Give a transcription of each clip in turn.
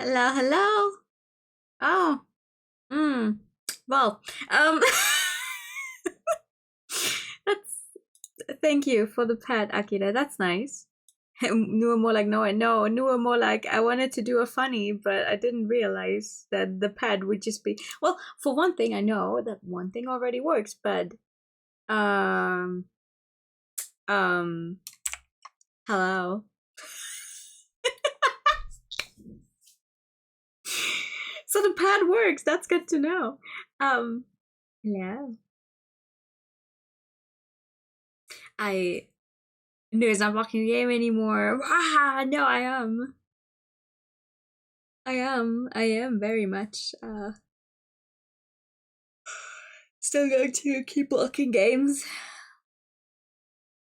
Hello, hello. Oh, hmm. Well, um, that's thank you for the pet, Akira. That's nice. Newer more like no, I know. Newer more like I wanted to do a funny, but I didn't realize that the pet would just be well. For one thing, I know that one thing already works, but um, um, hello. So the pad works. That's good to know. Um, yeah. I no, it's not blocking the game anymore. Ah, no, I am. I am very much still going to keep blocking games.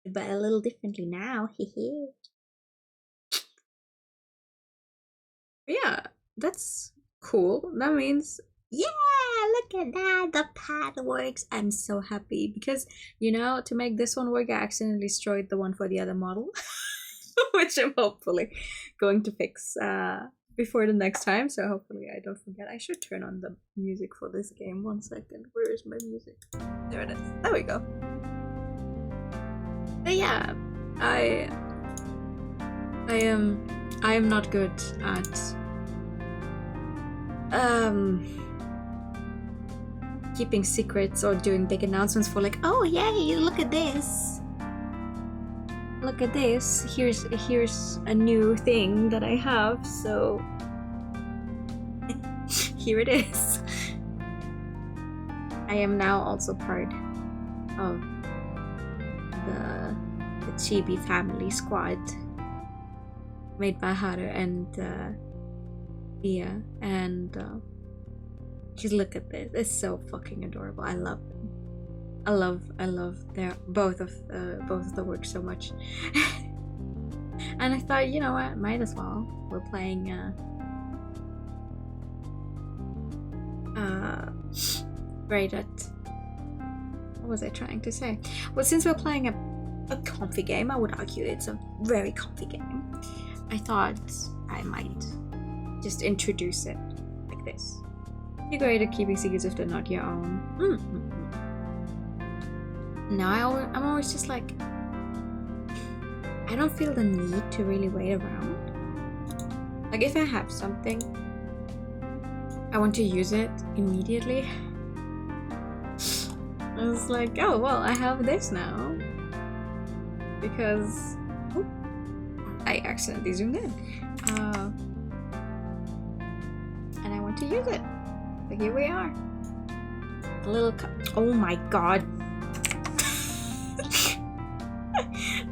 But a little differently now. Yeah, that's cool. That means yeah, look at that. The pad works. I'm so happy because to make this one work, I accidentally destroyed the one for the other model. Which I'm hopefully going to fix before the next time. So hopefully I don't forget. I should turn on the music for this game. 1 second. Where is my music? There it is. There we go. But yeah, I am not good at keeping secrets or doing big announcements for like, oh yay, look at this. Look at this. Here's a new thing that I have, so here it is. I am now also part of the Chibi family squad made by Haru and Mia, and just look at this. It's so fucking adorable. I love them. I love their both of the work so much. And I thought, you know what, might as well. We're playing right at what was I trying to say? Well, since we're playing a comfy game, I would argue it's a very comfy game. I thought I might just introduce it like this. You're great at keeping secrets if they're not your own. Now I'm always just like, I don't feel the need to really wait around. Like if I have something, I want to use it immediately. I was like, oh well, I have this now. Because I accidentally zoomed in. And I want to use it. So here we are. A little oh my god.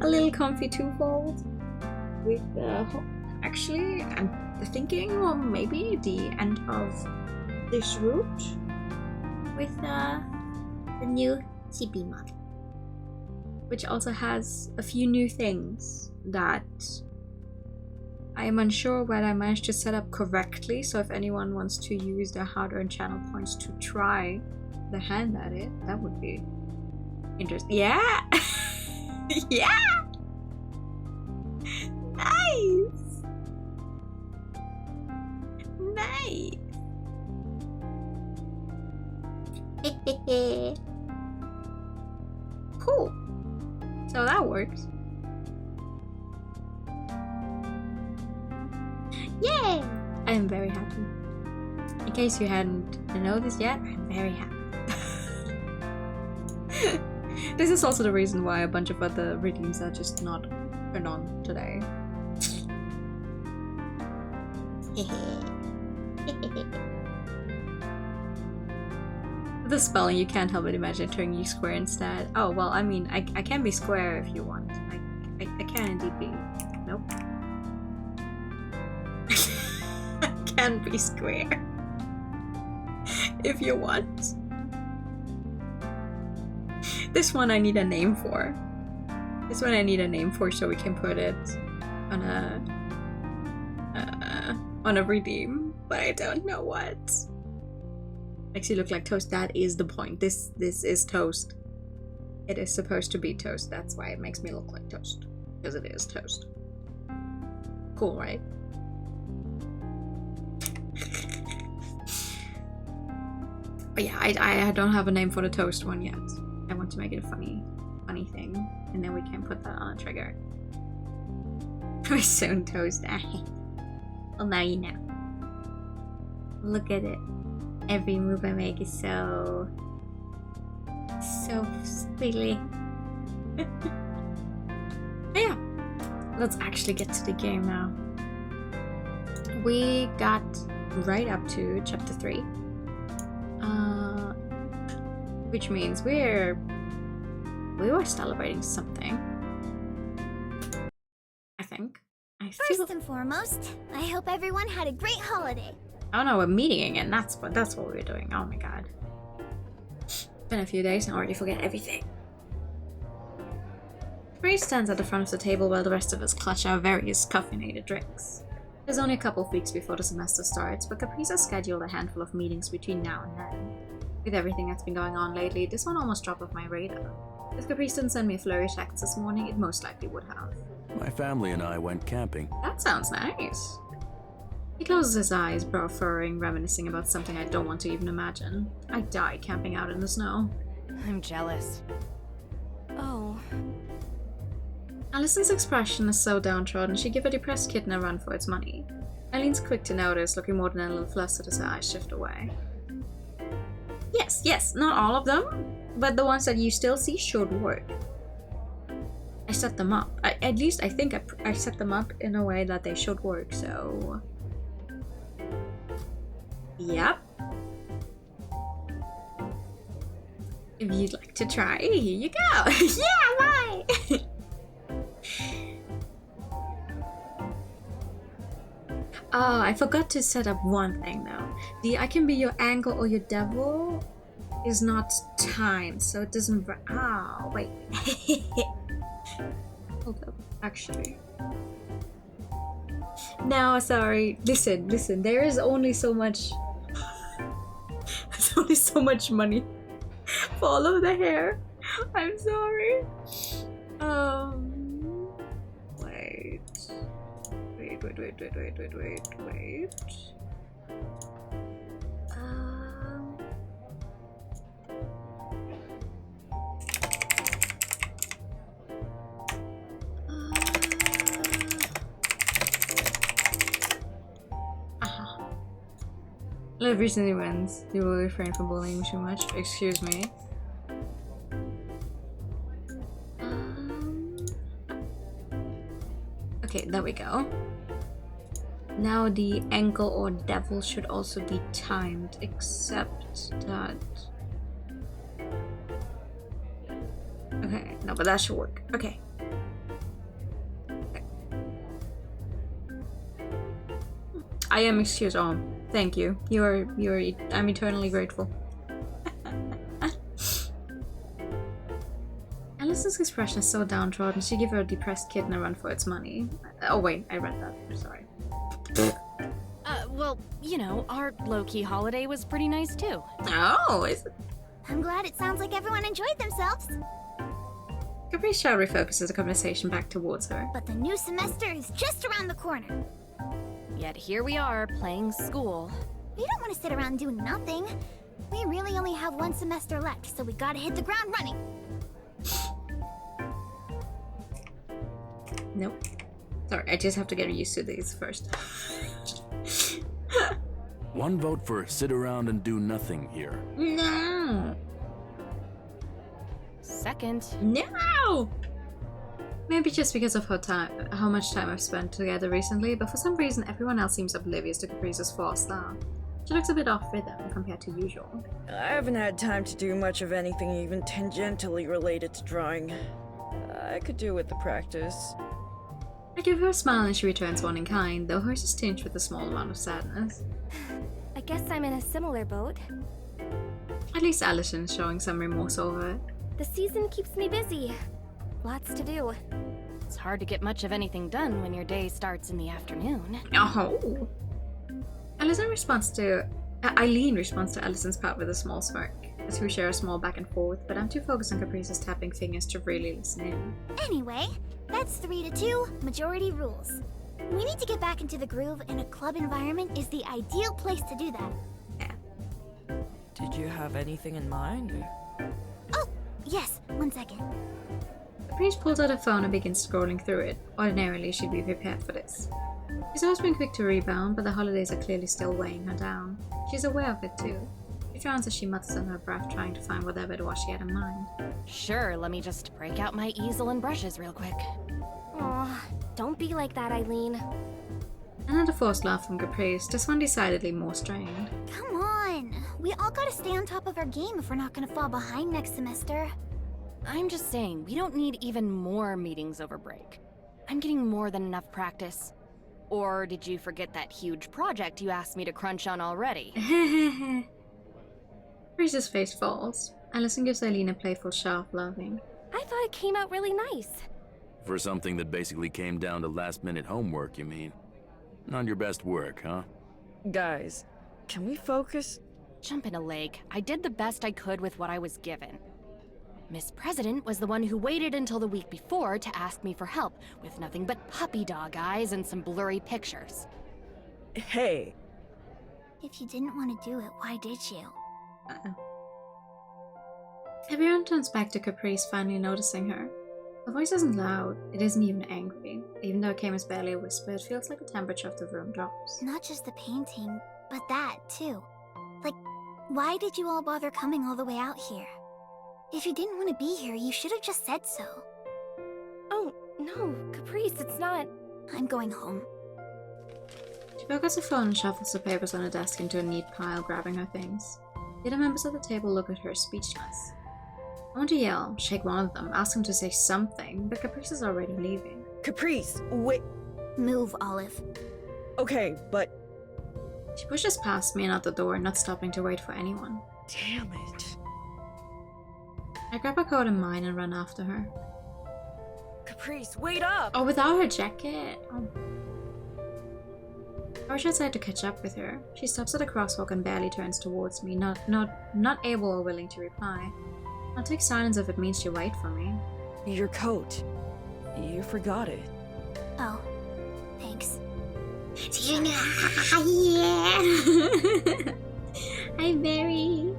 A little comfy twofold with actually I'm thinking, or maybe the end of this route with the new CB model, which also has a few new things that I am unsure whether I managed to set up correctly. So if anyone wants to use their hard-earned channel points to try their hand at it, that would be interesting. Yeah. Yeah! Nice! Nice! Cool. So that works. Yay! I am very happy. In case you hadn't noticed yet, I'm very happy. This is also the reason why a bunch of other redeems are just not turned on today. With the spelling, you can't help but imagine turning you square instead. Oh, well, I mean, I can be square if you want. I can indeed be. Nope. I can be square. If you want. This one I need a name for. This one I need a name for so we can put it on a redeem, but I don't know what. Makes you look like toast. That is the point. This is toast. It is supposed to be toast. That's why it makes me look like toast. Because it is toast. Cool, right? But yeah, I don't have a name for the toast one yet. I want to make it a funny thing, and then we can put that on a trigger. We're soon toast. Well, now you know. Look at it. Every move I make is so silly. Yeah, let's actually get to the game now. We got right up to chapter 3, which means we were celebrating something. I think. First and foremost, I hope everyone had a great holiday. Oh no, we're meeting again. That's what we're doing. Oh my god. Been a few days and I already forget everything. Grace stands at the front of the table while the rest of us clutch our various caffeinated drinks. There's only a couple of weeks before the semester starts, but Caprice has scheduled a handful of meetings between now and then. With everything that's been going on lately, this one almost dropped off my radar. If Caprice didn't send me a flurry of texts this morning, it most likely would have. My family and I went camping. That sounds nice. He closes his eyes, brow furrowing, reminiscing about something I don't want to even imagine. I die camping out in the snow. I'm jealous. Oh. Allison's expression is so downtrodden, she gives a depressed kitten a run for its money. Eileen's quick to notice, looking more than a little flustered as her eyes shift away. Yes, not all of them, but the ones that you still see should work. I set them up. At least I think I set them up in a way that they should work, so... Yep. If you'd like to try, here you go. Yeah, why? Oh, I forgot to set up one thing though. The I can be your angle or your devil is not timed, so it doesn't. Oh, wait. Hold up, actually. No, sorry. Listen. There is only so much. There's only so much money for all of the hair. I'm sorry. Wait. Live recently wins. You will refrain from bullying too much. Excuse me. Okay, there we go. Now the ankle or devil should also be timed, except that... Okay, no, but that should work. Okay. I am excused. Oh, thank you. I'm eternally grateful. Allison's expression is so downtrodden, she gave her a depressed kitten a run for its money. Oh wait, I read that. Sorry. Well, you know, our low-key holiday was pretty nice too. Oh, is it? I'm glad it sounds like everyone enjoyed themselves. Caprice Shaw refocuses the conversation back towards her. But the new semester is just around the corner. Yet here we are, playing school. We don't want to sit around doing nothing. We really only have one semester left, so we gotta hit the ground running. Nope. Sorry, I just have to get used to these first. One vote for sit around and do nothing here. No! Second. No! Maybe just because of how much time I've spent together recently, but for some reason everyone else seems oblivious to Caprice's false start. She looks a bit off rhythm compared to usual. I haven't had time to do much of anything even tangentially related to drawing. I could do with the practice. I give her a smile and she returns one in kind, though hers is tinged with a small amount of sadness. I guess I'm in a similar boat. At least Allison is showing some remorse over it. The season keeps me busy. Lots to do. It's hard to get much of anything done when your day starts in the afternoon. Oh! Eileen responds to Allison's pout with a small smirk. The two share a small back and forth, but I'm too focused on Caprice's tapping fingers to really listen in. Anyway, that's 3-2, majority rules. We need to get back into the groove, and a club environment is the ideal place to do that. Yeah. Did you have anything in mind? Oh, yes, 1 second. Caprice pulls out her phone and begins scrolling through it. Ordinarily, she'd be prepared for this. She's always been quick to rebound, but the holidays are clearly still weighing her down. She's aware of it too. She frowns as she mutters under her breath, trying to find whatever it was she had in mind. Sure, let me just break out my easel and brushes real quick. Aw, don't be like that, Eileen. Another forced laugh from Caprice, this one decidedly more strained. Come on. We all gotta stay on top of our game if we're not gonna fall behind next semester. I'm just saying, we don't need even more meetings over break. I'm getting more than enough practice. Or did you forget that huge project you asked me to crunch on already? Caprice's face falls. Allison gives Eileen a playful shove, laughing. I thought it came out really nice. For something that basically came down to last-minute homework, you mean? Not your best work, huh? Guys, can we focus? Jump in a lake. I did the best I could with what I was given. Miss President was the one who waited until the week before to ask me for help, with nothing but puppy dog eyes and some blurry pictures. Hey. If you didn't want to do it, why did you? Everyone turns back to Caprice, finally noticing her. Her voice isn't loud, it isn't even angry. Even though it came as barely a whisper, it feels like the temperature of the room drops. Not just the painting, but that, too. Like, why did you all bother coming all the way out here? If you didn't want to be here, you should have just said so. Oh, no, Caprice, it's not. I'm going home. She pockets her phone and shuffles the papers on her desk into a neat pile, grabbing her things. The other members of the table look at her, speechless. I want to yell, shake one of them, ask him to say something, but Caprice is already leaving. Caprice, wait. Move, Olive. Okay, but... She pushes past me and out the door, not stopping to wait for anyone. Damn it. I grab her coat and mine and run after her. Caprice, wait up! Oh, without her jacket? Oh. I rush outside to catch up with her. She stops at a crosswalk and barely turns towards me, not able or willing to reply. I'll take silence if it means she'll wait for me. Your coat. You forgot it. Oh, thanks. Yeah! Hi, Mary.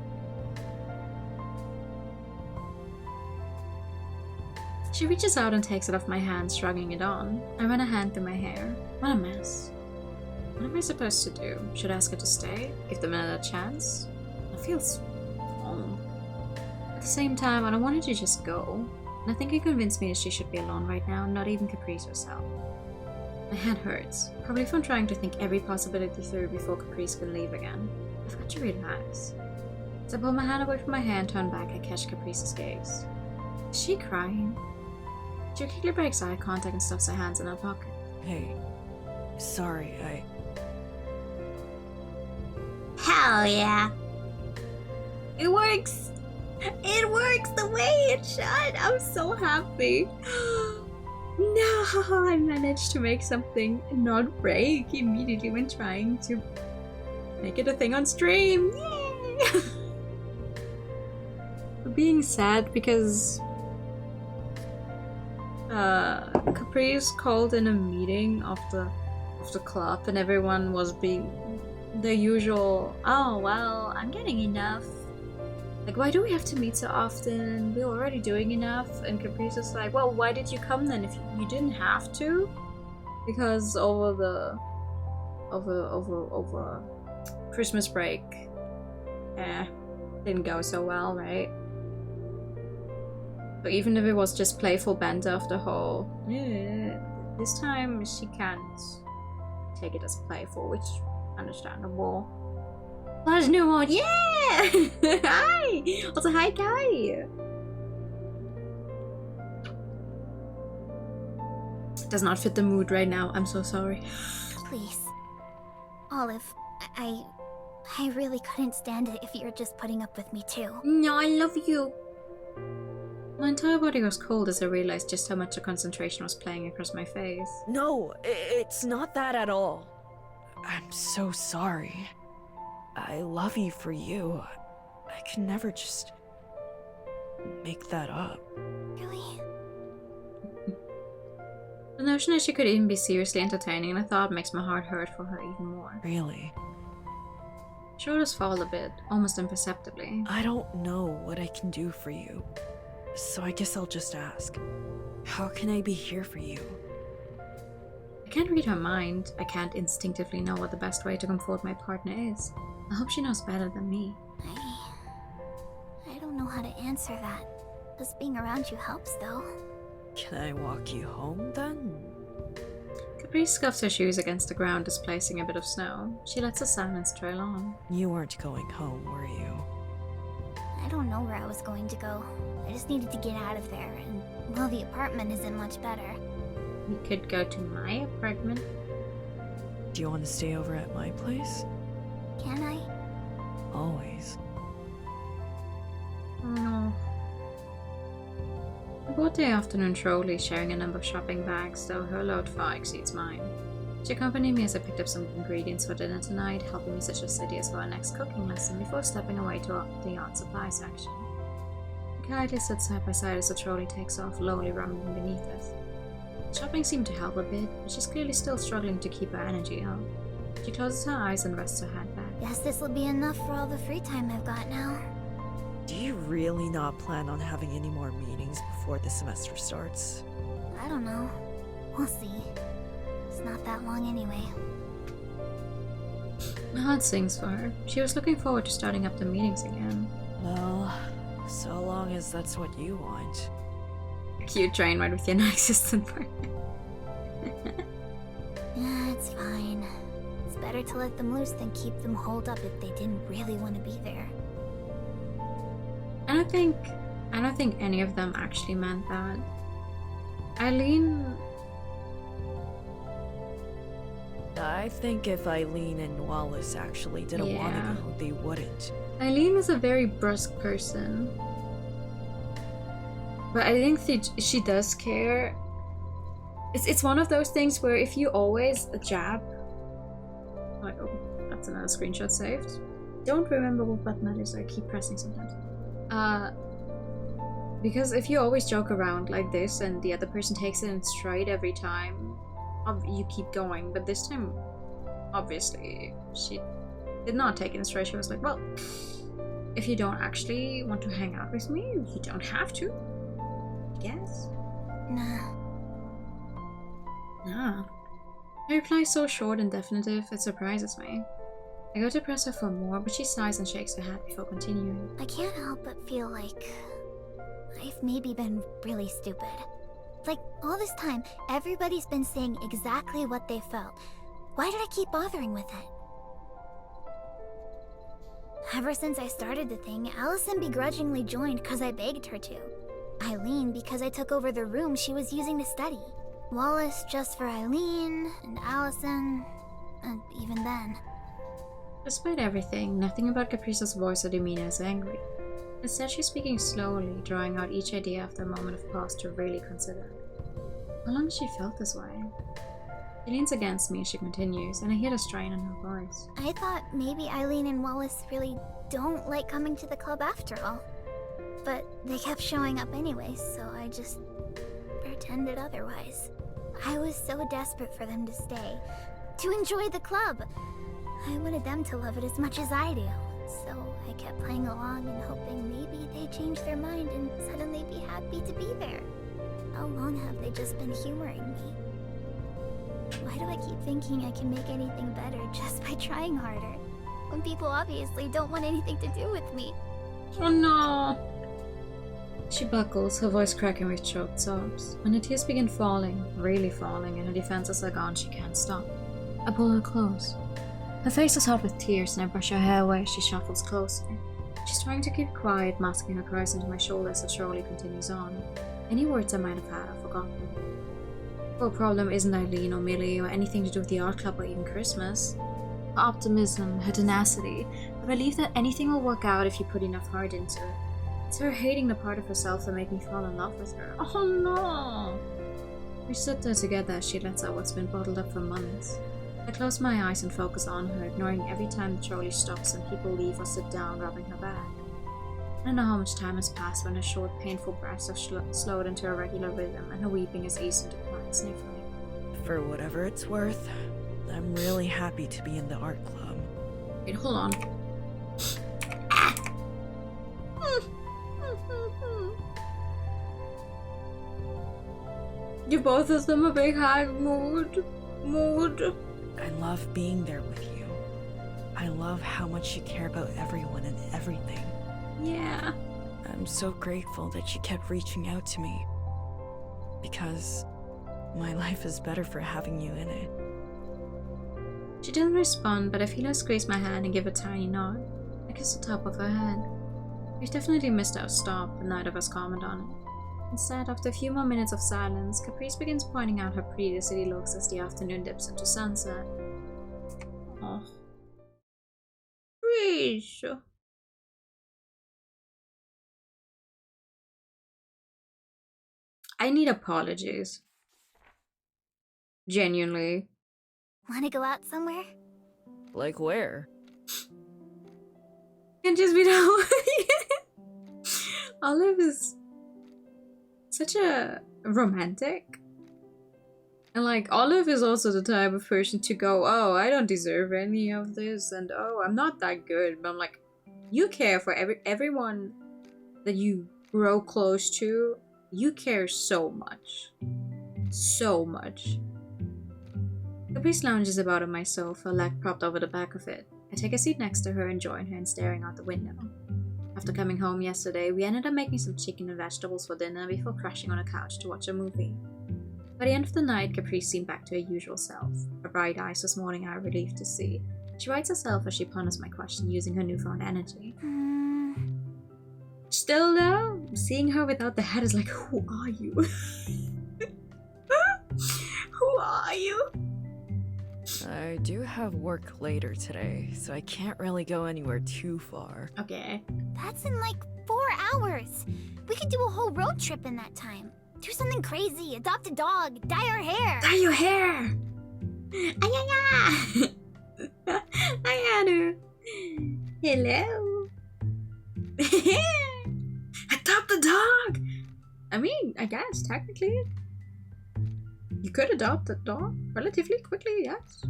She reaches out and takes it off my hand, shrugging it on. I run a hand through my hair. What a mess. What am I supposed to do? Should I ask her to stay? Give them another chance? It feels wrong. At the same time, I don't want her to just go. Nothing can convince me that she should be alone right now, not even Caprice herself. My head hurts, probably from trying to think every possibility through before Caprice can leave again. I've got to relax. As I pull my hand away from my hair and turn back, I catch Caprice's gaze. Is she crying? She quickly breaks eye contact and stuffs her hands in her pocket. Hey. Sorry, Hell yeah! It works! It works the way it should! I'm so happy! No, I managed to make something not break immediately when trying to make it a thing on stream! Yay! Being sad because Caprice called in a meeting of the club and everyone was being the usual, oh well, I'm getting enough. Like, why do we have to meet so often? We're already doing enough. And Caprice is like, well, why did you come then if you didn't have to? Because over Christmas break, didn't go so well, right? But even if it was just playful banter of the whole, this time she can't take it as playful, which is understandable. There's new one, yeah! Hi! Also, hi, Kai! Does not fit the mood right now, I'm so sorry. Please. Olive, I really couldn't stand it if you were just putting up with me too. No, I love you. My entire body was cold as I realized just how much the concentration was playing across my face. No, it's not that at all. I'm so sorry. I love you for you. I can never just make that up. Really? The notion that she could even be seriously entertaining the thought makes my heart hurt for her even more. Really? Shoulders fall a bit, almost imperceptibly. I don't know what I can do for you, so I guess I'll just ask. How can I be here for you? I can't read her mind. I can't instinctively know what the best way to comfort my partner is. I hope she knows better than me. I don't know how to answer that. Just being around you helps, though. Can I walk you home, then? Capri scuffs her shoes against the ground, displacing a bit of snow. She lets the silence trail on. You weren't going home, were you? I don't know where I was going to go. I just needed to get out of there, and, well, the apartment isn't much better. We could go to my apartment. Do you want to stay over at my place? Can I? Always. No. We bought the afternoon trolley, sharing a number of shopping bags, though her load far exceeds mine. She accompanied me as I picked up some ingredients for dinner tonight, helping me such as ideas for our next cooking lesson before stepping away to the art supply section. We quietly sit side by side as the trolley takes off, lowly rumbling beneath us. Shopping seemed to help a bit, but she's clearly still struggling to keep her energy up. She closes her eyes and rests her head back. Guess this'll be enough for all the free time I've got now. Do you really not plan on having any more meetings before the semester starts? I don't know. We'll see. It's not that long anyway. My heart sings for her. She was looking forward to starting up the meetings again. Well, so long as that's what you want. Cute train ride with your non-existent partner. Yeah, it's fine. It's better to let them loose than keep them holed up if they didn't really want to be there. I don't think any of them actually meant that. I think if Eileen and Wallace actually didn't want to go, they wouldn't. Eileen is a very brusque person. But I think she does care. It's one of those things where if you always jab... Like, oh, that's another screenshot saved. Don't remember what button that is, I keep pressing sometimes. Because if you always joke around like this and the other person takes it in stride every time, you keep going. But this time, obviously, she did not take it in stride. She was like, well, if you don't actually want to hang out with me, you don't have to. I guess. Nah. Her reply is so short and definitive, it surprises me. I go to press her for more, but she sighs and shakes her head before continuing. I can't help but feel like I've maybe been really stupid. Like, all this time, everybody's been saying exactly what they felt. Why did I keep bothering with it? Ever since I started the thing, Allison begrudgingly joined because I begged her to. Eileen because I took over the room she was using to study. Wallace just for Eileen, and Allison, and even then. Despite everything, nothing about Caprice's voice or demeanor is angry. Instead, she's speaking slowly, drawing out each idea after a moment of pause to really consider. How long has she felt this way? She leans against me as she continues, and I hear the strain in her voice. I thought maybe Eileen and Wallace really don't like coming to the club after all. But they kept showing up anyway, so I just pretended otherwise. I was so desperate for them to stay, to enjoy the club. I wanted them to love it as much as I do, so I kept playing along and hoping maybe they'd change their mind and suddenly be happy to be there. How long have they just been humoring me? Why do I keep thinking I can make anything better just by trying harder, when people obviously don't want anything to do with me? Oh no! She buckles, her voice cracking with choked sobs. When the tears begin falling, really falling, and her defenses are gone, she can't stop. I pull her close. Her face is hot with tears, and I brush her hair away as she shuffles closer. She's trying to keep quiet, masking her cries into my shoulder as the trolley continues on. Any words I might have had, I've forgotten. The whole problem isn't Eileen or Millie or anything to do with the art club or even Christmas. Her optimism, her tenacity, her belief that anything will work out if you put enough heart into it. It's her hating the part of herself that made me fall in love with her. Oh no! We sit there together as she lets out what's been bottled up for months. I close my eyes and focus on her, ignoring every time the trolley stops and people leave or sit down, rubbing her back. I don't know how much time has passed when her short, painful breaths have slowed into a regular rhythm and her weeping has eased into quiet sniffling. For whatever it's worth, I'm really happy to be in the art club. Wait, hold on. You both of them a big hug. Mood. I love being there with you. I love how much you care about everyone and everything. Yeah. I'm so grateful that you kept reaching out to me. Because my life is better for having you in it. She didn't respond, but I feel her squeeze my hand and give a tiny nod. I kiss the top of her head. We definitely missed our stop, but neither of us comment on it. Instead, after a few more minutes of silence, Caprice begins pointing out how pretty the city looks as the afternoon dips into sunset. Oh. Caprice! I need apologies. Genuinely. Wanna go out somewhere? Like where? Can just be that way. Olive is such a romantic. And like, Olive is also the type of person to go, oh, I don't deserve any of this, and oh, I'm not that good. But I'm like, you care for everyone that you grow close to. You care so much. So much. Caprice lounges about on my sofa, leg propped over the back of it. I take a seat next to her and join her in staring out the window. After coming home yesterday, we ended up making some chicken and vegetables for dinner before crashing on a couch to watch a movie. By the end of the night, Caprice seemed back to her usual self. Her bright eyes this morning are a relief to see. She writes herself as she ponders my question using her newfound energy. Still though, seeing her without the hat is like, who are you? Who are you? I do have work later today, so I can't really go anywhere too far. Okay. That's in like 4 hours. We could do a whole road trip in that time. Do something crazy, adopt a dog, dye our hair. Dye your hair! Ayaya! Ayanu! Hello! Adopt a dog! I mean, I guess, technically. You could adopt a dog relatively quickly, yes.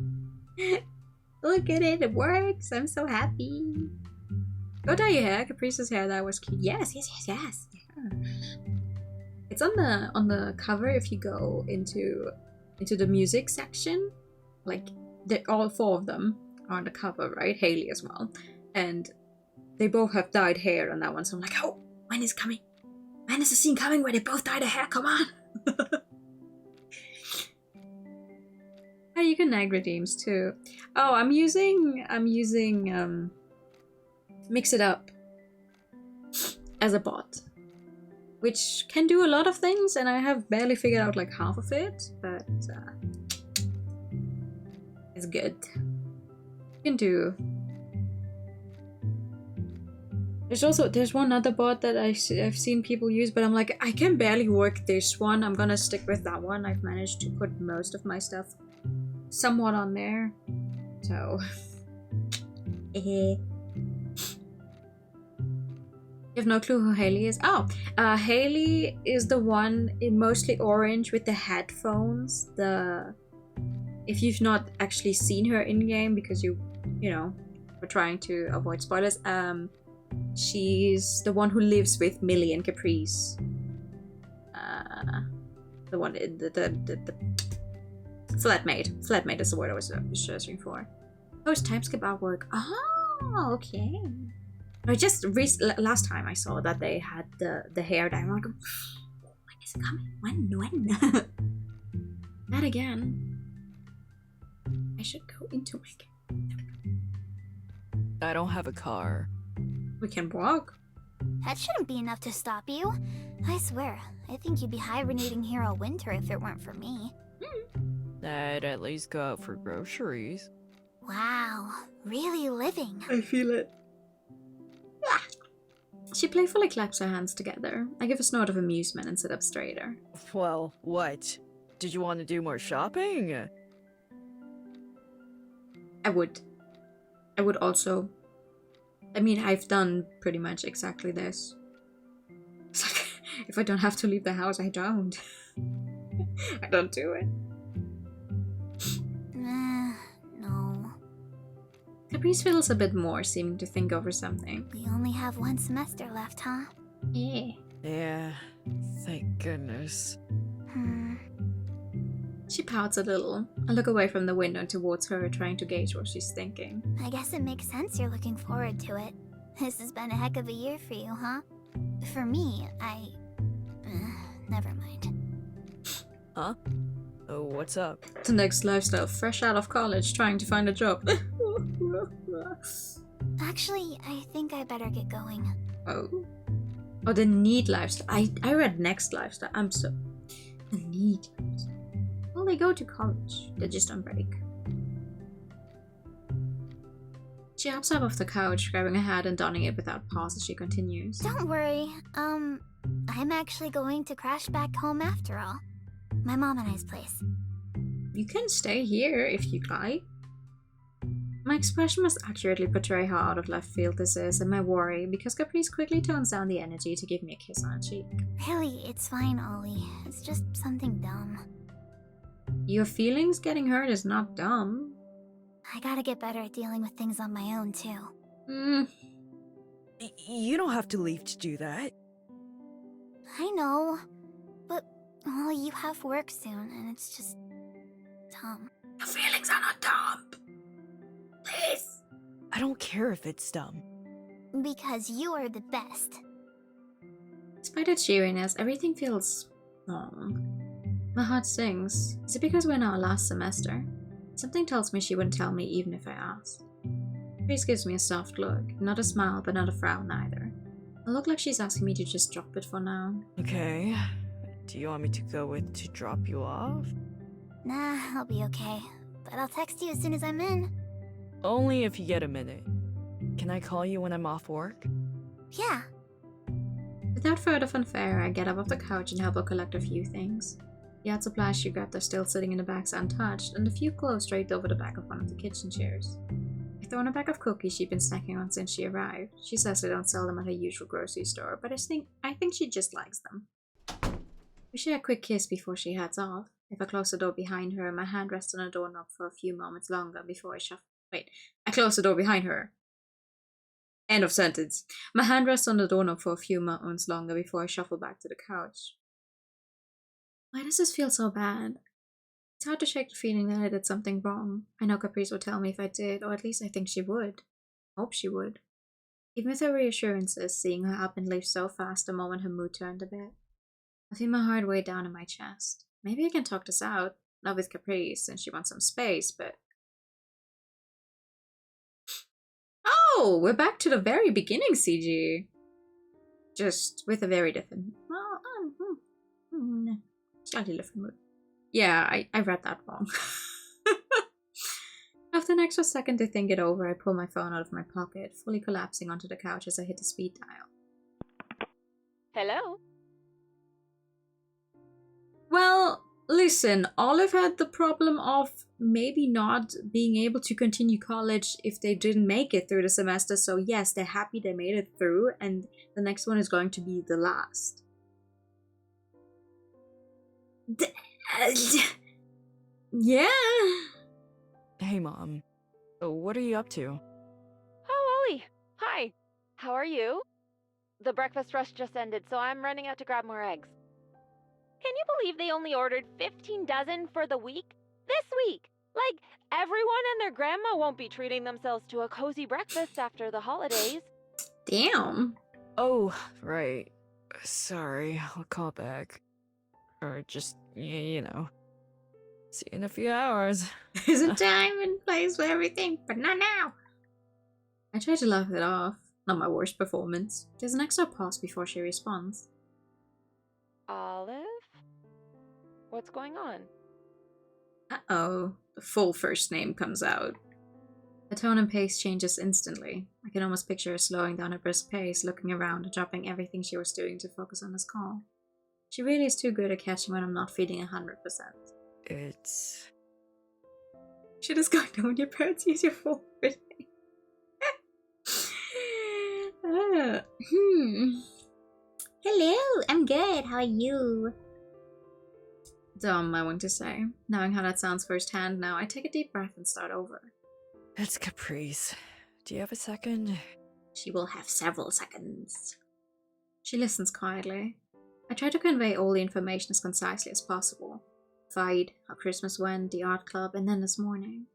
Look at it, it works. I'm so happy. Go dye your hair. Caprice's hair, that was cute. Yes. Yeah. It's on the cover. If you go into the music section, like all 4 of them are on the cover, right? Haley as well, and they both have dyed hair on that one. So I'm like, oh, when is coming? When is the scene coming where they both dye their hair? Come on. Oh, you can nag redeems too. Oh, I'm using Mix It Up as a bot, which can do a lot of things, and I have barely figured out like half of it, but it's good. You can do. There's one other bot that I've seen people use, but I'm like, I can barely work this one. I'm gonna stick with that one. I've managed to put most of my stuff somewhat on there, so you have no clue who Haley is? Oh, Haley is the one in mostly orange with the headphones. If you've not actually seen her in game because you know, we're trying to avoid spoilers. She's the one who lives with Millie and Caprice. The one the flatmate. Flatmate is the word I was searching for. Post time skip artwork. Oh, okay. I just last time I saw that they had the hair dye. I'm like, when is it coming? When? Not again. I should go into my game. I don't have a car. We can walk. That shouldn't be enough to stop you. I swear, I think you'd be hibernating here all winter if it weren't for me. I'd at least go out for groceries. Wow, really living. I feel it. She playfully claps her hands together. I give a snort of amusement and sit up straighter. Well, what? Did you want to do more shopping? I would also. I mean, I've done pretty much exactly this. It's like, if I don't have to leave the house, I don't. I don't do it. No. Caprice fiddles a bit more, seeming to think over something. We only have 1 semester left, huh? Yeah. Yeah, thank goodness. She pouts a little. I look away from the window towards her, trying to gauge what she's thinking. I guess it makes sense you're looking forward to it. This has been a heck of a year for you, huh? For me, never mind. Huh? Oh, what's up? The next lifestyle, fresh out of college, trying to find a job. Actually, I think I better get going. Oh. Oh, the need lifestyle. I read next lifestyle. The need lifestyle. Well, they go to college. They're just on break. She hops up off the couch, grabbing a hat and donning it without pause as she continues. Don't worry. I'm actually going to crash back home after all. My mom and I's place. You can stay here if you like. My expression must accurately portray how out of left field this is, and my worry, because Caprice quickly tones down the energy to give me a kiss on the cheek. Really, it's fine, Ollie. It's just something dumb. Your feelings getting hurt is not dumb. I gotta get better at dealing with things on my own, too. You don't have to leave to do that. I know, but, well, you have work soon, and it's just dumb. Your feelings are not dumb. Please. I don't care if it's dumb. Because you are the best. Despite its cheeriness, everything feels wrong. My heart sings. Is it because we're in our last semester? Something tells me she wouldn't tell me even if I asked. Grace gives me a soft look. Not a smile, but not a frown either. A look like she's asking me to just drop it for now. Okay. Do you want me to go with to drop you off? Nah, I'll be okay. But I'll text you as soon as I'm in. Only if you get a minute. Can I call you when I'm off work? Yeah. Without further fanfare, I get up off the couch and help her collect a few things. The art supplies she grabbed are still sitting in the bags untouched, and a few clothes draped over the back of one of the kitchen chairs. I throw in a bag of cookies she'd been snacking on since she arrived. She says they don't sell them at her usual grocery store, but I think she just likes them. We share a quick kiss before she heads off. If I close the door behind her, my hand rests on the doorknob for a few moments longer before I close the door behind her. End of sentence. My hand rests on the doorknob for a few moments longer before I shuffle back to the couch. Why does this feel so bad? It's hard to shake the feeling that I did something wrong. I know Caprice would tell me if I did, or at least I think she would. Hope she would. Even with her reassurances, seeing her up and leave so fast the moment her mood turned a bit. I feel my heart way down in my chest. Maybe I can talk this out. Not with Caprice, since she wants some space, but... Oh, we're back to the very beginning, CG. Just with a very different... Well, slightly different mood. Yeah, I read that wrong. After an extra second to think it over, I pull my phone out of my pocket, fully collapsing onto the couch as I hit the speed dial. Hello? Well, listen, Olive had the problem of maybe not being able to continue college if they didn't make it through the semester, so yes, they're happy they made it through, and the next one is going to be the last. Yeah. Hey, Mom. What are you up to? Oh, Ollie. Hi. How are you? The breakfast rush just ended, so I'm running out to grab more eggs. Can you believe they only ordered 15 dozen for the week? This week! Like, everyone and their grandma won't be treating themselves to a cozy breakfast after the holidays. Damn. Oh, right. Sorry, I'll call back. Or just, you know. See you in a few hours. There's a time and place for everything, but not now. I try to laugh it off. Not my worst performance. There's an extra pause before she responds. Olive? What's going on? Uh-oh. The full first name comes out. The tone and pace changes instantly. I can almost picture her slowing down her brisk pace, looking around and dropping everything she was doing to focus on this call. She really is too good at catching when I'm not feeling 100%. It's... Should have gone down when your parents use your full first name. Hello, I'm good. How are you? Dumb, I want to say. Knowing how that sounds firsthand now, I take a deep breath and start over. It's Caprice. Do you have a second? She will have several seconds. She listens quietly. I try to convey all the information as concisely as possible. Fight, how Christmas went, the art club, and then this morning.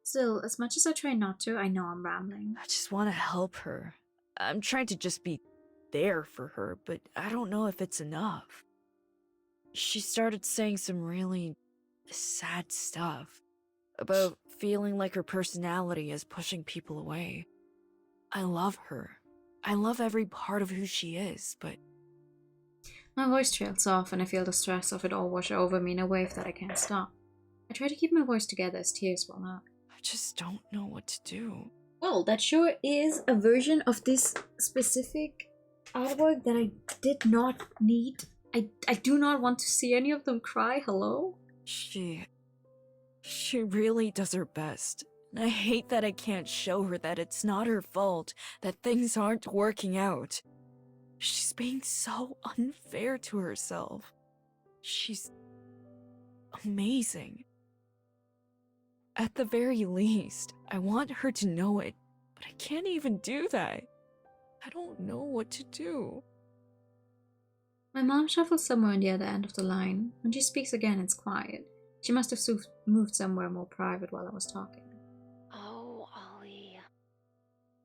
Still, as much as I try not to, I know I'm rambling. I just want to help her. I'm trying to just be there for her, but I don't know if it's enough. She started saying some really sad stuff about feeling like her personality is pushing people away. I love her. I love every part of who she is, but... My voice trails off and I feel the stress of it all wash over me in a wave that I can't stop. I try to keep my voice together as tears well up. I just don't know what to do. Well, that sure is a version of this specific artwork that I did not need. I do not want to see any of them cry, hello? She really does her best. And I hate that I can't show her that it's not her fault, that things aren't working out. She's being so unfair to herself. She's amazing. At the very least, I want her to know it, but I can't even do that. I don't know what to do. My mom shuffles somewhere on the other end of the line. When she speaks again, it's quiet. She must have moved somewhere more private while I was talking. Oh, Ollie.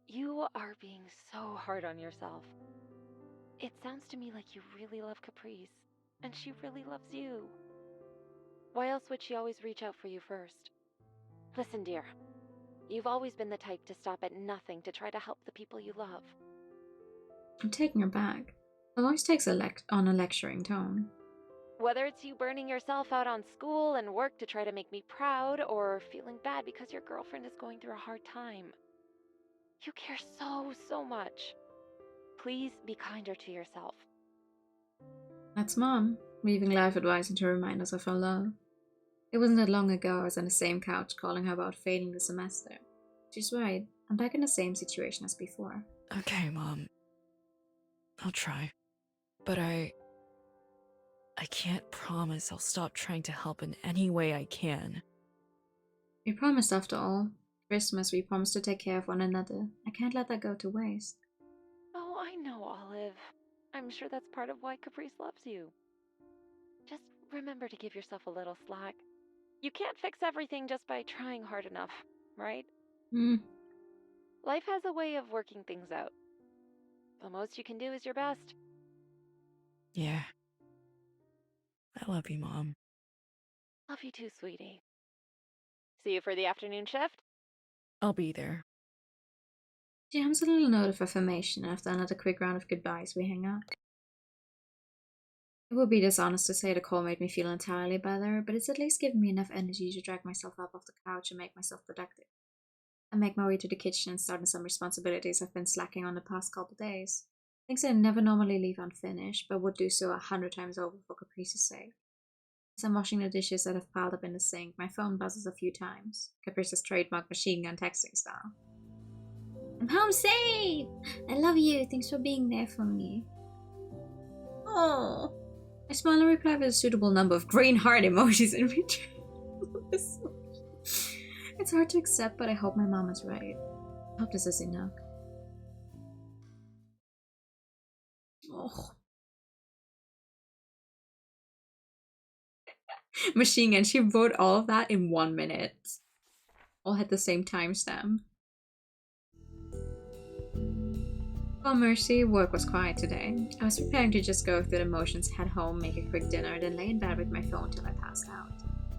You are being so hard on yourself. It sounds to me like you really love Caprice, and she really loves you. Why else would she always reach out for you first? Listen, dear. You've always been the type to stop at nothing to try to help the people you love. I'm taking her back. Her voice takes on a lecturing tone. Whether it's you burning yourself out on school and work to try to make me proud, or feeling bad because your girlfriend is going through a hard time. You care so much. Please be kinder to yourself. That's Mom, weaving life advice into reminders of her love. It wasn't that long ago I was on the same couch calling her about failing the semester. She's right, I'm back in the same situation as before. Okay, Mom. I'll try. But I can't promise I'll stop trying to help in any way I can. We promised after all. Christmas, we promised to take care of one another. I can't let that go to waste. Oh, I know, Olive. I'm sure that's part of why Caprice loves you. Just remember to give yourself a little slack. You can't fix everything just by trying hard enough, right? Life has a way of working things out. The most you can do is your best. Yeah. I love you, Mom. Love you too, sweetie. See you for the afternoon shift? I'll be there. She hums a little note of affirmation, and after another quick round of goodbyes, we hang up. It would be dishonest to say the call made me feel entirely better, but it's at least given me enough energy to drag myself up off the couch and make myself productive. I make my way to the kitchen and start on some responsibilities I've been slacking on the past couple days. Things I never normally leave unfinished, but would do so 100 times over for Caprice's sake. As I'm washing the dishes that have piled up in the sink, my phone buzzes a few times, Caprice's trademark machine gun texting style. I'm home safe! I love you, thanks for being there for me. Oh. I smile and reply with a suitable number of green heart emojis in return. It's hard to accept, but I hope my mom is right. I hope this is enough. Oh. Machine Gun, she wrote all of that in 1 minute. All had the same timestamp. Well, Mercy, work was quiet today. I was preparing to just go through the motions, head home, make a quick dinner, then lay in bed with my phone till I passed out.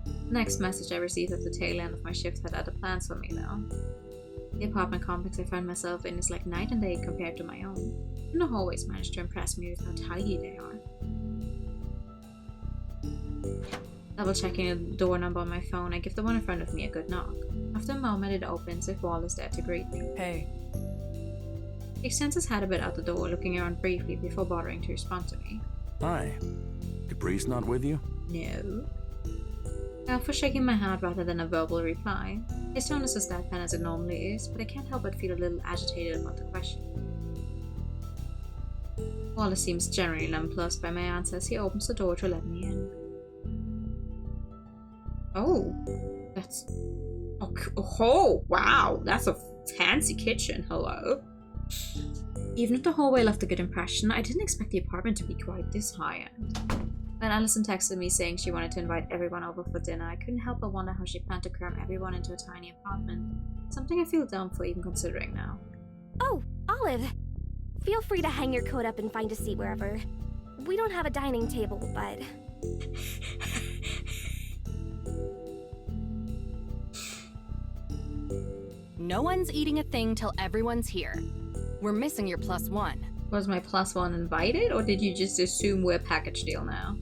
The next message I received at the tail end of my shift had other plans for me, though. The apartment complex I find myself in is like night and day compared to my own, and the hallways manage to impress me with how tidy they are. Double checking the door number on my phone, I give the one in front of me a good knock. After a moment, it opens with Wall is there to greet me. Hey. He extends his head a bit out the door, looking around briefly before bothering to respond to me. Hi. Caprice not with you? No. I offer shaking my head rather than a verbal reply. His tone is as deadpan as it normally is, but I can't help but feel a little agitated about the question. Wallace seems generally nonplussed by my answer as he opens the door to let me in. Oh, that's... Oh, wow, that's a fancy kitchen, hello. Even if the hallway left a good impression, I didn't expect the apartment to be quite this high-end. When Allison texted me saying she wanted to invite everyone over for dinner, I couldn't help but wonder how she planned to cram everyone into a tiny apartment. Something I feel dumb for even considering now. Oh, Olive! Feel free to hang your coat up and find a seat wherever. We don't have a dining table, but... No one's eating a thing till everyone's here. We're missing your +1. Was my +1 invited, or did you just assume we're a package deal now?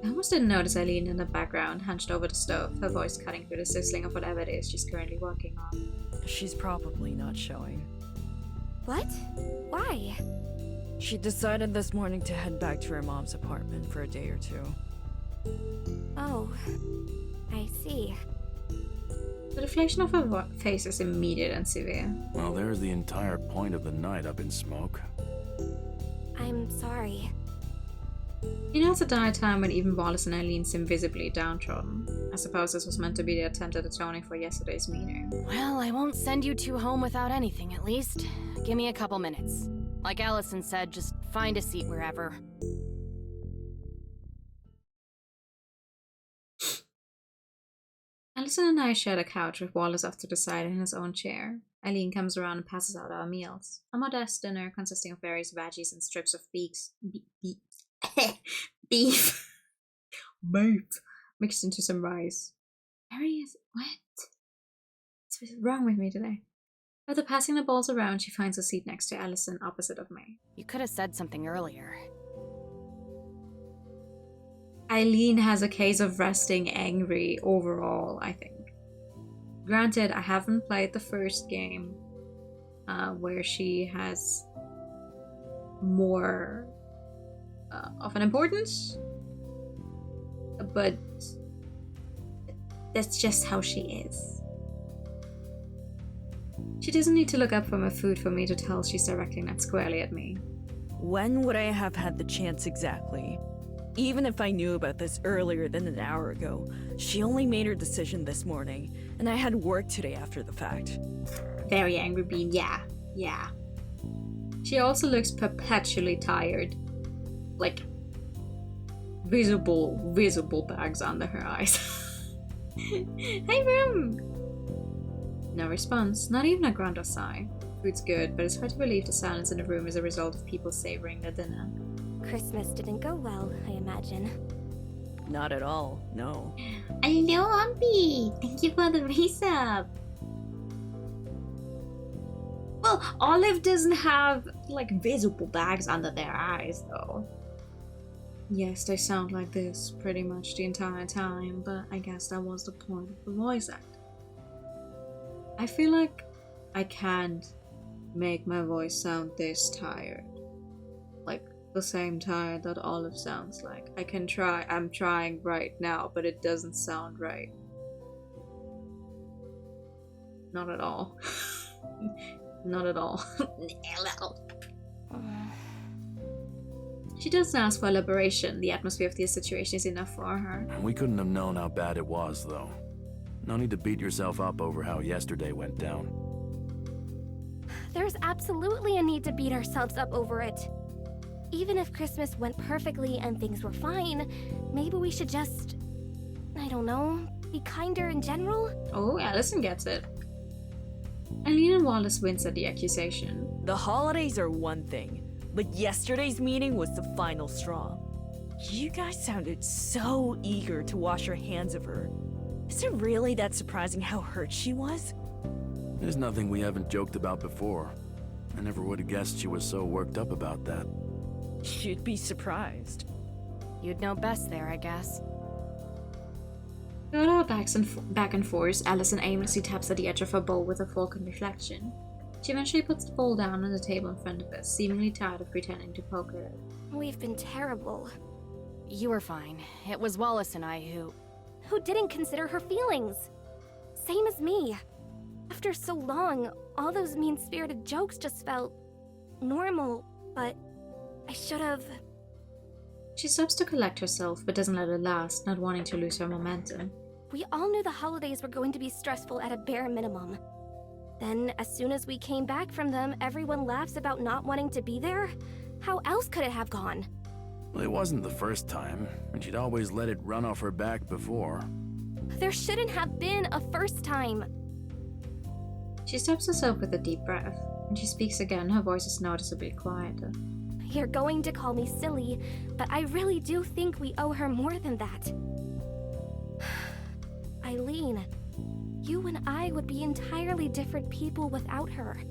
I almost didn't notice Eileen in the background, hunched over the stove, her voice cutting through the sizzling of whatever it is she's currently working on. She's probably not showing. What? Why? She decided this morning to head back to her mom's apartment for a day or two. Oh, I see. The deflation of her face is immediate and severe. Well, there's the entire point of the night up in smoke. I'm sorry. You know, it's a dire time when even Wallace and Eileen seem visibly downtrodden. I suppose this was meant to be the attempt at atoning for yesterday's meeting. Well, I won't send you two home without anything, at least. Give me a couple minutes. Like Allison said, just find a seat wherever. Allison and I share the couch with Wallace off to the side in his own chair. Eileen comes around and passes out our meals. A modest dinner consisting of various veggies and strips of beef mixed into some rice. What's wrong with me today? After passing the balls around, she finds a seat next to Allison opposite of me. You could have said something earlier. Eileen has a case of resting angry overall, I think. Granted, I haven't played the first game, where she has more of an importance, but that's just how she is. She doesn't need to look up from her food for me to tell she's directing that squarely at me. When would I have had the chance exactly? Even if I knew about this earlier than an hour ago, she only made her decision this morning, and I had work today after the fact. Very angry bean, yeah. She also looks perpetually tired. Like, visible bags under her eyes. Hey, room! No response, not even a grunt or sigh. Food's good, but it's hard to believe the silence in the room is a result of people savoring their dinner. Christmas didn't go well, I imagine. Not at all, no. Hello, Auntie! Thank you for the resub! Well, Olive doesn't have, like, visible bags under their eyes, though. Yes, they sound like this pretty much the entire time, but I guess that was the point of the voice act. I feel like I can't make my voice sound this tired. Like, the same tired that Olive sounds like. I can try, I'm trying right now, but it doesn't sound right. Not at all. Not at all. She doesn't ask for elaboration. The atmosphere of the situation is enough for her. We couldn't have known how bad it was, though. No need to beat yourself up over how yesterday went down. There's absolutely a need to beat ourselves up over it. Even if Christmas went perfectly and things were fine, maybe we should just, I don't know, be kinder in general? Oh, Allison gets it. Eileen and Wallace wince at the accusation. The holidays are one thing, but yesterday's meeting was the final straw. You guys sounded so eager to wash your hands of her. Is it really that surprising how hurt she was? There's nothing we haven't joked about before. I never would have guessed she was so worked up about that. You'd be surprised. You'd know best there, I guess. Going out back and forth, Allison aimlessly taps at the edge of her bowl with a fork in reflection. She eventually puts the bowl down on the table in front of us, seemingly tired of pretending to poke at it. We've been terrible. You were fine. It was Wallace and I who didn't consider her feelings. Same as me. After so long, all those mean-spirited jokes just felt normal, but I should have... She stops to collect herself, but doesn't let it last, not wanting to lose her momentum. We all knew the holidays were going to be stressful at a bare minimum. Then, as soon as we came back from them, everyone laughs about not wanting to be there? How else could it have gone? Well, it wasn't the first time, and she'd always let it run off her back before. There shouldn't have been a first time. She stops herself with a deep breath. When she speaks again, her voice is noticeably quieter. You're going to call me silly, but I really do think we owe her more than that. Eileen, you and I would be entirely different people without her.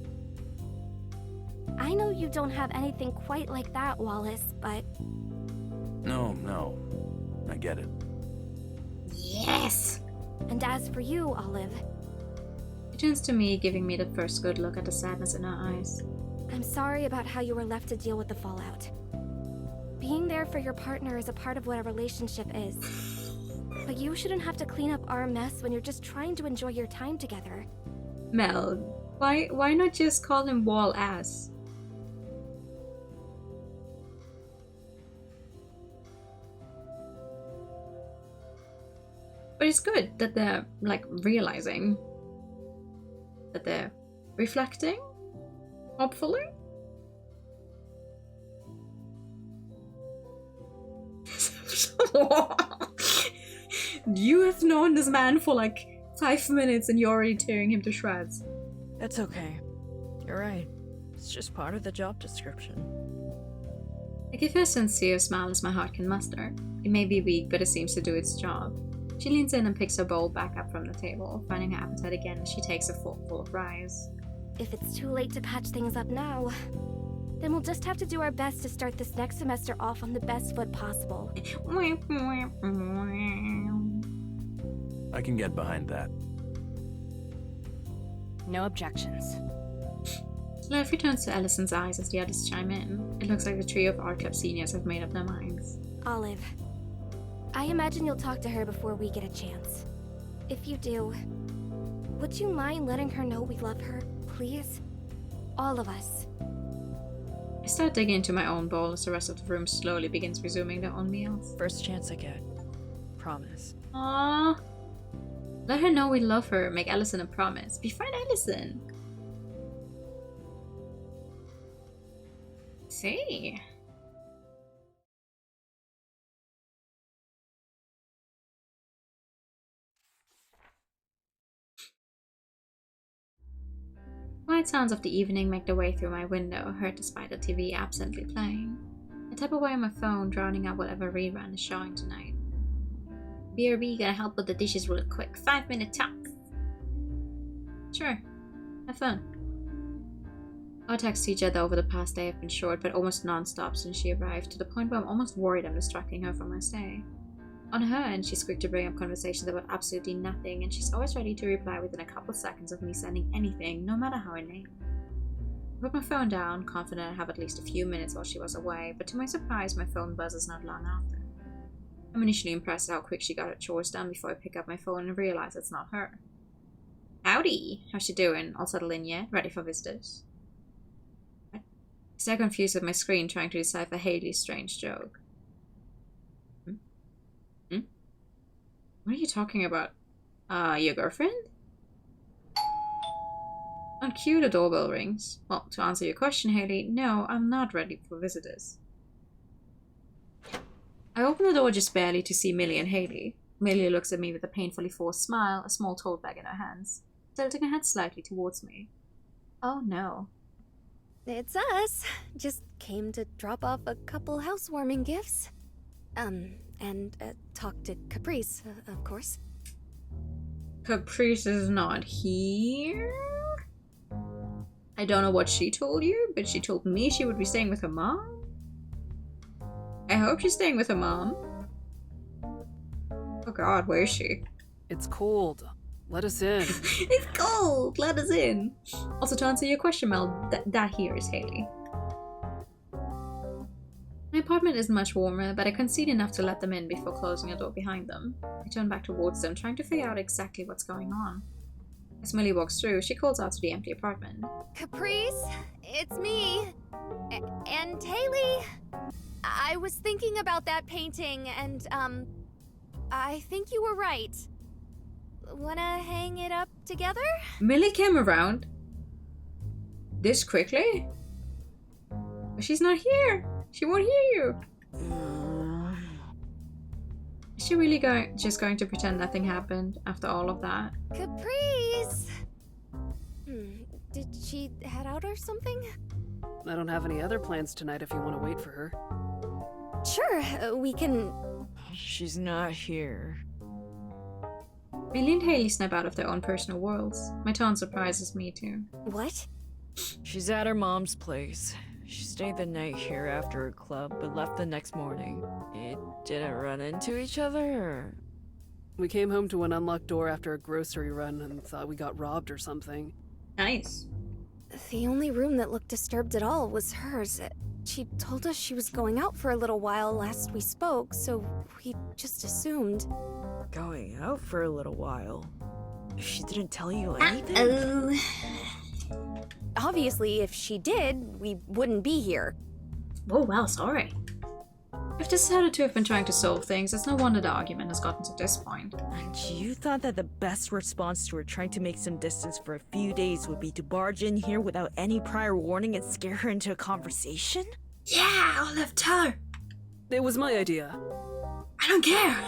I know you don't have anything quite like that, Wallace, but... No. I get it. Yes! And as for you, Olive... She turns to me, giving me the first good look at the sadness in her eyes. I'm sorry about how you were left to deal with the fallout. Being there for your partner is a part of what a relationship is. But you shouldn't have to clean up our mess when you're just trying to enjoy your time together. Mel, why not just call him Wall-ass? But it's good that they're, like, realizing. That they're reflecting? Hopefully? You have known this man for like 5 minutes and you're already tearing him to shreds. That's okay. You're right. It's just part of the job description. I give her a sincere smile as my heart can muster. It may be weak, but it seems to do its job. She leans in and picks her bowl back up from the table, finding her appetite again as she takes a forkful of rice. If it's too late to patch things up now, then we'll just have to do our best to start this next semester off on the best foot possible. I can get behind that. No objections. Life returns to Ellison's eyes as the others chime in. It looks like the trio of art club seniors have made up their minds. Olive, I imagine you'll talk to her before we get a chance. If you do, would you mind letting her know we love her, please? All of us. I start digging into my own bowl as the rest of the room slowly begins resuming their own meals. First chance I get. Promise. Aww. Let her know we love her. Make Ellison a promise. Befriend Ellison. See. Quiet sounds of the evening make their way through my window, heard despite the TV absently playing. I tap away on my phone, drowning out whatever rerun is showing tonight. BRB, gonna help with the dishes real quick. 5-minute tops. Sure. Have fun. Our texts to each other over the past day have been short, but almost non-stop since she arrived, to the point where I'm almost worried I'm distracting her from her stay. On her end, she's quick to bring up conversations about absolutely nothing, and she's always ready to reply within a couple seconds of me sending anything, no matter how inane. I put my phone down, confident I'd have at least a few minutes while she was away, but to my surprise, my phone buzzes not long after. I'm initially impressed at how quick she got her chores done before I pick up my phone and realize it's not her. Howdy! How's she doing? All settled in yet? Ready for visitors? I stare confused at my screen, trying to decipher Haley's strange joke. What are you talking about? Your girlfriend? On cue, the doorbell rings. Well, to answer your question, Haley, no, I'm not ready for visitors. I open the door just barely to see Millie and Haley. Millie looks at me with a painfully forced smile, a small tote bag in her hands, tilting her head slightly towards me. Oh no. It's us. Just came to drop off a couple housewarming gifts. And talk to Caprice, of course. Caprice is not here? I don't know what she told you, but she told me she would be staying with her mom? I hope she's staying with her mom. Oh god, where is she? It's cold. Let us in. It's cold! Let us in! Also, to answer your question, Mel, that here is Haley. My apartment isn't much warmer, but I concede enough to let them in before closing the door behind them. I turn back towards them, trying to figure out exactly what's going on. As Millie walks through, she calls out to the empty apartment. Caprice, it's me. And Haley. I was thinking about that painting, and, I think you were right. Wanna hang it up together? Millie came around, This quickly? She's not here. She won't hear you. Is she really just going to pretend nothing happened after all of that? Caprice! Did she head out or something? I don't have any other plans tonight if you want to wait for her. Sure, we can... She's not here. Millie and Haley snap out of their own personal worlds. My tone surprises me too. What? She's at her mom's place. She stayed the night here after her club, but left the next morning. You didn't run into each other, or...? We came home to an unlocked door after a grocery run and thought we got robbed or something. Nice. The only room that looked disturbed at all was hers. She told us she was going out for a little while last we spoke, so we just assumed. Going out for a little while? She didn't tell you anything? Uh-oh. Obviously, if she did, we wouldn't be here. Oh, well, sorry. If this is how the two have been trying to solve things, it's no wonder the argument has gotten to this point. And you thought that the best response to her trying to make some distance for a few days would be to barge in here without any prior warning and scare her into a conversation? Yeah, Olive, tell her. It was my idea. I don't care.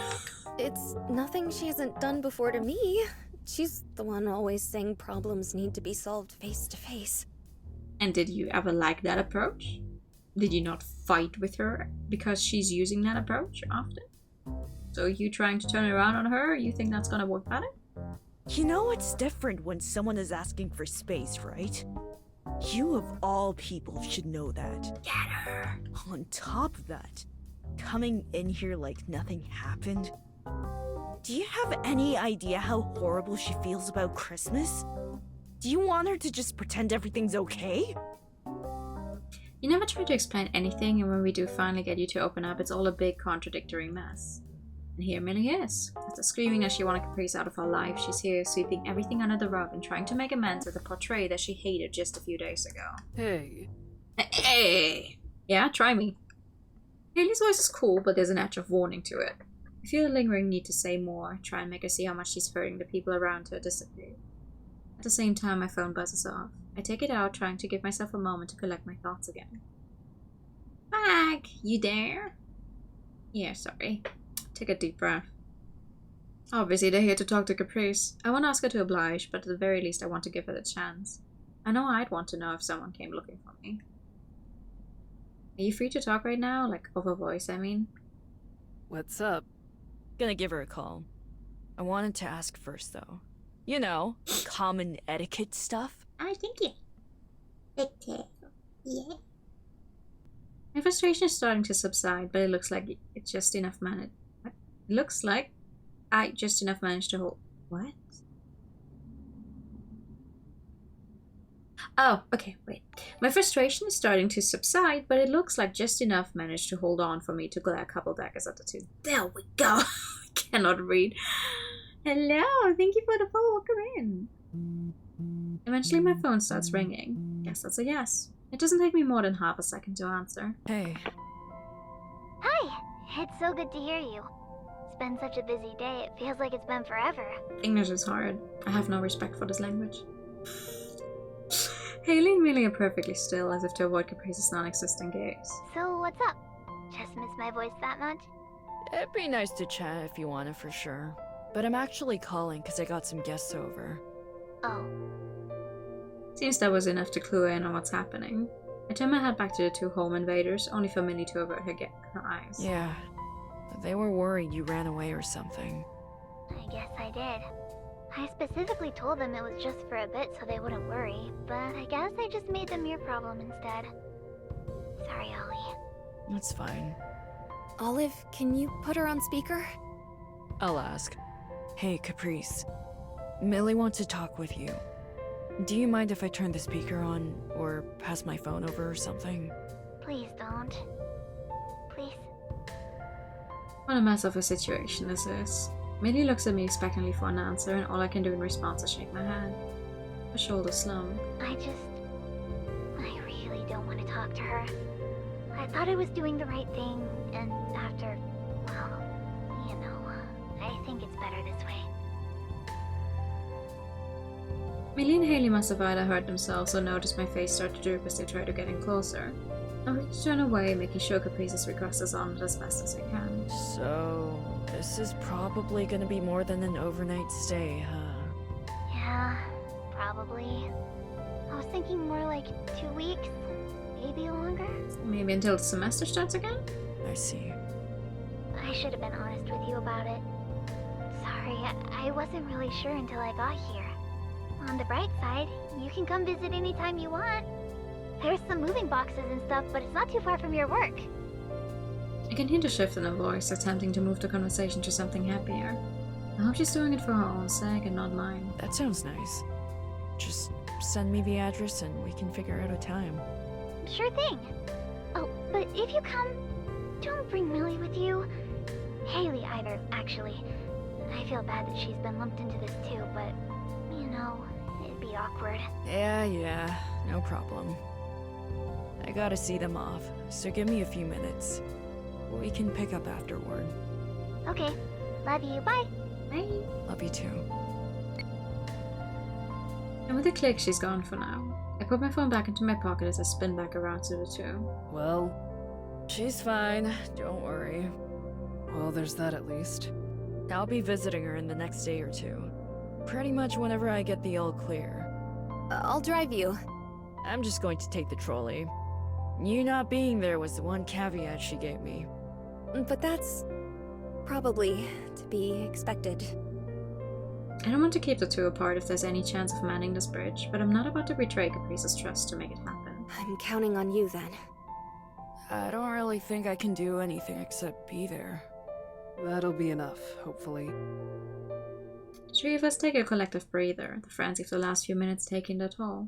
It's nothing she hasn't done before to me. She's the one always saying problems need to be solved face to face. And did you ever like that approach? Did you not fight with her because she's using that approach often? So you trying to turn it around on her, you think that's gonna work better? You know it's different when someone is asking for space, right? You of all people should know that. Get her. On top of that, coming in here like nothing happened. Do you have any idea how horrible she feels about Christmas? Do you want her to just pretend everything's okay? You never try to explain anything, and when we do finally get you to open up, it's all a big contradictory mess. And here Millie is. After screaming that she wanted Caprice out of her life, she's here sweeping everything under the rug and trying to make amends with a portrait that she hated just a few days ago. Hey. Hey! Yeah, try me. Haley's voice is cool, but there's an edge of warning to it. I feel a lingering need to say more, try and make her see how much she's hurting the people around her dissipate. At the same time, my phone buzzes off. I take it out, trying to give myself a moment to collect my thoughts again. Mag, you there? Yeah, sorry. Take a deep breath. Obviously, they're here to talk to Caprice. I want to ask her to oblige, but at the very least, I want to give her the chance. I know I'd want to know if someone came looking for me. Are you free to talk right now? Like, over voice, I mean? What's up? Gonna give her a call. I wanted to ask first, though. You know, common etiquette stuff. I think yeah. My frustration is starting to subside, but it looks like it's just enough managed. It looks like I just enough managed to hold. What? Oh, okay, wait. My frustration is starting to subside, but it looks like just enough managed to hold on for me to glare a couple daggers at the two. There we go. I cannot read. Hello, thank you for the follow. Welcome in. Eventually my phone starts ringing. Guess that's a yes. It doesn't take me more than half a second to answer. Hey. Hi! It's so good to hear you. It's been such a busy day, it feels like it's been forever. English is hard. I have no respect for this language. Haley and Millie are perfectly still, as if to avoid Caprice's non-existent gaze. So what's up? Just miss my voice that much? It'd be nice to chat if you wanted for sure. But I'm actually calling because I got some guests over. Oh. Seems that was enough to clue her in on what's happening. I turn my head back to the two home invaders, only for Millie to avert her eyes. Yeah. They were worried you ran away or something. I guess I did. I specifically told them it was just for a bit so they wouldn't worry, but I guess I just made them your problem instead. Sorry, Ollie. That's fine. Olive, can you put her on speaker? I'll ask. Hey, Caprice. Millie wants to talk with you. Do you mind if I turn the speaker on, or pass my phone over or something? Please don't. Please. What a mess of a situation this is. Millie looks at me expectantly for an answer, and all I can do in response is shake my head. Her shoulders slump. I really don't want to talk to her. I thought I was doing the right thing, and after, well, you know, I think it's better this way. Millie and Haley must have either hurt themselves or noticed my face start to droop as they try to get in closer. I would turn away, making sure Caprice's request is honored as best as I can. So, this is probably gonna be more than an overnight stay, huh? Yeah, probably. I was thinking more like 2 weeks, maybe longer. Maybe until the semester starts again? I see. I should have been honest with you about it. Sorry, I wasn't really sure until I got here. On the bright side, you can come visit anytime you want. There's some moving boxes and stuff, but it's not too far from your work. I can hear the shift in her voice, attempting to move the conversation to something happier. I hope she's doing it for her own sake and not mine. That sounds nice. Just send me the address and we can figure out a time. Sure thing. Oh, but if you come, don't bring Millie with you. Haley either, actually. I feel bad that she's been lumped into this too, but, you know, it'd be awkward. Yeah, no problem. I gotta see them off, so give me a few minutes. We can pick up afterward. Okay, love you, bye. Bye. Love you too. And with a click, she's gone for now. I put my phone back into my pocket as I spin back around to the two. Well, She's fine, don't worry. well, there's that at least. I'll be visiting her in the next day or two. Pretty much whenever I get the all clear. I'll drive you. I'm just going to take the trolley. You not being there was the one caveat she gave me. But that's probably to be expected. I don't want to keep the two apart if there's any chance of manning this bridge, but I'm not about to betray Caprice's trust to make it happen. I'm counting on you then. I don't really think I can do anything except be there. That'll be enough, hopefully. Three of us take a collective breather, the frenzy of the last few minutes taking their toll.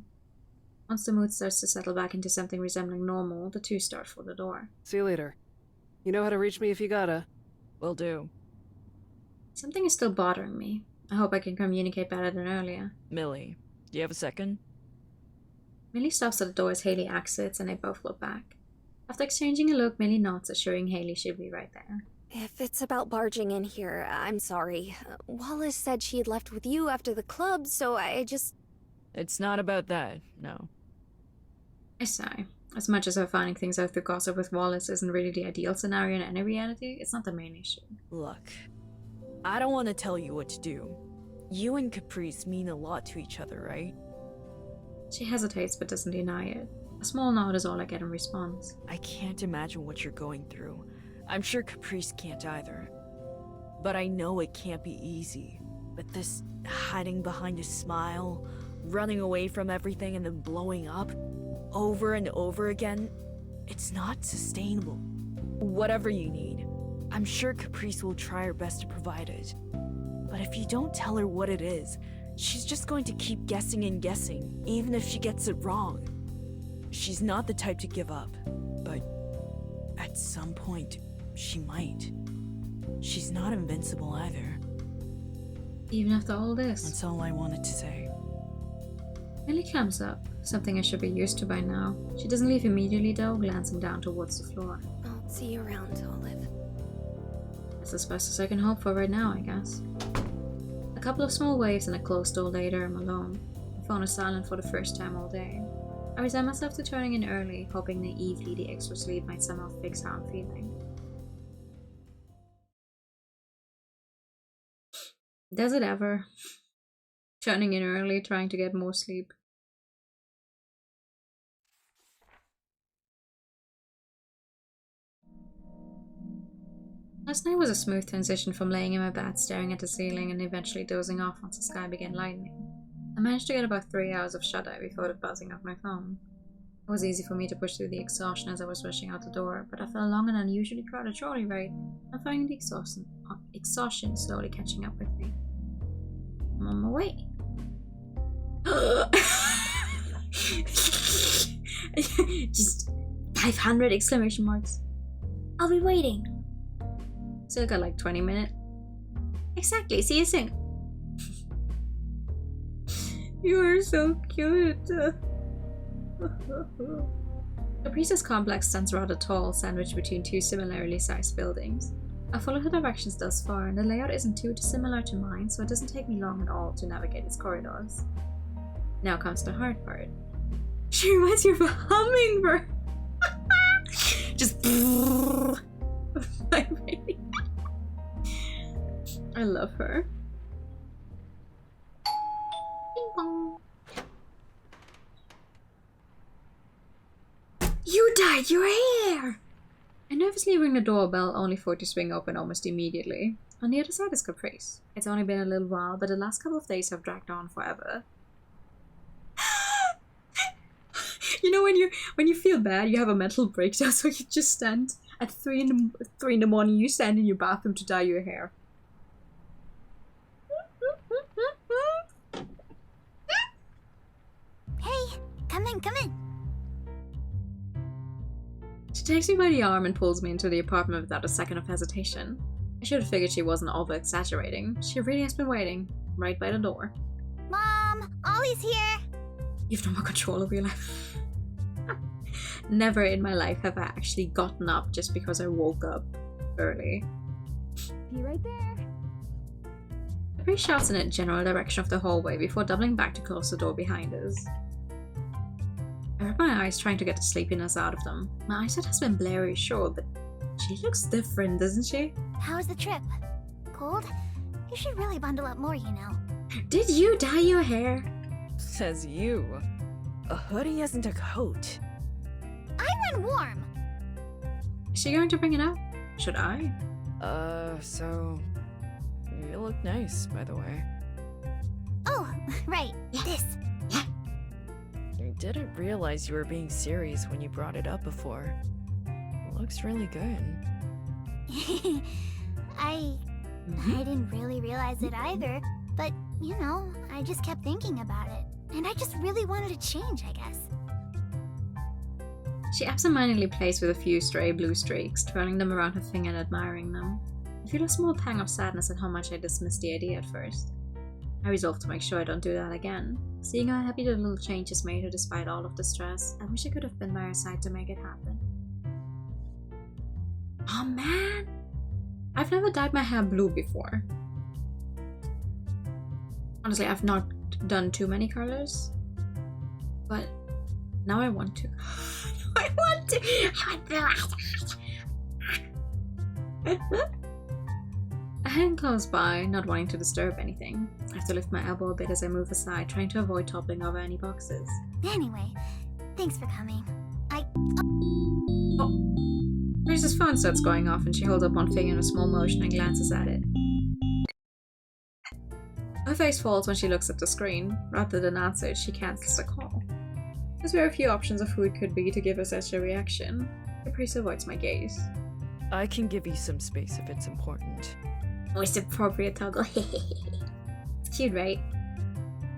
Once the mood starts to settle back into something resembling normal, the two start for the door. See you later. You know how to reach me if you gotta. Will do. Something is still bothering me. I hope I can communicate better than earlier. Millie, do you have a second? Millie stops at the door as Haley exits, and they both look back. After exchanging a look, Millie nods, assuring Haley she'll be right there. If it's about barging in here, I'm sorry. Wallace said she had left with you after the club, so I just... It's not about that, no. I sigh. As much as her finding things out through gossip with Wallace isn't really the ideal scenario in any reality, it's not the main issue. Look, I don't want to tell you what to do. You and Caprice mean a lot to each other, right? She hesitates but doesn't deny it. A small nod is all I get in response. I can't imagine what you're going through. I'm sure Caprice can't either. But I know it can't be easy. But this hiding behind a smile, running away from everything and then blowing up, over and over again, it's not sustainable. Whatever you need, I'm sure Caprice will try her best to provide it. But if you don't tell her what it is, she's just going to keep guessing and guessing, even if she gets it wrong. She's not the type to give up, but at some point, she might. She's not invincible either. Even after all this. That's all I wanted to say. Millie climbs up, something I should be used to by now. She doesn't leave immediately though, glancing down towards the floor. I'll see you around, Olive. That's as best as I can hope for right now, I guess. A couple of small waves and a closed door later, I'm alone. My phone is silent for the first time all day. I resign myself to turning in early, hoping naively the extra sleep might somehow fix how I'm feeling. Does it ever? Turning in early, trying to get more sleep. Last night was a smooth transition from laying in my bed, staring at the ceiling, and eventually dozing off once the sky began lightening. I managed to get about 3 hours of shut-eye before the buzzing of my phone. It was easy for me to push through the exhaustion as I was rushing out the door, but after a long and unusually crowded trolley ride, I'm finding the exhaustion slowly catching up with me. I'm on my way. Just 500 exclamation marks. I'll be waiting. Still got like 20 minutes. Exactly, see you soon. You are so cute. Caprice's complex stands rather tall, sandwiched between two similarly sized buildings. I followed the directions thus far, and the layout isn't too dissimilar to mine, so it doesn't take me long at all to navigate its corridors. Now comes the hard part. She reminds you of a hummingbird. Just vibrating. I love her. Ping pong. You dyed your hair! I nervously ring the doorbell, only for it to swing open almost immediately. On the other side is Caprice. It's only been a little while, but the last couple of days have dragged on forever. You know when you feel bad, you have a mental breakdown, so you just stand at 3 in the morning. You stand in your bathroom to dye your hair. Hey, come in, come in. She takes me by the arm and pulls me into the apartment without a second of hesitation. I should have figured she wasn't over-exaggerating. She really has been waiting, right by the door. Mom, Ollie's here. You've no more control over your life. Never in my life have I actually gotten up just because I woke up early. Be right there. Caprice shouts in a general direction of the hallway before doubling back to close the door behind us. I rub my eyes trying to get the sleepiness out of them. My eyesight has been blurry, sure, but she looks different, doesn't she? How was the trip? Cold? You should really bundle up more, you know. Did you dye your hair? Says you. A hoodie isn't a coat. I run warm. Is she going to bring it out? Should I? So... You look nice, by the way. Oh, right, this. I didn't realize you were being serious when you brought it up before. It looks really good. I didn't really realize it either, but, you know, I just kept thinking about it. And I just really wanted to change, I guess. She absentmindedly plays with a few stray blue streaks, twirling them around her finger and admiring them. I feel a small pang of sadness at how much I dismissed the idea at first. I resolve to make sure I don't do that again. Seeing how happy the little changes made her despite all of the stress, I wish I could have been by her side to make it happen. Oh man! I've never dyed my hair blue before. Honestly, I've not done too many colors, but now I want to. I want to. I hang close by, not wanting to disturb anything. I have to lift my elbow a bit as I move aside, trying to avoid toppling over any boxes. Anyway, thanks for coming. Oh. Grace's phone starts going off and she holds up one finger in a small motion and glances at it. Her face falls when she looks at the screen. Rather than answer it, she cancels the call. There's very few options of who it could be to give her such a reaction. Caprice avoids my gaze. I can give you some space if it's important. Most appropriate toggle. It's cute, right?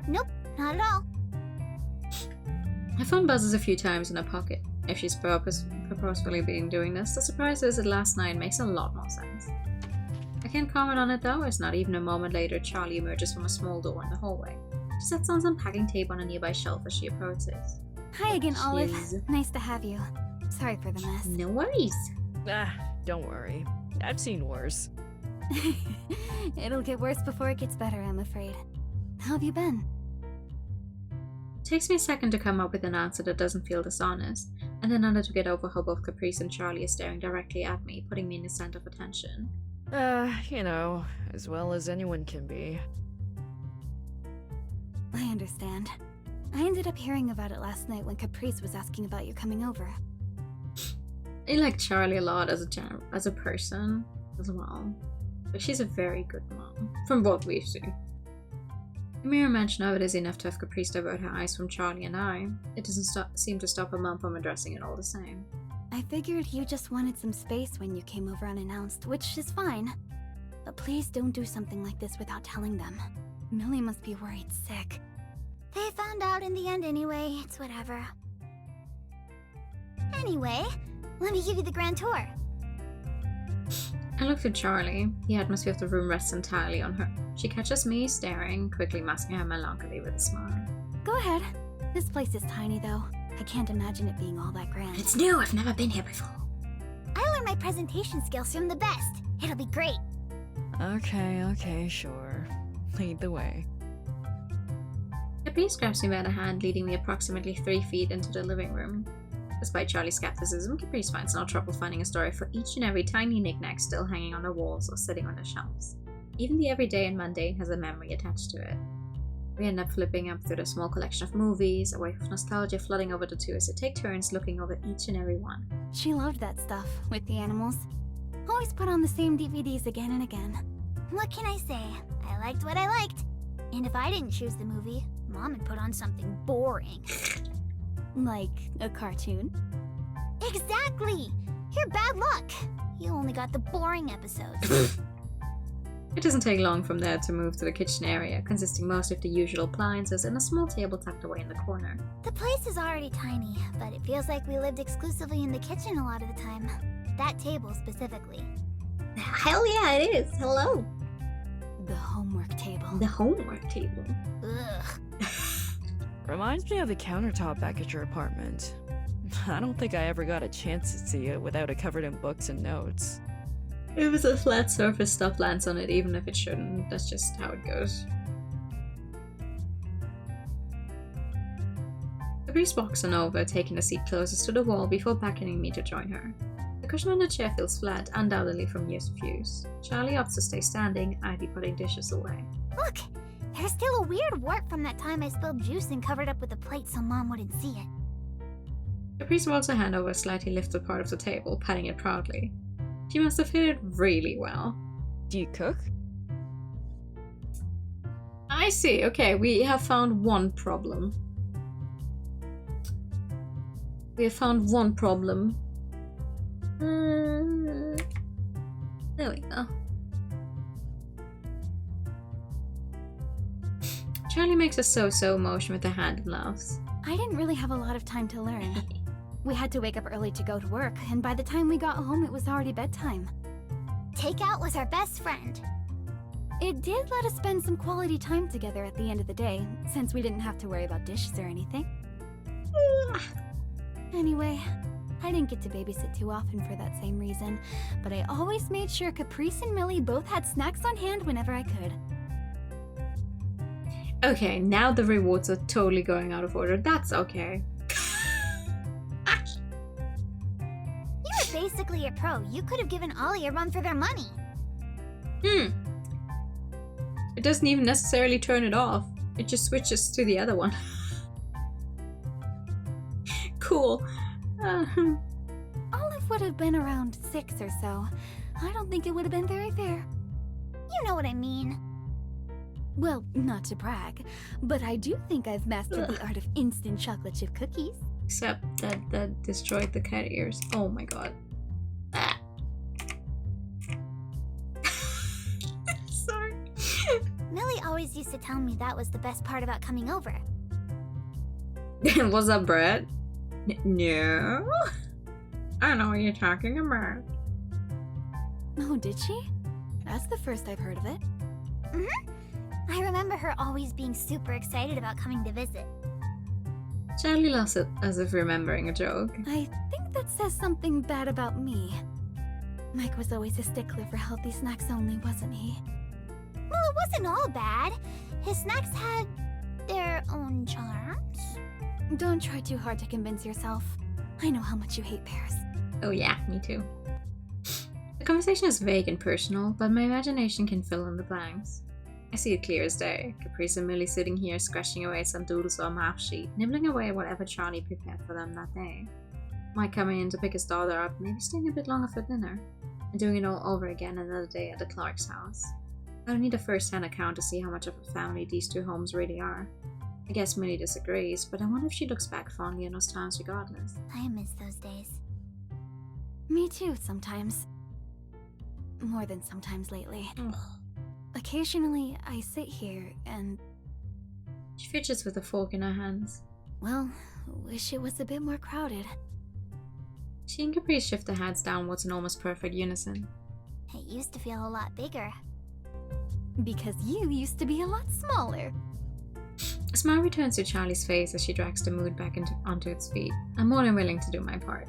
Nope, not at all. Her phone buzzes a few times in her pocket. If she's purposefully been doing this, the surprise visit last night makes a lot more sense. I can't comment on it though, as not even a moment later Charlie emerges from a small door in the hallway. She sets on some packing tape on a nearby shelf as she approaches. Hi again, Olive. Nice to have you. Sorry for the mess. No worries. Don't worry. I've seen worse. It'll get worse before it gets better, I'm afraid. How have you been? It takes me a second to come up with an answer that doesn't feel dishonest, and another to get over how both Caprice and Charlie are staring directly at me, putting me in the center of attention. You know, as well as anyone can be. I understand. I ended up hearing about it last night when Caprice was asking about you coming over. I like Charlie a lot as a person as well, but she's a very good mom, from what we've seen. The mere mention of it is enough to have Caprice divert her eyes from Charlie and I. It doesn't seem to stop her mom from addressing it all the same. I figured you just wanted some space when you came over unannounced, which is fine. But please don't do something like this without telling them. Millie must be worried sick. They found out in the end anyway, it's whatever. Anyway, let me give you the grand tour. I looked at Charlie. The atmosphere of the room rests entirely on her. She catches me staring, quickly masking her melancholy with a smile. Go ahead. This place is tiny though. I can't imagine it being all that grand. It's new, I've never been here before. I learned my presentation skills from the best. It'll be great. Okay, sure. Lead the way. Caprice grabs me by the hand, leading me approximately 3 feet into the living room. Despite Charlie's skepticism, Caprice finds no trouble finding a story for each and every tiny knickknack still hanging on the walls or sitting on the shelves. Even the everyday and mundane has a memory attached to it. We end up flipping up through the small collection of movies, a wave of nostalgia flooding over the two as they take turns looking over each and every one. She loved that stuff with the animals. Always put on the same DVDs again and again. What can I say? I liked what I liked. And if I didn't choose the movie, Mom had put on something boring. Like a cartoon? Exactly! You're bad luck! You only got the boring episodes. It doesn't take long from there to move to the kitchen area, consisting mostly of the usual appliances and a small table tucked away in the corner. The place is already tiny, but it feels like we lived exclusively in the kitchen a lot of the time. That table specifically. Hell yeah, it is! Hello! The homework table. The homework table. Ugh. Reminds me of the countertop back at your apartment. I don't think I ever got a chance to see it without it covered in books and notes. It was a flat surface, stuff lands on it even if it shouldn't. That's just how it goes. Caprice walks on over, taking the seat closest to the wall before beckoning me to join her. The cushion on the chair feels flat, undoubtedly from years of use. Charlie opts to stay standing, Ivy putting dishes away. Look! There's still a weird wart from that time I spilled juice and covered up with a plate so Mom wouldn't see it. Caprice rolls her hand over a slightly lifted part of the table, patting it proudly. She must have hit it really well. Do you cook? I see. Okay, we have found one problem. We have found one problem. There we go. Charlie makes a so-so motion with her hand and laughs. I didn't really have a lot of time to learn. We had to wake up early to go to work, and by the time we got home, it was already bedtime. Takeout was our best friend. It did let us spend some quality time together at the end of the day, since we didn't have to worry about dishes or anything. Anyway, I didn't get to babysit too often for that same reason, but I always made sure Caprice and Millie both had snacks on hand whenever I could. Okay, now the rewards are totally going out of order. That's okay. You were basically a pro. You could have given Ollie a run for their money. It doesn't even necessarily turn it off. It just switches to the other one. Cool. Olive would have been around 6 or so. I don't think it would have been very fair. You know what I mean. Well, not to brag, but I do think I've mastered the art of instant chocolate chip cookies. Except that destroyed the cat ears. Oh my god. Ah. Sorry. Millie always used to tell me that was the best part about coming over. What's up, Brett? No. I don't know what you're talking about. Oh, did she? That's the first I've heard of it. Mm-hmm. I remember her always being super excited about coming to visit. Charlie laughs as if remembering a joke. I think that says something bad about me. Mike was always a stickler for healthy snacks only, wasn't he? Well, it wasn't all bad. His snacks had their own charms. Don't try too hard to convince yourself. I know how much you hate pears. Oh yeah, me too. The conversation is vague and personal, but my imagination can fill in the blanks. I see it clear as day. Caprice and Millie sitting here, scratching away some doodles on a map sheet, nibbling away at whatever Charlie prepared for them that day. Mike coming in to pick his daughter up, maybe staying a bit longer for dinner, and doing it all over again another day at the Clark's house. I don't need a first-hand account to see how much of a family these two homes really are. I guess Millie disagrees, but I wonder if she looks back fondly on those times regardless. I miss those days. Me too, sometimes. More than sometimes lately. Occasionally, I sit here and... She fidgets with a fork in her hands. Well, wish it was a bit more crowded. She and Caprice shift their heads downwards in almost perfect unison. It used to feel a lot bigger. Because you used to be a lot smaller. A smile returns to Charlie's face as she drags the mood back onto its feet. I'm more than willing to do my part.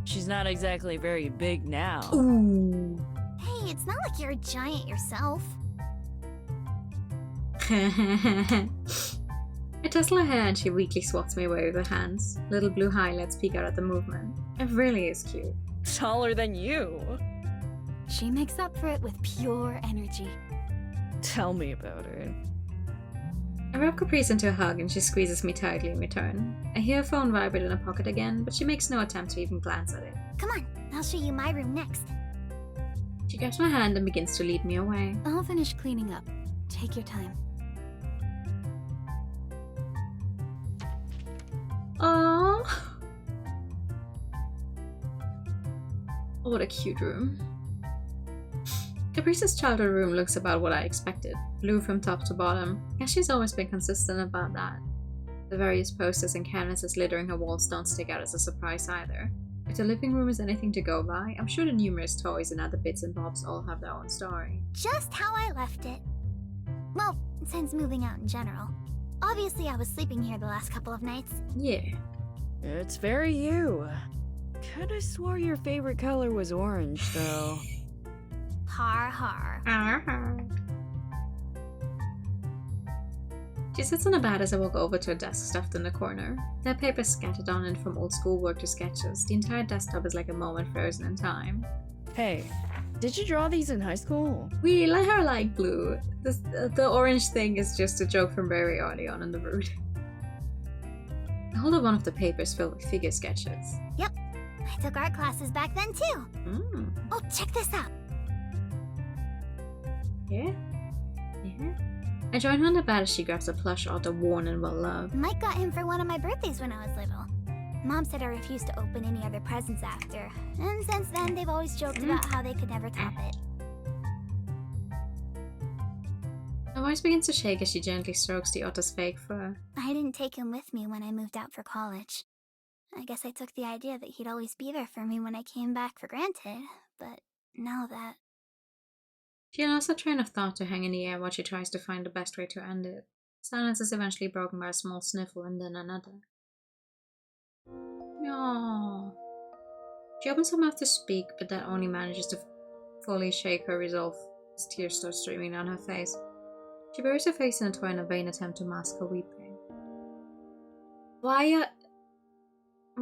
She's not exactly very big now. Ooh. Hey, it's not like you're a giant yourself. I tussle her hair and she weakly swats me away with her hands. Little blue highlights peek out at the movement. It really is cute. Taller than you. She makes up for it with pure energy. Tell me about it. I rub Caprice into a hug and she squeezes me tightly in return. I hear her phone vibrate in her pocket again, but she makes no attempt to even glance at it. Come on, I'll show you my room next. She grabs my hand and begins to lead me away. I'll finish cleaning up. Take your time. Aww. Oh, what a cute room. Caprice's childhood room looks about what I expected. Blue from top to bottom. Guess she's always been consistent about that. The various posters and canvases littering her walls don't stick out as a surprise either. If the living room is anything to go by, I'm sure the numerous toys and other bits and bobs all have their own story. Just how I left it. Well, since moving out in general. Obviously, I was sleeping here the last couple of nights. Yeah. It's very you. Coulda swore your favorite color was orange, though. Har har. She sits on a bed as I walk over to a desk stuffed in the corner. There are papers scattered on it from old schoolwork to sketches. The entire desktop is like a moment frozen in time. Hey, did you draw these in high school? We let her like blue. The orange thing is just a joke from very early on in the route. I hold up one of the papers filled with figure sketches. Yep, I took art classes back then too. Oh, check this out. Yeah? I join her on the bed as she grabs a plush Otto worn and well loved. Mike got him for one of my birthdays when I was little. Mom said I refused to open any other presents after, and since then they've always joked about how they could never top it. Her voice begins to shake as she gently strokes the Otto's fake fur. I didn't take him with me when I moved out for college. I guess I took the idea that he'd always be there for me when I came back for granted, but now that... She allows a train of thought to hang in the air while she tries to find the best way to end it. Silence is eventually broken by a small sniffle and then another. Aww. She opens her mouth to speak, but that only manages to fully shake her resolve as tears start streaming down her face. She buries her face in a toy in a vain attempt to mask her weeping. Why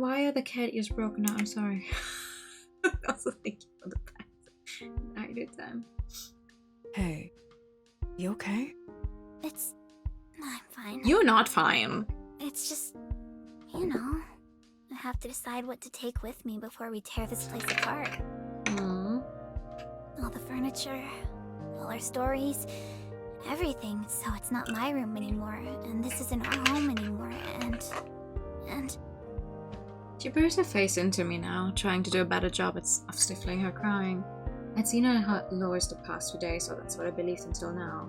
are the cat ears broken out? I'm sorry. I'm also thinking of the past. I do time. Hey, you okay? I'm fine. You're not fine. It's just, you know, I have to decide what to take with me before we tear this place apart. All the furniture, all our stories, everything, so it's not my room anymore, and this isn't our home anymore, and... She buries her face into me now, trying to do a better job of stifling her crying. I'd seen her at her lowest the past few days, so that's what I believed until now.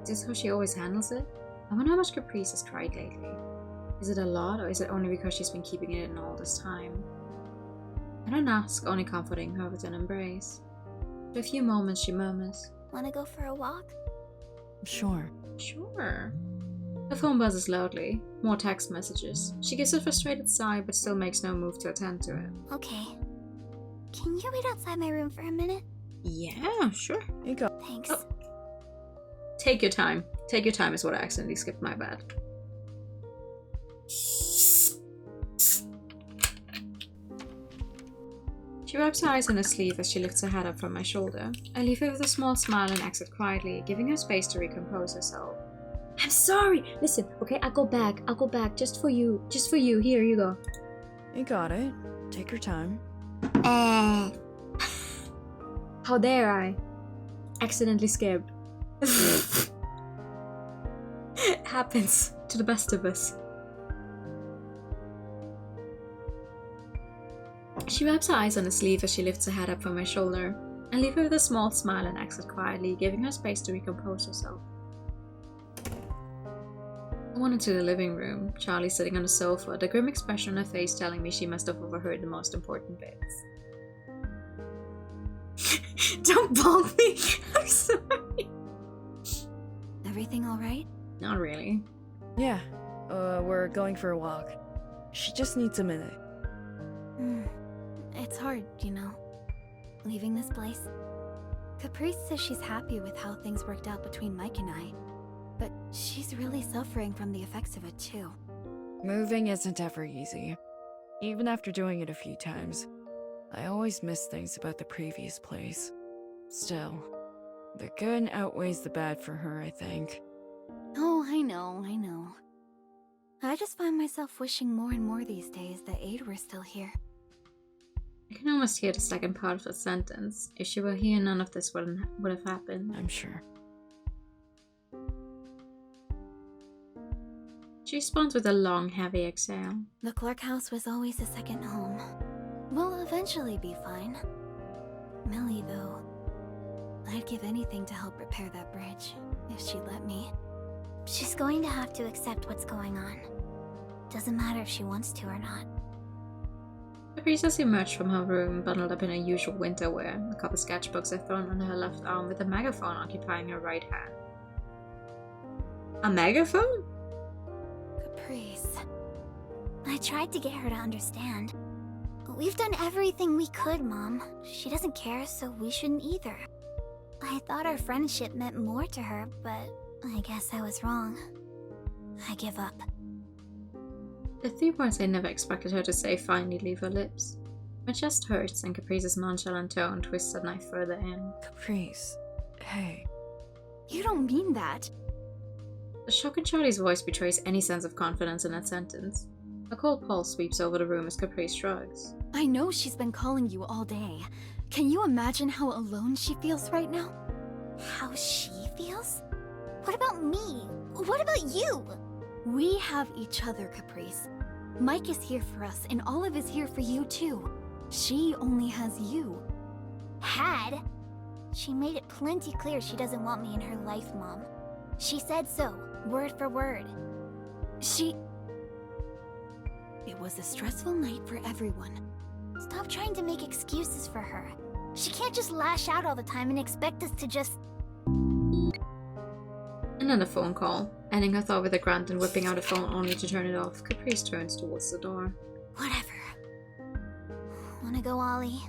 Is this how she always handles it? I wonder how much Caprice has cried lately. Is it a lot, or is it only because she's been keeping it in all this time? I don't ask, only comforting her with an embrace. After a few moments, she murmurs, Wanna go for a walk? Sure. Sure. Her phone buzzes loudly. More text messages. She gives a frustrated sigh, but still makes no move to attend to it. Okay. Can you wait outside my room for a minute? Yeah, sure. You go. Thanks. Oh. Take your time. Take your time is what I accidentally skipped, my bad. She wipes her eyes on her sleeve as she lifts her head up from my shoulder. I leave her with a small smile and exit quietly, giving her space to recompose herself. I'm sorry! Listen, okay, I'll go back, just for you. Just for you, here you go. You got it. Take your time. How dare I? Accidentally skipped. It happens to the best of us. She wipes her eyes on the sleeve as she lifts her head up from my shoulder. I leave her with a small smile and exit quietly, giving her space to recompose herself. I went into the living room, Charlie sitting on the sofa, the grim expression on her face telling me she must have overheard the most important bits. Don't bonk me! I'm sorry. Everything alright? Not really. Yeah, we're going for a walk. She just needs a minute. It's hard, you know, leaving this place. Caprice says she's happy with how things worked out between Mike and I, but she's really suffering from the effects of it too. Moving isn't ever easy. Even after doing it a few times, I always miss things about the previous place. Still, the good outweighs the bad for her, I think. Oh, I know. I just find myself wishing more and more these days that Aid were still here. I can almost hear the second part of the sentence. If she were here, none of this would have happened. I'm sure. She responds with a long, heavy exhale. The Clark house was always a second home. We'll eventually be fine. Millie, though, I'd give anything to help repair that bridge, if she'd let me. She's going to have to accept what's going on. Doesn't matter if she wants to or not. Caprice has emerged from her room, bundled up in her usual winter wear. A couple sketchbooks are thrown under her left arm, with a megaphone occupying her right hand. A megaphone? Caprice. I tried to get her to understand. We've done everything we could, Mom. She doesn't care, so we shouldn't either. I thought our friendship meant more to her, but I guess I was wrong. I give up. The 3 words I never expected her to say finally leave her lips. My chest hurts, and Caprice's nonchalant tone twists the knife further in. Caprice, hey. You don't mean that. The shock in Charlie's voice betrays any sense of confidence in that sentence. A cold pulse sweeps over the room as Caprice shrugs. I know she's been calling you all day. Can you imagine how alone she feels right now? How she feels? What about me? What about you? We have each other, Caprice. Mike is here for us, and Olive is here for you too. She only has you. Had? She made it plenty clear she doesn't want me in her life, Mom. She said so, word for word. It was a stressful night for everyone. Stop trying to make excuses for her. She can't just lash out all the time and expect us to just... Another phone call. Ending her thought with a grunt and whipping out a phone only to turn it off, Caprice turns towards the door. Whatever. Wanna go, Ollie?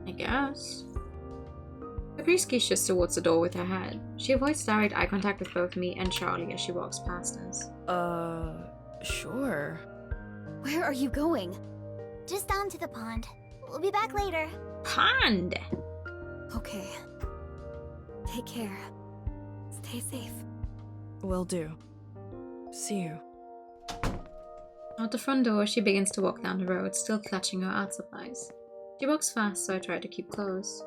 I guess. Caprice gestures towards the door with her head. She avoids direct eye contact with both me and Charlie as she walks past us. Sure. Where are you going? Just down to the pond. We'll be back later. Pond! Okay. Take care. Stay safe. Will do. See you. Out the front door, she begins to walk down the road, still clutching her art supplies. She walks fast, so I try to keep close.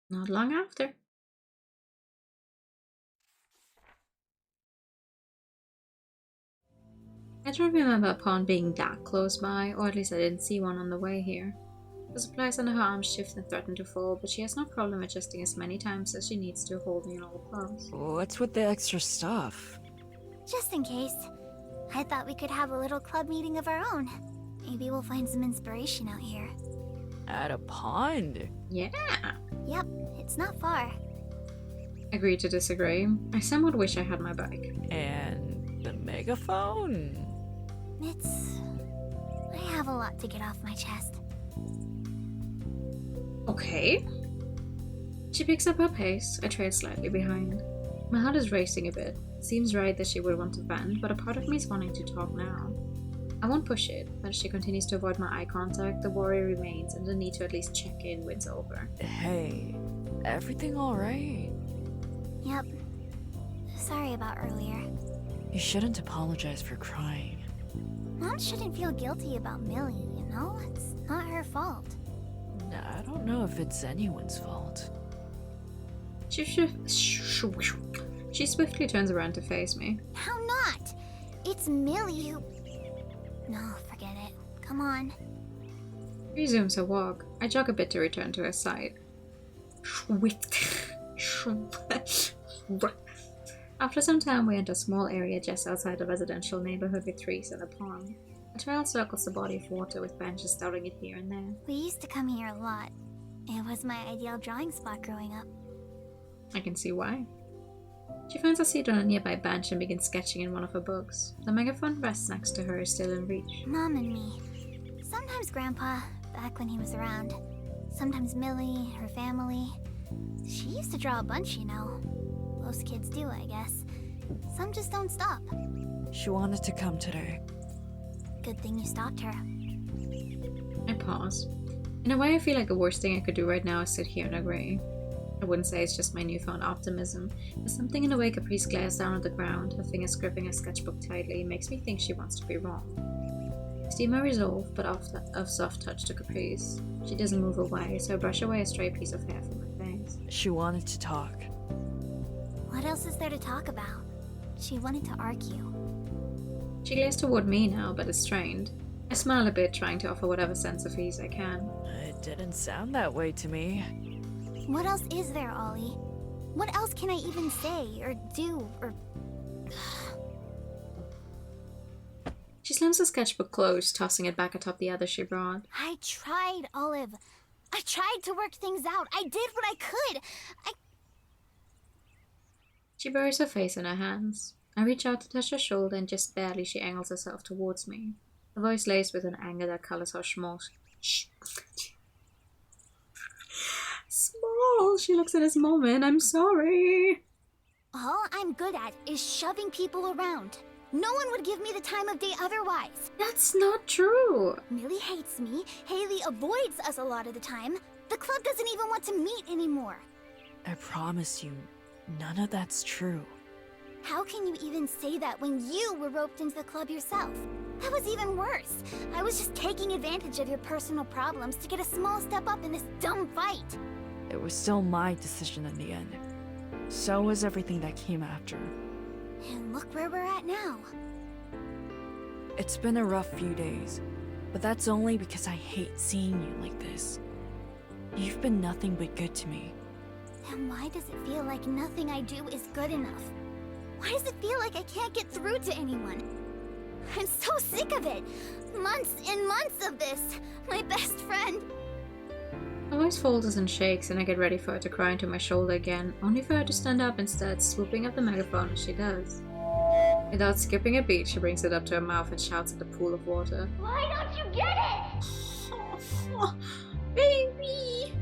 Not long after. I don't remember a pond being that close by, or at least I didn't see one on the way here. The supplies under her arms shift and threaten to fall, but she has no problem adjusting as many times as she needs to hold me in all close. What's with the extra stuff? Just in case. I thought we could have a little club meeting of our own. Maybe we'll find some inspiration out here. At a pond? Yeah! Yep, it's not far. Agree to disagree. I somewhat wish I had my bike. And the megaphone? I have a lot to get off my chest. Okay. She picks up her pace. I trail slightly behind. My heart is racing a bit. It seems right that she would want to vent, but a part of me is wanting to talk now. I won't push it, but as she continues to avoid my eye contact, the worry remains and the need to at least check in wins over. Hey, everything alright? Yep. Sorry about earlier. You shouldn't apologize for crying. Mom shouldn't feel guilty about Millie, you know? It's not her fault. I don't know if it's anyone's fault. She swiftly turns around to face me. How not? It's Millie who... No, forget it. Come on. She resumes her walk. I jog a bit to return to her side. After some time, we enter a small area just outside the residential neighborhood with trees and a pond. A trail circles the body of water with benches dotting it here and there. We used to come here a lot. It was my ideal drawing spot growing up. I can see why. She finds a seat on a nearby bench and begins sketching in one of her books. The megaphone rests next to her, still in reach. Mom and me. Sometimes Grandpa, back when he was around. Sometimes Millie, her family. She used to draw a bunch, you know. Most kids do, I guess. Some just don't stop. She wanted to come today. Good thing you stopped her. I pause. In a way, I feel like the worst thing I could do right now is sit here and agree. I wouldn't say it's just my newfound optimism. There's something in the way Caprice glares down at the ground, her fingers gripping her sketchbook tightly, makes me think she wants to be wrong. I see my resolve, but of soft touch to Caprice. She doesn't move away, so I brush away a stray piece of hair from my face. She wanted to talk. What else is there to talk about? She wanted to argue. She glares toward me now, but is strained. I smile a bit, trying to offer whatever sense of ease I can. It didn't sound that way to me. What else is there, Ollie? What else can I even say, or do, or... She slams the sketchbook closed, tossing it back atop the other she brought. I tried, Olive. I tried to work things out. I did what I could. She buries her face in her hands. I reach out to touch her shoulder, and just barely she angles herself towards me. Her voice laced with an anger that colors her small. Small, she looks at this moment. I'm sorry. All I'm good at is shoving people around. No one would give me the time of day otherwise. That's not true. Millie hates me. Haley avoids us a lot of the time. The club doesn't even want to meet anymore. I promise you, none of that's true. How can you even say that when you were roped into the club yourself? That was even worse. I was just taking advantage of your personal problems to get a small step up in this dumb fight. It was still my decision in the end. So was everything that came after. And look where we're at now. It's been a rough few days, but that's only because I hate seeing you like this. You've been nothing but good to me. Then why does it feel like nothing I do is good enough? Why does it feel like I can't get through to anyone? I'm so sick of it. Months and months of this. My best friend. Her voice falters and shakes, and I get ready for her to cry into my shoulder again, only for her to stand up instead, swooping up the megaphone as she does. Without skipping a beat, she brings it up to her mouth and shouts at the pool of water. Why don't you get it? Baby!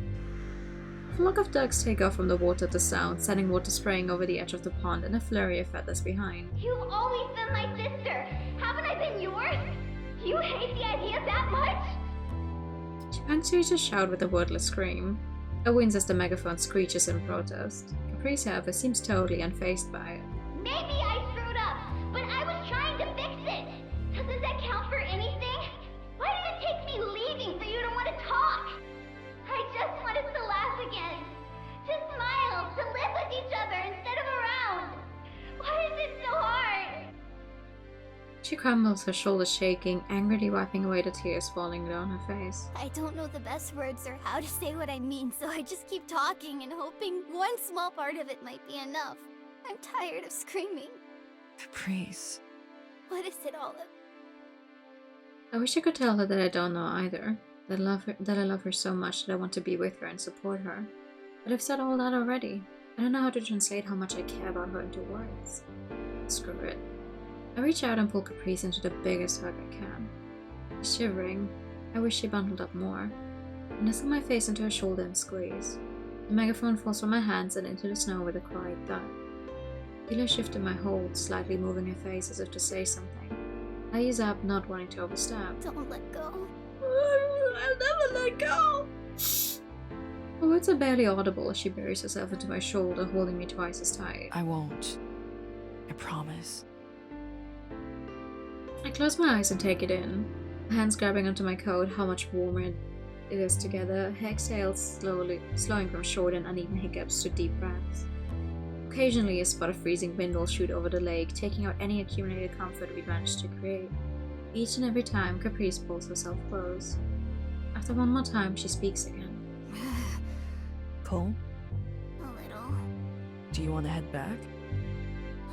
A flock of ducks take off from the water at the sound, sending water spraying over the edge of the pond and a flurry of feathers behind. You've always been my sister. Haven't I been yours? You hate the idea that much? She punctuates a shout with a wordless scream. It wins as the megaphone screeches in protest. Caprice, however, seems totally unfazed by it. Maybe I screwed up, but I was trying to fix it. Doesn't that count for anything? Why did it take me leaving for you to want to talk? I just wanted to laugh again. To smile, to live with each other instead of around. Why is it so hard? She crumbles, her shoulders shaking, angrily wiping away the tears falling down her face. I don't know the best words or how to say what I mean, so I just keep talking and hoping one small part of it might be enough. I'm tired of screaming. Caprice. What is it, Olive? I wish I could tell her that I don't know either. That I love her so much that I want to be with her and support her. But I've said all that already. I don't know how to translate how much I care about her into words. Screw it. I reach out and pull Caprice into the biggest hug I can. She's shivering. I wish she bundled up more. I nestle my face into her shoulder and squeeze. The megaphone falls from my hands and into the snow with a quiet thud. I feel her shift in my hold, slightly moving her face as if to say something. I ease up, not wanting to overstep. Don't let go. I'll never let go! Her words are barely audible as she buries herself into my shoulder, holding me twice as tight. I won't. I promise. I close my eyes and take it in. My hands grabbing onto my coat, how much warmer it is together. Her exhales slowing from short and uneven hiccups to deep breaths. Occasionally, a spot of freezing wind will shoot over the lake, taking out any accumulated comfort we managed to create. Each and every time, Caprice pulls herself close. After one more time, she speaks again. Cole, A little. do you want to head back?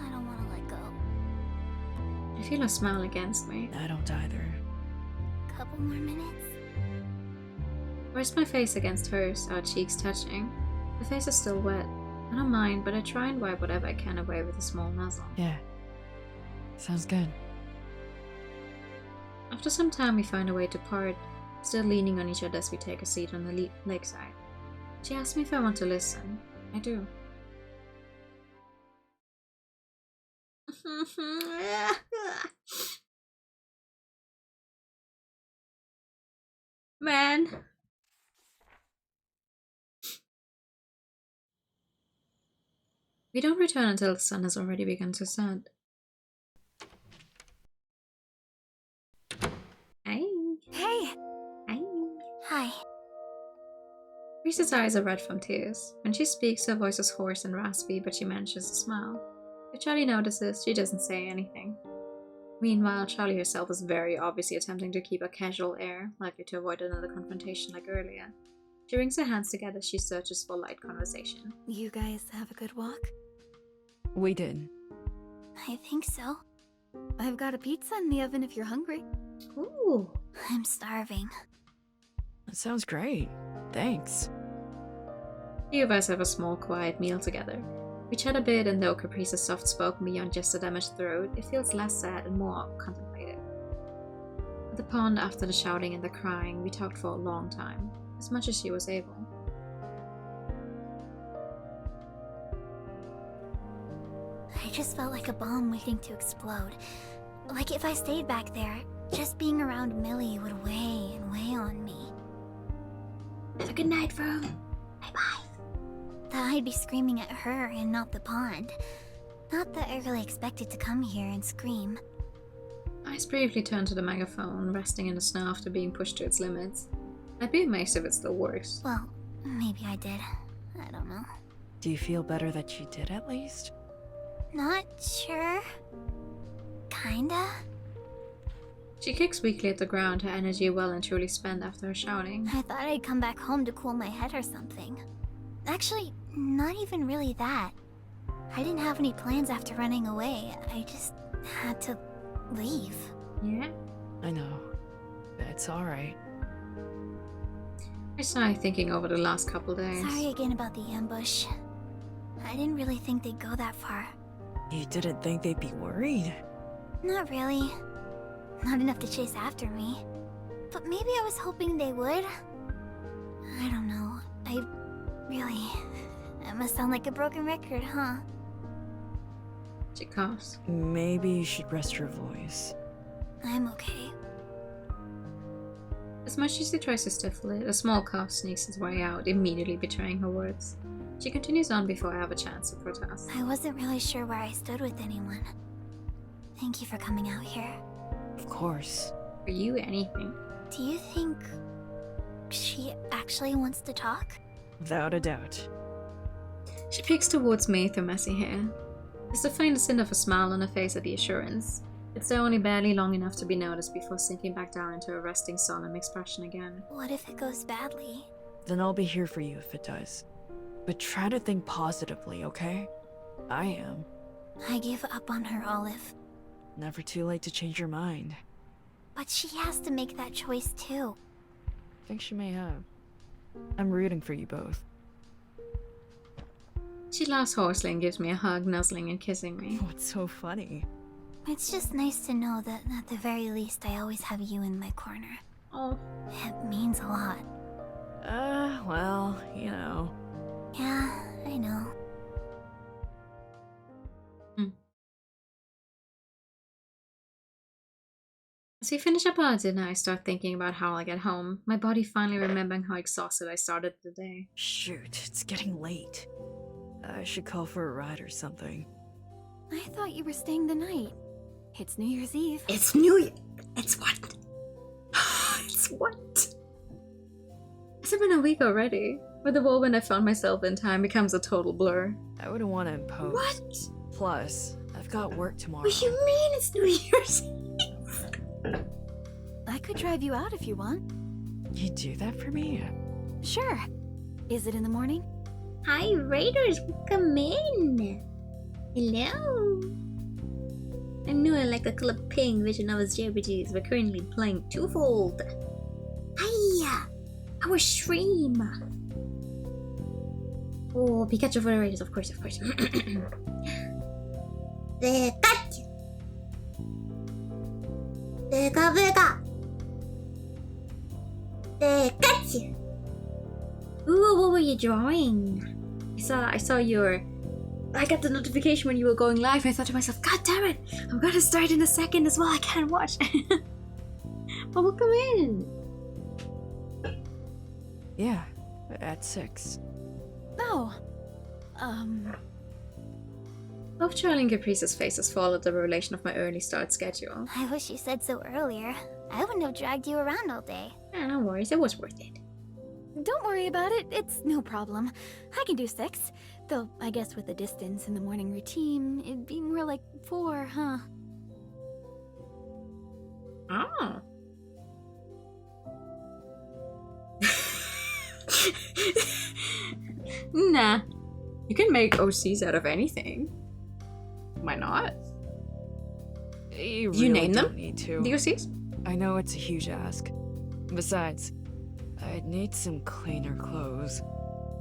I don't want to let go. I feel her smile against me. I don't either. Couple more minutes. I rest my face against hers, our cheeks touching. Her face is still wet. I don't mind, but I try and wipe whatever I can away with a small nuzzle. Yeah. Sounds good. After some time, we find a way to part. still leaning on each other as we take a seat on the lakeside. She asks me if I want to listen. I do. Man. We don't return until the sun has already begun to set. Hey. Hey! Hey. Hi. Reese's eyes are red from tears. When she speaks, her voice is hoarse and raspy, but she manages to smile. If Charlie notices, she doesn't say anything. Meanwhile, Charlie herself is very obviously attempting to keep a casual air, likely to avoid another confrontation like earlier. She wrings her hands together as she searches for light conversation. You guys have a good walk? We did. I think so. I've got a pizza in the oven if you're hungry. Ooh. I'm starving. That sounds great. Thanks. The few of us have a small, quiet meal together. We chat a bit, and though Caprice is soft-spoken beyond just a damaged throat, it feels less sad and more contemplative. At the pond, after the shouting and the crying, we talked for a long time, as much as she was able. I just felt like a bomb waiting to explode. Like if I stayed back there, just being around Millie would weigh and weigh on me. Have a good night, Fro. Bye-bye. That I'd be screaming at her and not the pond. Not that I really expected to come here and scream. Eyes briefly turn to the megaphone, resting in the snow after being pushed to its limits. I'd be amazed if it still works. Well, maybe I did. I don't know. Do you feel better that you did at least? Not sure. Kinda. She kicks weakly at the ground, her energy well and truly spent after her shouting. I thought I'd come back home to cool my head or something. Actually, not even really that. I didn't have any plans after running away. I just had to leave. Yeah? I know. It's alright. I sigh, thinking over the last couple days. Sorry again about the ambush. I didn't really think they'd go that far. You didn't think they'd be worried? Not really. Not enough to chase after me. But maybe I was hoping they would. I don't know. That must sound like a broken record, huh? She coughs. Maybe you should rest your voice. I'm okay. As much as she tries to stifle it, a small cough sneaks its way out, immediately betraying her words. She continues on before I have a chance to protest. I wasn't really sure where I stood with anyone. Thank you for coming out here. Of course. For you, anything. Do you think she actually wants to talk? Without a doubt. She peeks towards me through messy hair. There's the faintest hint of a smile on her face at the assurance. It's there only barely long enough to be noticed before sinking back down into a resting, solemn expression again. What if it goes badly? Then I'll be here for you if it does. But try to think positively, okay? I am. I gave up on her, Olive. Never too late to change your mind. But she has to make that choice too. I think she may have. I'm rooting for you both. She laughs hoarsely and gives me a hug, nuzzling and kissing me. What's so funny? It's just nice to know that at the very least I always have you in my corner. Oh. It means a lot. Well, you know. Yeah, I know. As we finish up our dinner, I start thinking about how I'll get home, my body finally remembering how exhausted I started the day. Shoot, it's getting late. I should call for a ride or something. I thought you were staying the night. It's New Year's Eve. It's New Year. It's what? It's what? Has it been a week already? Where the whirlwind I found myself in time becomes a total blur. I wouldn't want to impose. What? Plus, I've got work tomorrow. What do you mean it's New Year's Eve? I could drive you out if you want. You do that for me? Sure. Is it in the morning? Hi, Raiders. Welcome in. Hello. I'm new and like a Club Ping Vision of his JRPGs. We're currently playing Twofold. Hiya! Our stream! Oh, Pikachu for the Raiders, of course, of course. Pikachu! Pika Pika! Ooh, what were you drawing? I saw your... I got the notification when you were going live. I thought to myself, God damn it! I'm gonna start in a second as well. I can't watch. But we'll come in. Yeah, at 6. Oh. Both Charlie and Caprice's faces followed the revelation of my early start schedule. I wish you said so earlier. I wouldn't have dragged you around all day. No worries, it was worth it. Don't worry about it. It's no problem. I can do 6. Though, I guess with the distance and the morning routine, it'd be more like 4, huh? Oh. Nah. You can make OCs out of anything. Why not? You You name don't them? need to. The OCs? I know it's a huge ask. Besides, I'd need some cleaner clothes.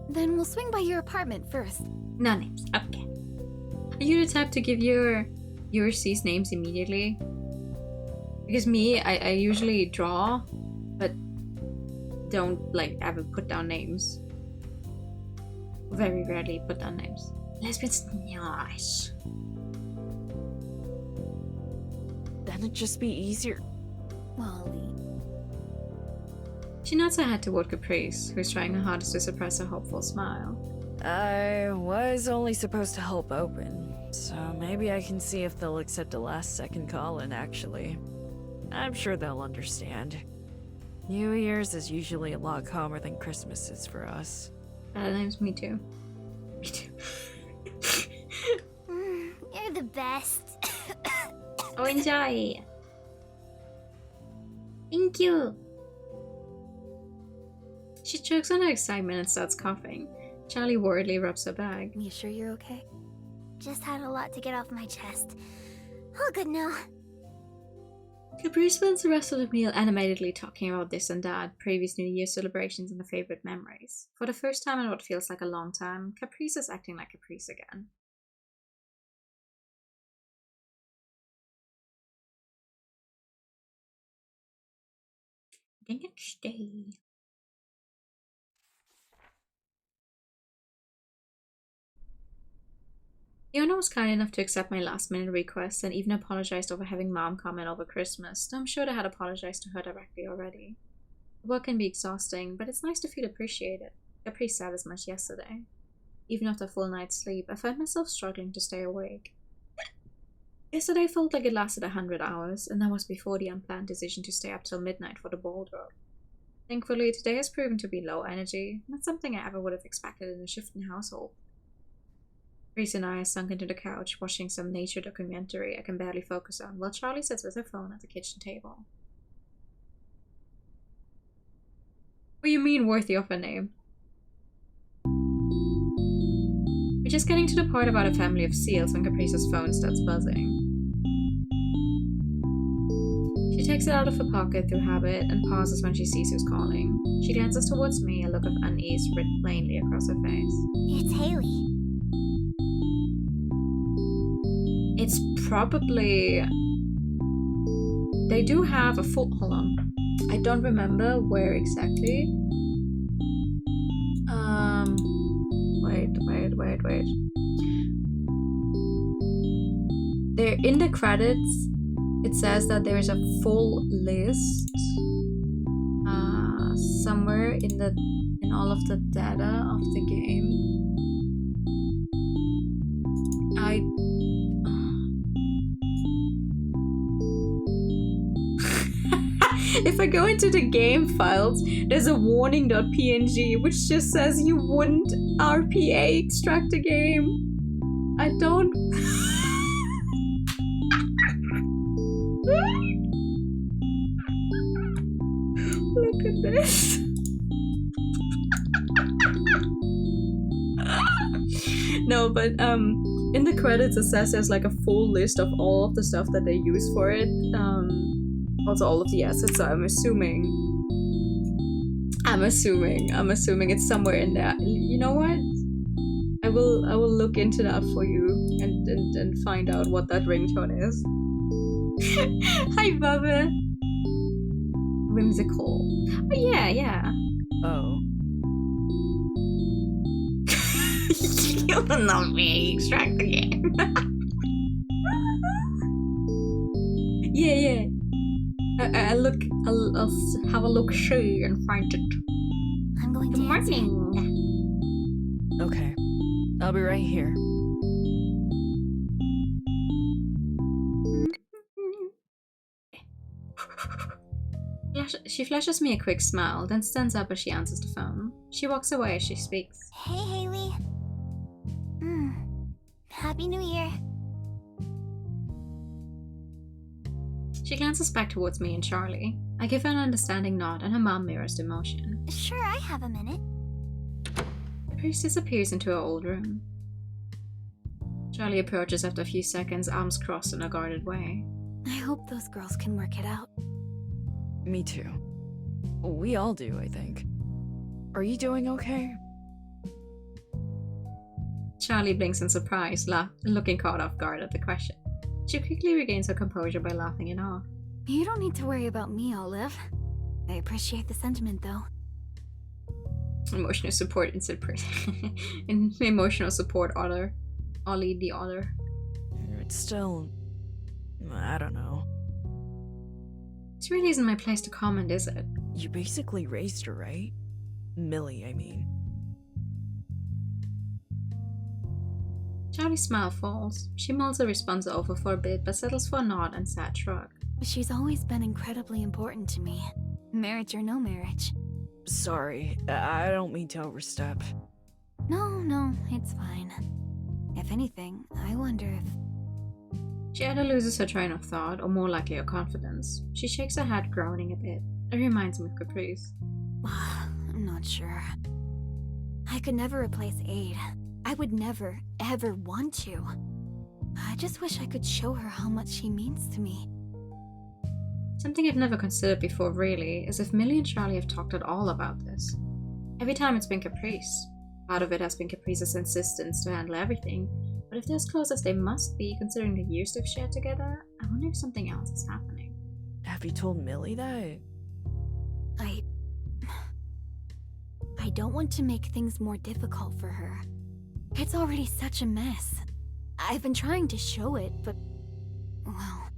Then we'll swing by your apartment first. No names. Okay. Are you the type to give your C's names immediately? Because me, I usually draw, but don't like ever put down names. Very rarely put down names. Lesbians, nice. Then it'd just be easier. Wally. She nods her head toward Caprice, who's trying her hardest to suppress a hopeful smile. I was only supposed to help open, so maybe I can see if they'll accept a last-second call-in, actually. I'm sure they'll understand. New Year's is usually a lot calmer than Christmas is for us. Name's me too. Me too. You're the best. Oh, enjoy! Thank you! She chokes on her excitement and starts coughing. Charlie worriedly rubs her bag. You sure you're okay? Just had a lot to get off my chest. All good now. Caprice spends the rest of the meal animatedly talking about this and that, previous New Year's celebrations and the favorite memories. For the first time in what feels like a long time, Caprice is acting like Caprice again. The next day. Fiona was kind enough to accept my last-minute request and even apologized over having Mom come in over Christmas, though I'm sure they had apologized to her directly already. The work can be exhausting, but it's nice to feel appreciated. Caprice said as much yesterday. Even after a full night's sleep, I find myself struggling to stay awake. Yesterday felt like it lasted 100 hours, and that was before the unplanned decision to stay up till midnight for the ball drop. Thankfully, today has proven to be low energy, not something I ever would have expected in a shifting household. Reese and I are sunk into the couch, watching some nature documentary I can barely focus on, while Charlie sits with her phone at the kitchen table. What do you mean, worthy of a name? We're just getting to the part about a family of seals when Caprice's phone starts buzzing. She takes it out of her pocket through habit and pauses when she sees who's calling. She glances towards me, a look of unease written plainly across her face. It's Haley. It's probably... They do have a full... Hold on. I don't remember where exactly. Wait. They're in the credits. It says that there is a full list somewhere in all of the data of the game. If I go into the game files, there's a warning.png which just says you wouldn't RPA extract a game. I don't... Look at this. No, but in the credits it says there's like a full list of all of the stuff that they use for it. Also all of the assets, so I'm assuming it's somewhere in there. You know what? I will look into that for you and find out what that ringtone is. Hi, Bubba. Whimsical. Oh, yeah. Oh. You will not be extract again. yeah. I'll have a look see and find it. I'm going Good to answer. morning. Okay. I'll be right here. She flashes me a quick smile, then stands up as she answers the phone. She walks away as she speaks. Hey, Haley. Happy New Year. She glances back towards me and Charlie. I give her an understanding nod and her mom mirrors the motion. Sure, I have a minute. The priest disappears into her old room. Charlie approaches after a few seconds, arms crossed in a guarded way. I hope those girls can work it out. Me too. We all do, I think. Are you doing okay? Charlie blinks in surprise, looking caught off guard at the question. She quickly regains her composure by laughing it off. You don't need to worry about me, Olive. I appreciate the sentiment, though. Emotional support in emotional support other. Ollie the other. It's still... I don't know. This really isn't my place to comment, is it? You basically raised her, right? Millie, I mean. Charlie's smile falls. She mulls a response over for a bit, but settles for a nod and sad shrug. She's always been incredibly important to me. Marriage or no marriage. Sorry, I don't mean to overstep. No, it's fine. If anything, I wonder if... She either loses her train of thought, or more likely her confidence. She shakes her head, groaning a bit. It reminds me of Caprice. I'm not sure. I could never replace Aid. I would never, ever want to. I just wish I could show her how much she means to me. Something I've never considered before, really, is if Millie and Charlie have talked at all about this. Every time it's been Caprice. Part of it has been Caprice's insistence to handle everything, but if they're as close as they must be, considering the years they've shared together, I wonder if something else is happening. Have you told Millie that? I don't want to make things more difficult for her. It's already such a mess. I've been trying to show it, but... well...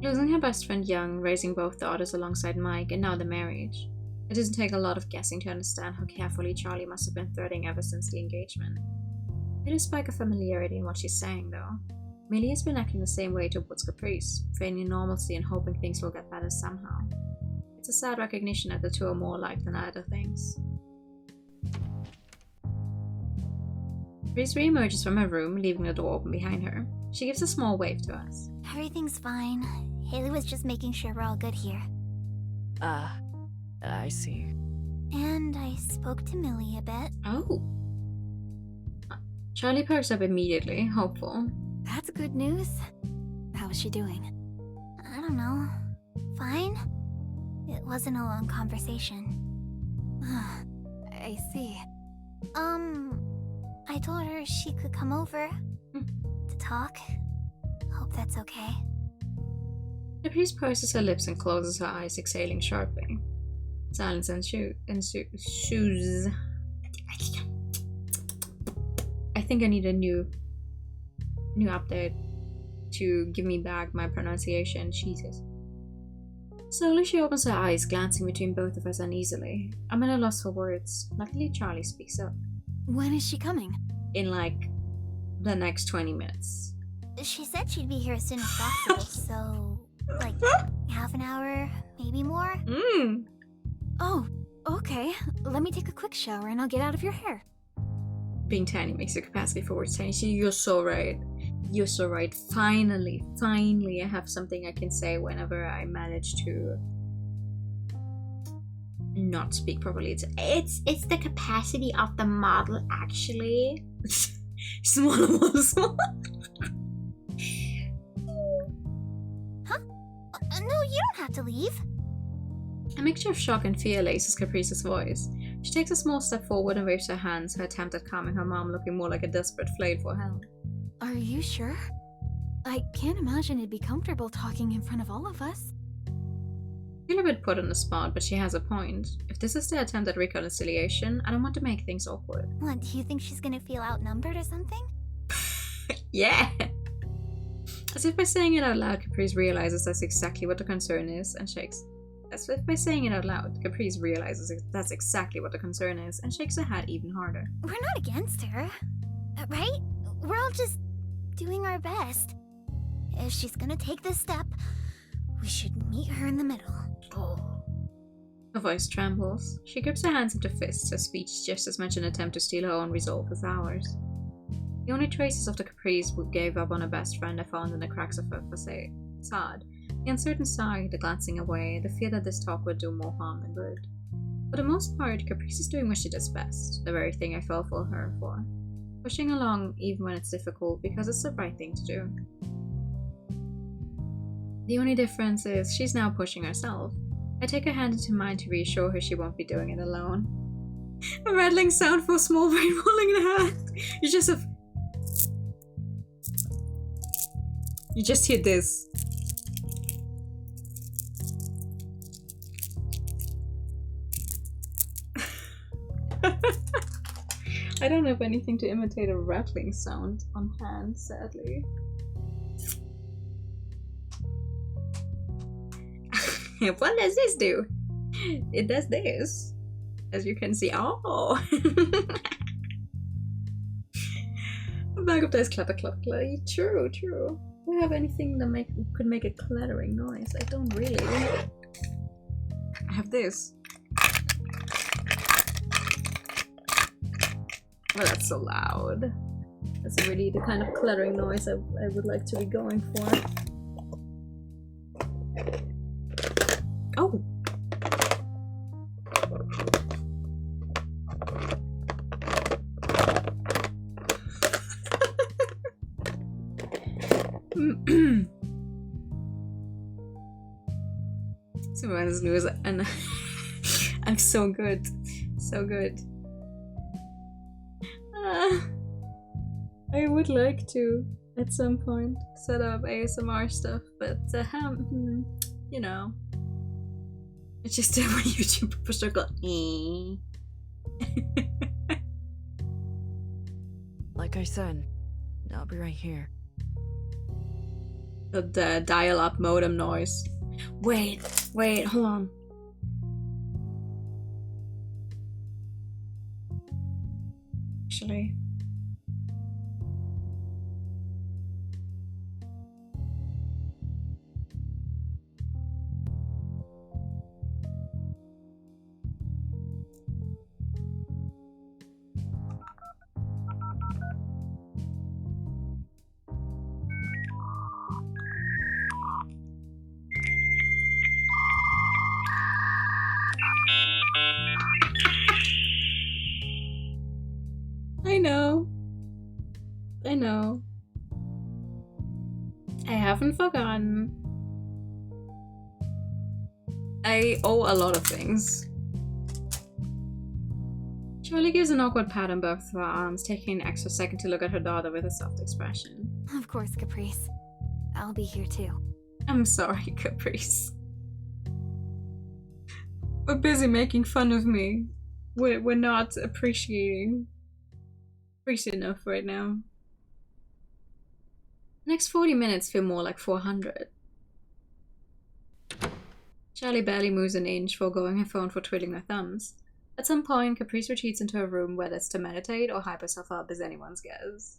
Losing her best friend young, raising both daughters alongside Mike, and now the marriage. It doesn't take a lot of guessing to understand how carefully Charlie must have been threading ever since the engagement. There's a spike of familiarity in what she's saying, though. Millie has been acting the same way towards Caprice, feigning normalcy and hoping things will get better somehow. It's a sad recognition that the two are more alike than other things. Caprice re-emerges from her room, leaving the door open behind her. She gives a small wave to us. Everything's fine. Haley was just making sure we're all good here. I see. And I spoke to Millie a bit. Oh. Charlie perks up immediately, hopeful. That's good news. How is she doing? I don't know. Fine? It wasn't a long conversation. I see. I told her she could come over to talk. Hope that's okay. The priest purses her lips and closes her eyes, exhaling sharply. Silence ensues. I think I need a new update to give me back my pronunciation. Jesus. Slowly she opens her eyes, glancing between both of us uneasily. I'm at a loss for words. Luckily Charlie speaks up. When is she coming? In like the next 20 minutes. She said she'd be here as soon as possible, so like half an hour, maybe more. Oh, okay. Let me take a quick shower and I'll get out of your hair. Being tiny makes your capacity for words tiny. You're so right. You're so right. Finally, I have something I can say whenever I manage to not speak properly. It's the capacity of the model, actually. Smaller model, small. Huh? No, you don't have to leave. A mixture of shock and fear laces Caprice's voice. She takes a small step forward and waves her hands, her attempt at calming her mom looking more like a desperate flayed for help. Are you sure? I can't imagine it'd be comfortable talking in front of all of us. I feel a bit put on the spot, but she has a point. If this is the attempt at reconciliation, I don't want to make things awkward. What, do you think she's gonna feel outnumbered or something? Yeah! As if by saying it out loud, Caprice realizes that's exactly what the concern is and shakes. As if by saying it out loud, Caprice realizes that's exactly what the concern is and shakes her head even harder. We're not against her, right? We're all just doing our best. If she's gonna take this step, we should meet her in the middle. Oh. Her voice trembles. She grips her hands into fists, her speech just as much an attempt to steal her own resolve as ours. The only traces of the Caprice who gave up on her best friend are found in the cracks of her facade. The uncertain sigh, the glancing away, the fear that this talk would do more harm than good. For the most part, Caprice is doing what she does best, the very thing I fell for her for. Pushing along even when it's difficult because it's the right thing to do. The only difference is she's now pushing herself. I take her hand into mine to reassure her she won't be doing it alone. A rattling sound for a small brain falling in her hand. You just hear this. I don't have anything to imitate a rattling sound on hand, sadly. What does this do? It does this. As you can see. Oh! A bag of dice clatter, clatter, clatter. True, true. Do I have anything that could make a clattering noise? I don't really. I have this. Oh, that's so loud. That's really the kind of clattering noise I would like to be going for. Oh! Someone's news and I'm so good. So good. I would like to, at some point, set up ASMR stuff, but you know. It's just when YouTube push circle. Like I said, I'll be right here. The dial-up modem noise. Wait, hold on. Actually. I know. I haven't forgotten. I owe a lot of things. Charlie gives an awkward pat on both of her arms, taking an extra second to look at her daughter with a soft expression. Of course, Caprice. I'll be here too. I'm sorry, Caprice. We're busy making fun of me. We're not appreciating Caprice enough right now. The next 40 minutes feel more like 400. Charlie barely moves an inch, foregoing her phone for twiddling her thumbs. At some point, Caprice retreats into her room, whether it's to meditate or hype herself up is anyone's guess.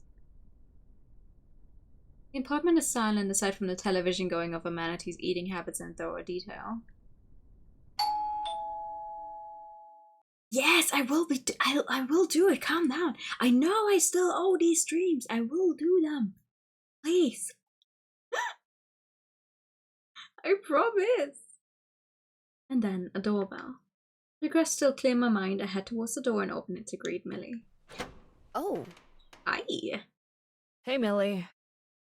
The apartment is silent aside from the television going over Manatee's eating habits in thorough detail. Yes, I will do it. Calm down. I know I still owe these streams. I will do them. Please. I promise. And then a doorbell. Regret still clear my mind, I head towards the door and open it to greet Millie. Oh. Hi. Hey, Millie.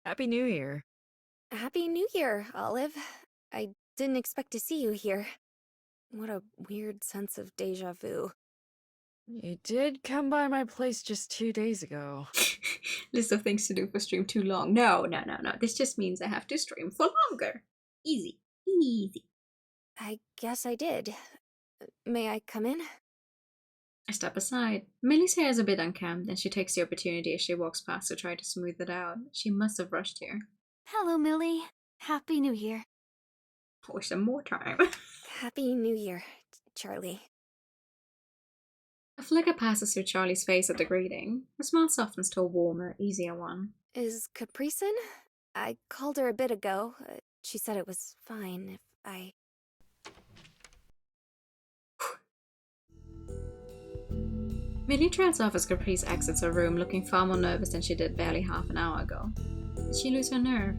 Happy New Year. Happy New Year, Olive. I didn't expect to see you here. What a weird sense of deja vu. You did come by my place just 2 days ago. List of things to do for stream too long. No. This just means I have to stream for longer. Easy. I guess I did. May I come in? I step aside. Millie's hair is a bit unkempt, and she takes the opportunity as she walks past to try to smooth it out. She must have rushed here. Hello, Millie. Happy New Year. For some more time. Happy New Year, Charlie. A flicker passes through Charlie's face at the greeting. Her smile softens to a warmer, easier one. Is Caprice in? I called her a bit ago. She said it was fine if I... Millie trails off as Caprice exits her room, looking far more nervous than she did barely half an hour ago. Did she lose her nerve?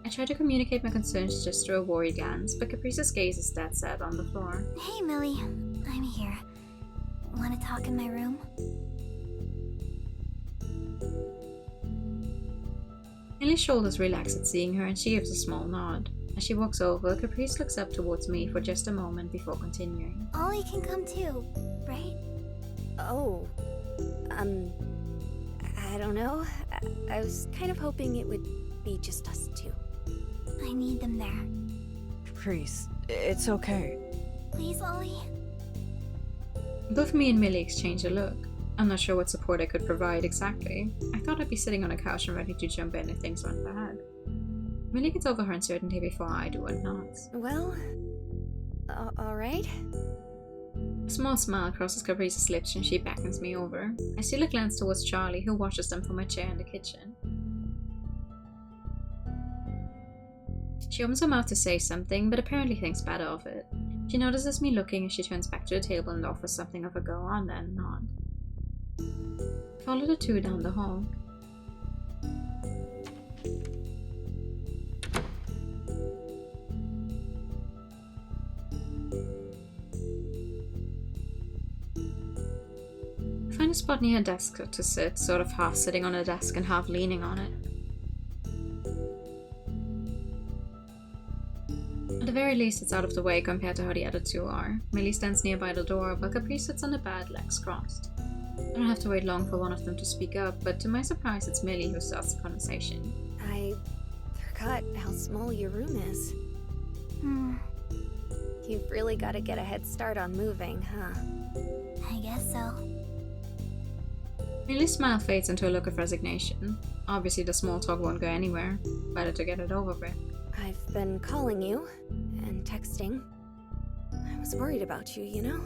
I try to communicate my concerns just through a worried glance, but Caprice's gaze is dead set on the floor. Hey, Millie. I'm here. Want to talk in my room? Millie's shoulders relax at seeing her, and she gives a small nod. As she walks over, Caprice looks up towards me for just a moment before continuing. Ollie can come too, right? Oh, I don't know. I was kind of hoping it would be just us two. I need them there. Caprice, it's okay. Please, Ollie? Both me and Millie exchange a look. I'm not sure what support I could provide exactly. I thought I'd be sitting on a couch and ready to jump in if things went bad. Millie gets over her uncertainty before I do and nods. Well, alright. A small smile crosses Caprice's lips and she beckons me over. I steal a glance towards Charlie, who watches them from a chair in the kitchen. She opens her mouth to say something, but apparently thinks better of it. She notices me looking as she turns back to the table and offers something of a go on, then nod. Follow the two down the hall. I find a spot near a desk to sit, sort of half sitting on a desk and half leaning on it. At the very least, it's out of the way compared to how the other two are. Millie stands nearby the door, while Caprice sits on the bed, legs crossed. I don't have to wait long for one of them to speak up, but to my surprise, it's Millie who starts the conversation. I forgot how small your room is. You've really got to get a head start on moving, huh? I guess so. Millie's smile fades into a look of resignation. Obviously, the small talk won't go anywhere. Better to get it over with. I've been calling you and texting. I was worried about you, you know?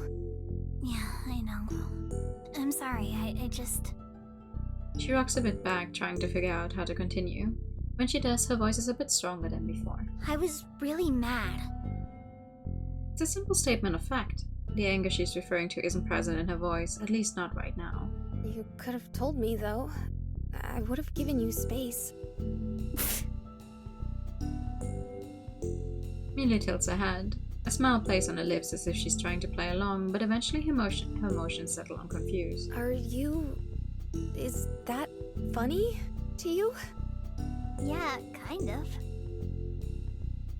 Yeah, I know. I'm sorry, I just... She rocks a bit back, trying to figure out how to continue. When she does, her voice is a bit stronger than before. I was really mad. It's a simple statement of fact. The anger she's referring to isn't present in her voice, at least not right now. You could have told me, though. I would have given you space. Millie tilts her head. A smile plays on her lips as if she's trying to play along, but eventually her emotions settle on confused. Are you... is that funny to you? Yeah, kind of.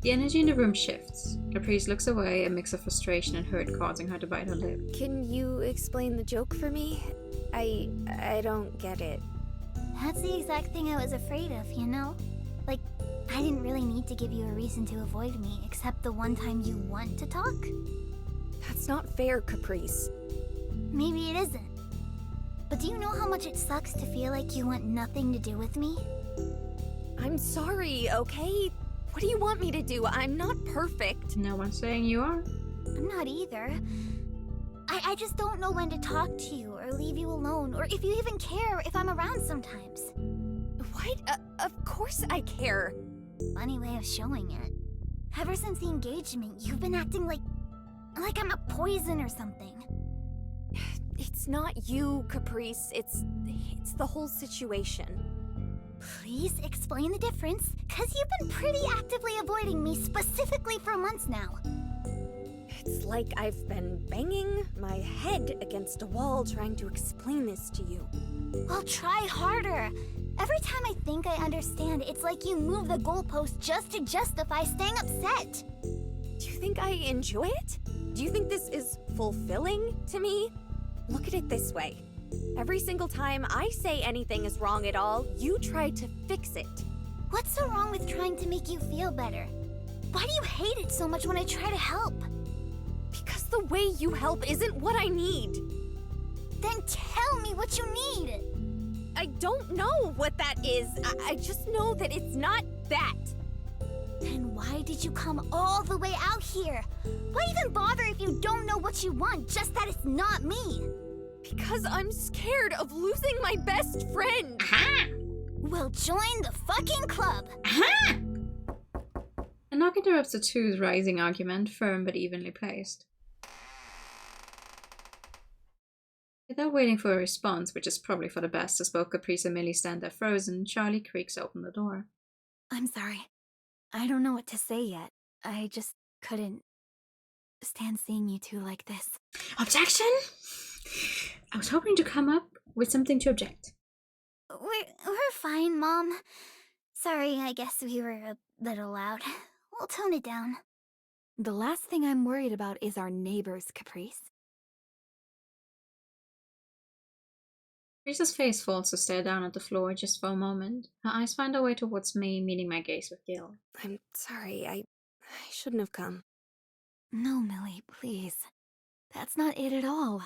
The energy in the room shifts. Caprice looks away, a mix of frustration and hurt causing her to bite her lip. Can you explain the joke for me? I don't get it. That's the exact thing I was afraid of, you know? Like, I didn't really need to give you a reason to avoid me, except the one time you want to talk. That's not fair, Caprice. Maybe it isn't. But do you know how much it sucks to feel like you want nothing to do with me? I'm sorry, okay? What do you want me to do? I'm not perfect. No one's saying you are. I'm not either. I just don't know when to talk to you or leave you alone, or if you even care if I'm around sometimes. What? Of course I care. Funny way of showing it. Ever since the engagement, you've been acting like I'm a poison or something. It's not you, Caprice. It's the whole situation. Please explain the difference, because you've been pretty actively avoiding me specifically for months now. It's like I've been banging my head against a wall trying to explain this to you. Well, try harder. Every time I think I understand, it's like you move the goalpost just to justify staying upset. Do you think I enjoy it? Do you think this is fulfilling to me? Look at it this way. Every single time I say anything is wrong at all, you try to fix it. What's so wrong with trying to make you feel better? Why do you hate it so much when I try to help? Because the way you help isn't what I need. Then tell me what you need! I don't know what that is. I just know that it's not that. Then why did you come all the way out here? Why even bother if you don't know what you want, just that it's not me? Because I'm scared of losing my best friend. Aha! Well, join the fucking club! Aha! A knock interrupts the two's rising argument, firm but evenly placed. Without waiting for a response, which is probably for the best as both Caprice and Millie stand there frozen, Charlie creaks open the door. I'm sorry. I don't know what to say yet. I just couldn't stand seeing you two like this. Objection? I was hoping to come up with something to object. We're fine, Mom. Sorry, I guess we were a little loud. We'll tone it down. The last thing I'm worried about is our neighbors, Caprice. Caprice's face falls to stare down at the floor just for a moment. Her eyes find their way towards me, meeting my gaze with guilt. I'm sorry. I shouldn't have come. No, Millie, please. That's not it at all.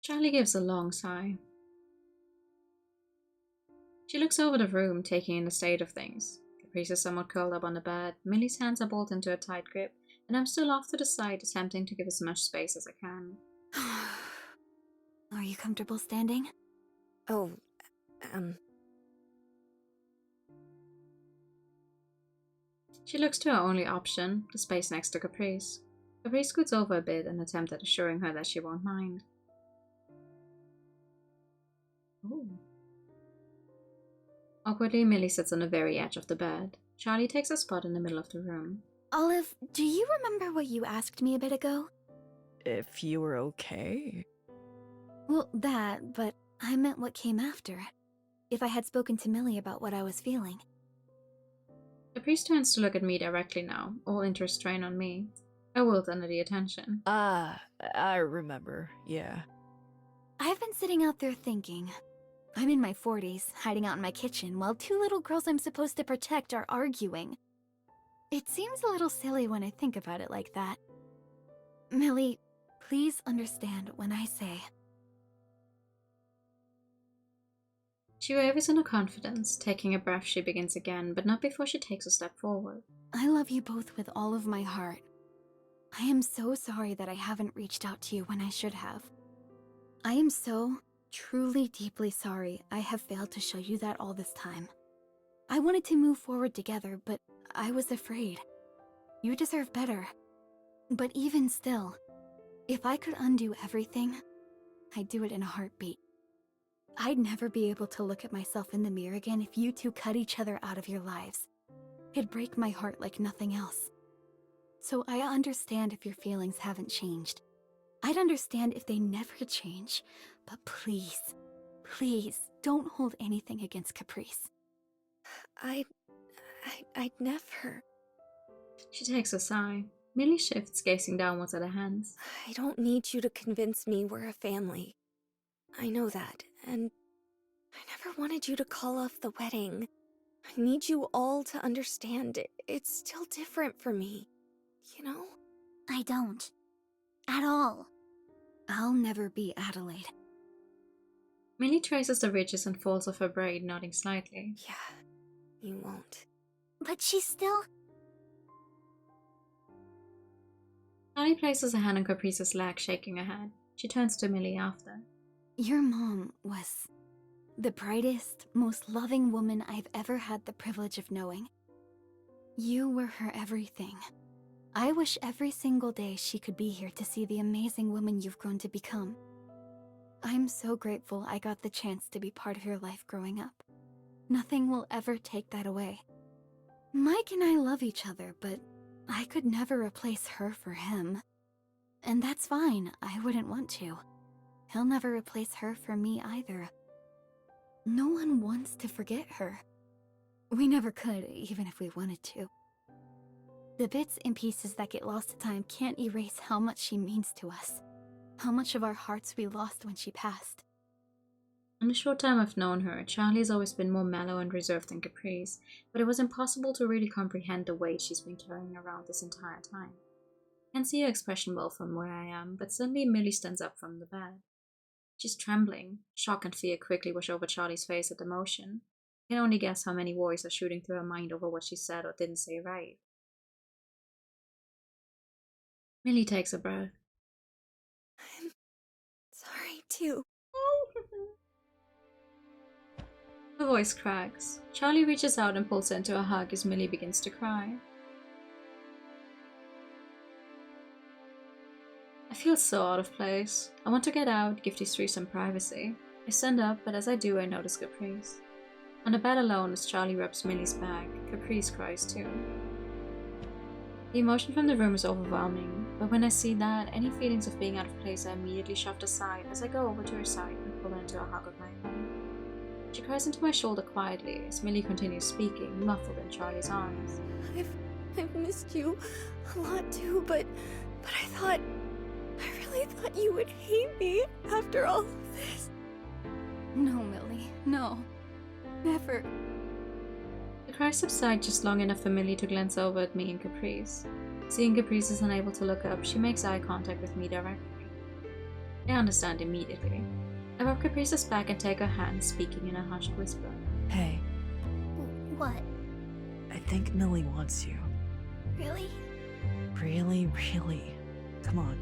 Charlie gives a long sigh. She looks over the room, taking in the state of things. Caprice is somewhat curled up on the bed, Millie's hands are bolted into a tight grip, and I'm still off to the side, attempting to give as much space as I can. Are you comfortable standing? Oh, She looks to her only option, the space next to Caprice. Caprice scoots over a bit and attempts at assuring her that she won't mind. Ooh. Awkwardly, Millie sits on the very edge of the bed. Charlie takes a spot in the middle of the room. Olive, do you remember what you asked me a bit ago? If you were okay. Well, that, but I meant what came after. If I had spoken to Millie about what I was feeling. Caprice turns to look at me directly now, all interest trained on me. I wilt under the attention. Ah, I remember, yeah. I've been sitting out there thinking. I'm in my 40s, hiding out in my kitchen, while two little girls I'm supposed to protect are arguing. It seems a little silly when I think about it like that. Millie, please understand when I say... She wavers in her confidence. Taking a breath, she begins again, but not before she takes a step forward. I love you both with all of my heart. I am so sorry that I haven't reached out to you when I should have. I am so, truly deeply sorry I have failed to show you that all this time. I wanted to move forward together, but I was afraid. You deserve better. But even still, if I could undo everything, I'd do it in a heartbeat. I'd never be able to look at myself in the mirror again if you two cut each other out of your lives. It'd break my heart like nothing else. So I understand if your feelings haven't changed. I'd understand if they never change. But please, please, don't hold anything against Caprice. I'd never. She takes a sigh. Millie shifts, gazing downwards at her hands. I don't need you to convince me we're a family. I know that, and I never wanted you to call off the wedding. I need you all to understand it's still different for me, you know? I don't. At all. I'll never be Adelaide. Millie traces the ridges and folds of her braid, nodding slightly. Yeah, you won't. But she's still... Charlie places a hand on Caprice's leg, shaking her head. She turns to Millie after. Your mom was the brightest, most loving woman I've ever had the privilege of knowing. You were her everything. I wish every single day she could be here to see the amazing woman you've grown to become. I'm so grateful I got the chance to be part of your life growing up. Nothing will ever take that away. Mike and I love each other, but I could never replace her for him. And that's fine, I wouldn't want to. He'll never replace her for me either. No one wants to forget her. We never could, even if we wanted to. The bits and pieces that get lost to time can't erase how much she means to us. How much of our hearts we lost when she passed. the short time I've known her, Charlie's always been more mellow and reserved than Caprice, but it was impossible to really comprehend the weight she's been carrying around this entire time. I can see her expression well from where I am, but suddenly Millie stands up from the bed. She's trembling. Shock and fear quickly wash over Charlie's face at the motion. I can only guess how many worries are shooting through her mind over what she said or didn't say right. Millie takes a breath. I'm sorry too. Her voice cracks. Charlie reaches out and pulls her into a hug as Millie begins to cry. I feel so out of place. I want to get out, give these three some privacy. I stand up, but as I do, I notice Caprice. On the bed alone, as Charlie rubs Millie's back, Caprice cries too. The emotion from the room is overwhelming, but when I see that, any feelings of being out of place are immediately shoved aside as I go over to her side and pull her into a hug of my own. She cries into my shoulder quietly as Millie continues speaking, muffled in Charlie's arms. I've missed you a lot too, but I really thought you would hate me after all of this. No, Millie, no. Never. The cries subside just long enough for Millie to glance over at me and Caprice. Seeing Caprice is unable to look up, she makes eye contact with me directly. I understand immediately. I rub Caprice's back and take her hand, speaking in a hushed whisper. Hey, What? I think Millie wants you. Really? Really, really. Come on.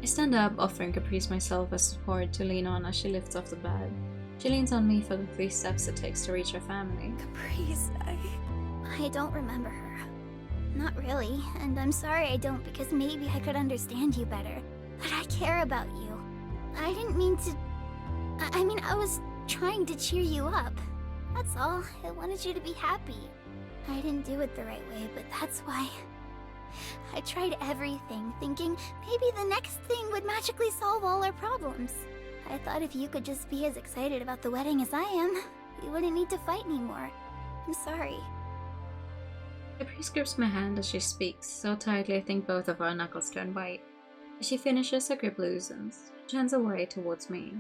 I stand up, offering Caprice myself as support to lean on as she lifts off the bed. She leans on me for the 3 steps it takes to reach her family. Caprice, I don't remember her. Not really, and I'm sorry I don't because maybe I could understand you better. But I care about you. I didn't mean to... I mean, I was trying to cheer you up. That's all. I wanted you to be happy. I didn't do it the right way, but that's why... I tried everything, thinking maybe the next thing would magically solve all our problems. I thought if you could just be as excited about the wedding as I am, we wouldn't need to fight anymore. I'm sorry. Caprice grips my hand as she speaks, so tightly I think both of our knuckles turn white. As she finishes, her grip loosens. She turns away towards me.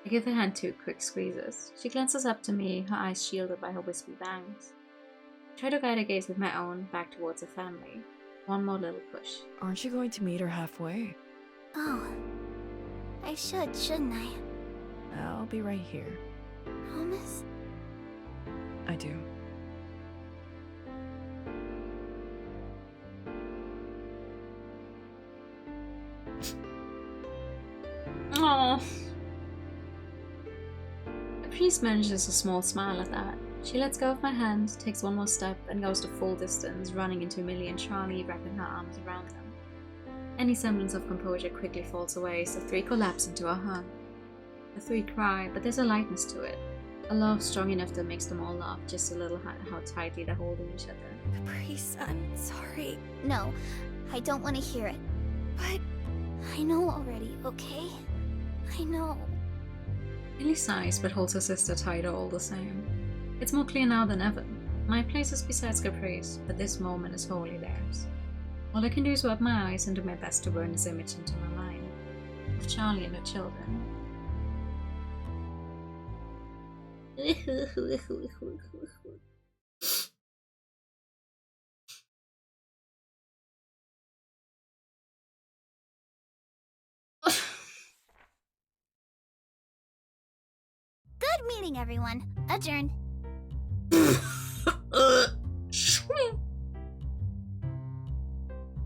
I give her hand 2 quick squeezes. She glances up to me, her eyes shielded by her wispy bangs. I try to guide her gaze with my own, back towards her family. One more little push. Aren't you going to meet her halfway? Oh. I should, shouldn't I? I'll be right here. Promise? I do. Aww. Caprice manages a small smile at that. She lets go of my hand, takes one more step, and goes the full distance, running into Millie and Charlie, wrapping her arms around them. Any semblance of composure quickly falls away as the 3 collapse into a hug. The 3 cry, but there's a lightness to it. A love strong enough that makes them all laugh just a little at how tightly they're holding each other. Caprice, I'm sorry. No, I don't want to hear it. But I know already, okay? I know. Millie sighs but holds her sister tighter all the same. It's more clear now than ever. My place is beside Caprice, but this moment is wholly theirs. All I can do is wipe my eyes and do my best to burn this image into my mind. Of Charlie and her children. Good meeting, everyone. Adjourned.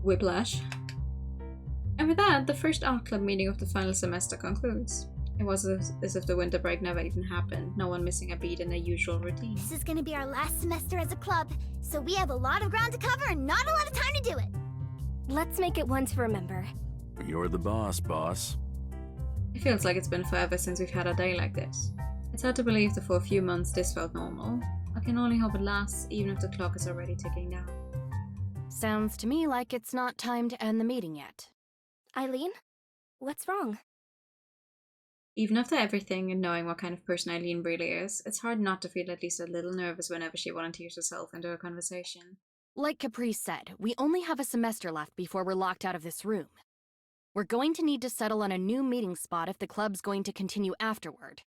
Whiplash. And with that, the first art club meeting of the final semester concludes. It was as if the winter break never even happened, no one missing a beat in their usual routine. This is gonna be our last semester as a club, so we have a lot of ground to cover and not a lot of time to do it. let's make it one to remember. You're the boss. It feels like it's been forever since we've had a day like this. It's hard to believe that for a few months this felt normal. I can only hope it lasts, even if the clock is already ticking down. Sounds to me like it's not time to end the meeting yet. Eileen? What's wrong? Even after everything and knowing what kind of person Eileen really is, it's hard not to feel at least a little nervous whenever she volunteers herself into a conversation. Like Caprice said, we only have a semester left before we're locked out of this room. We're going to need to settle on a new meeting spot if the club's going to continue afterward.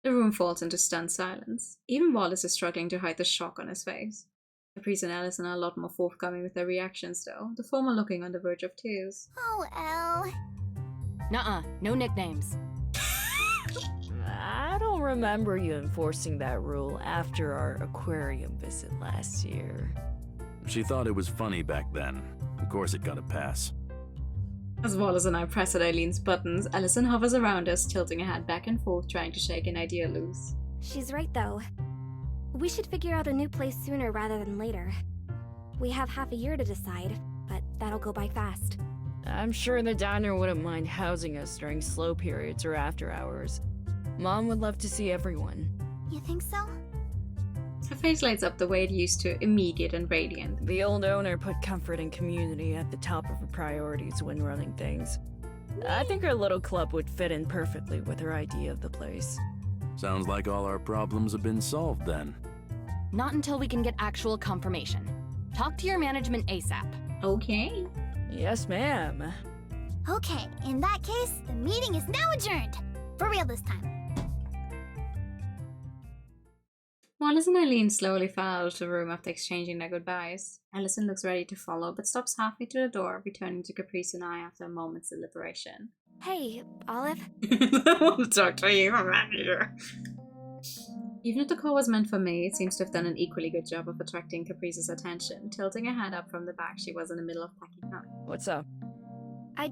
The room falls into stunned silence. Even Wallace is struggling to hide the shock on his face. Caprice and Allison are a lot more forthcoming with their reactions though, the former looking on the verge of tears. Oh, Elle. Nuh-uh, no nicknames. I don't remember you enforcing that rule after our aquarium visit last year. She thought it was funny back then. Of course it got a pass. As Wallace and I press at Eileen's buttons, Allison hovers around us, tilting her head back and forth, trying to shake an idea loose. She's right, though. We should figure out a new place sooner rather than later. We have half a year to decide, but that'll go by fast. I'm sure the diner wouldn't mind housing us during slow periods or after hours. Mom would love to see everyone. You think so? Her face lights up the way it used to, immediate and radiant. The old owner put comfort and community at the top of her priorities when running things. I think our little club would fit in perfectly with her idea of the place. Sounds like all our problems have been solved then. Not until we can get actual confirmation. Talk to your management ASAP. Okay. Yes, ma'am. Okay, in that case, the meeting is now adjourned. For real this time. Wallace and Eileen slowly file out of the room after exchanging their goodbyes. Allison looks ready to follow, but stops halfway to the door, returning to Caprice and I after a moment's deliberation. Hey, Olive? I want to talk to you. I'm out here. Even if the call was meant for me, it seems to have done an equally good job of attracting Caprice's attention. Tilting her head up from the bag she was in the middle of packing up. What's up? I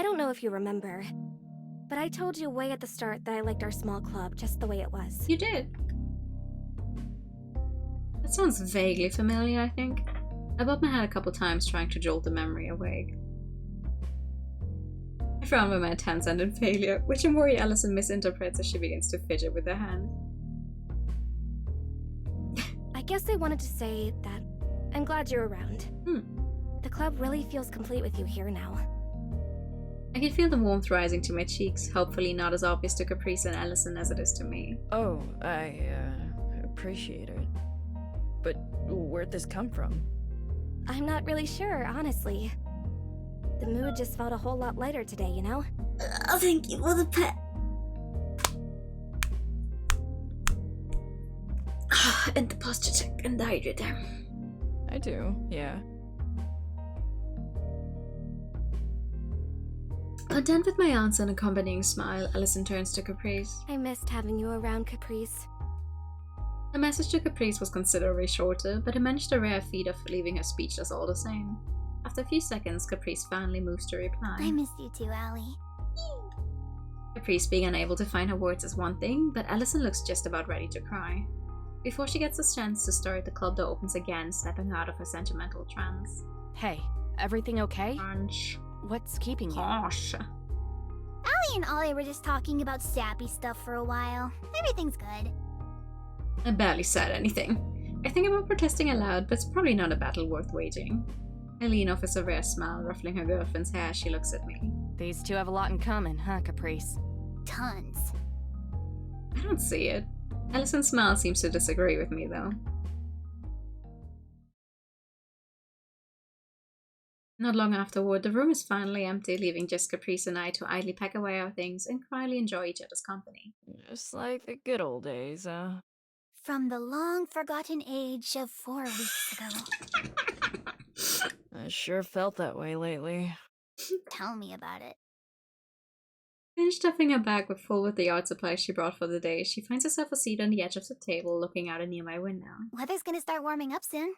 don't know if you remember, but I told you way at the start that I liked our small club just the way it was. You did. That sounds vaguely familiar, I think. I bobbed my head a couple times trying to jolt the memory awake. I frown when my attempts end in failure, which I'm worried Allison misinterprets as she begins to fidget with her hand. I guess I wanted to say that I'm glad you're around. The club really feels complete with you here now. I can feel the warmth rising to my cheeks, hopefully not as obvious to Caprice and Allison as it is to me. Oh, I appreciate it. But where'd this come from? I'm not really sure, honestly. The mood just felt a whole lot lighter today, you know? Oh, thank you for the pet. And the posture check and the hydrator. I do, yeah. Content with my answer and accompanying smile, Allison turns to Caprice. I missed having you around, Caprice. The message to Caprice was considerably shorter, but it managed a rare feat of leaving her speechless all the same. After a few seconds, Caprice finally moves to reply. I missed you too, Allie. Caprice being unable to find her words is one thing, but Allison looks just about ready to cry. Before she gets a chance to start, the club door opens again, snapping her out of her sentimental trance. Hey, everything okay? Punch. What's keeping you? Gosh. Allie and Ollie were just talking about sappy stuff for a while. Everything's good. I barely said anything. I think about protesting aloud, but it's probably not a battle worth waging. Eileen offers a rare smile, ruffling her girlfriend's hair as she looks at me. These two have a lot in common, huh, Caprice? Tons. I don't see it. Allison's smile seems to disagree with me, though. Not long afterward, the room is finally empty, leaving just Caprice and I to idly pack away our things and quietly enjoy each other's company. Just like the good old days, From the long-forgotten age of 4 weeks ago. I sure felt that way lately. Tell me about it. Finished stuffing her bag full with the art supplies she brought for the day, she finds herself a seat on the edge of the table, looking out a nearby window. Weather's gonna start warming up soon.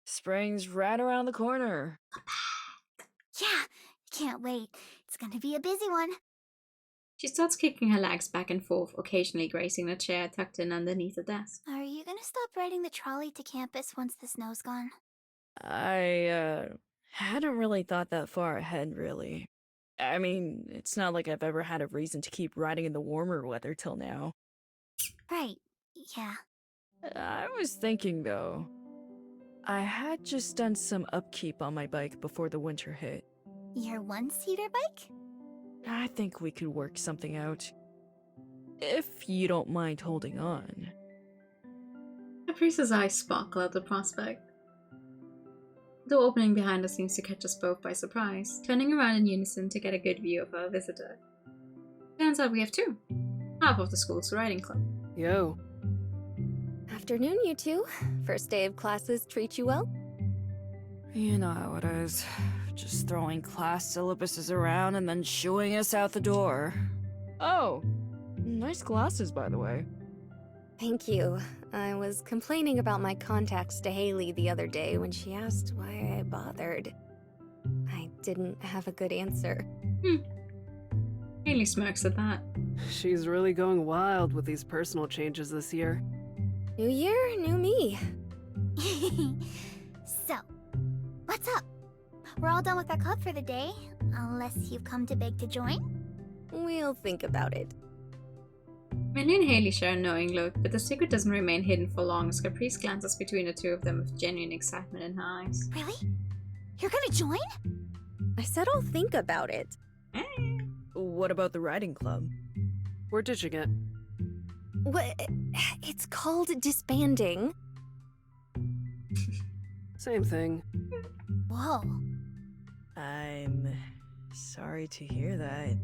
Spring's right around the corner. Yeah, can't wait. It's gonna be a busy one. She starts kicking her legs back and forth, occasionally grazing the chair tucked in underneath the desk. Are you gonna stop riding the trolley to campus once the snow's gone? I, hadn't really thought that far ahead, really. I mean, it's not like I've ever had a reason to keep riding in the warmer weather till now. Right, yeah. I was thinking, though, I had just done some upkeep on my bike before the winter hit. Your one-seater bike? I think we could work something out. If you don't mind holding on. Caprice's eyes sparkle at the prospect. The door opening behind us seems to catch us both by surprise, turning around in unison to get a good view of our visitor. Turns out we have two. Half of the school's riding club. Yo. Afternoon, you two. First day of classes treat you well? You know how it is. Just throwing class syllabuses around and then shooing us out the door. Oh, nice glasses, by the way. Thank you. I was complaining about my contacts to Haley the other day when she asked why I bothered. I didn't have a good answer. Haley smirks at that. She's really going wild with these personal changes this year. New year, new me. So, what's up? We're all done with our club for the day, unless you've come to beg to join? We'll think about it. Millie and Haley share a knowing look, but the secret doesn't remain hidden for long as Caprice glances between the two of them with genuine excitement in her eyes. Really? You're gonna join? I said I'll think about it. What about the riding club? We're ditching it. What? It's called disbanding. Same thing. Whoa. I'm sorry to hear that.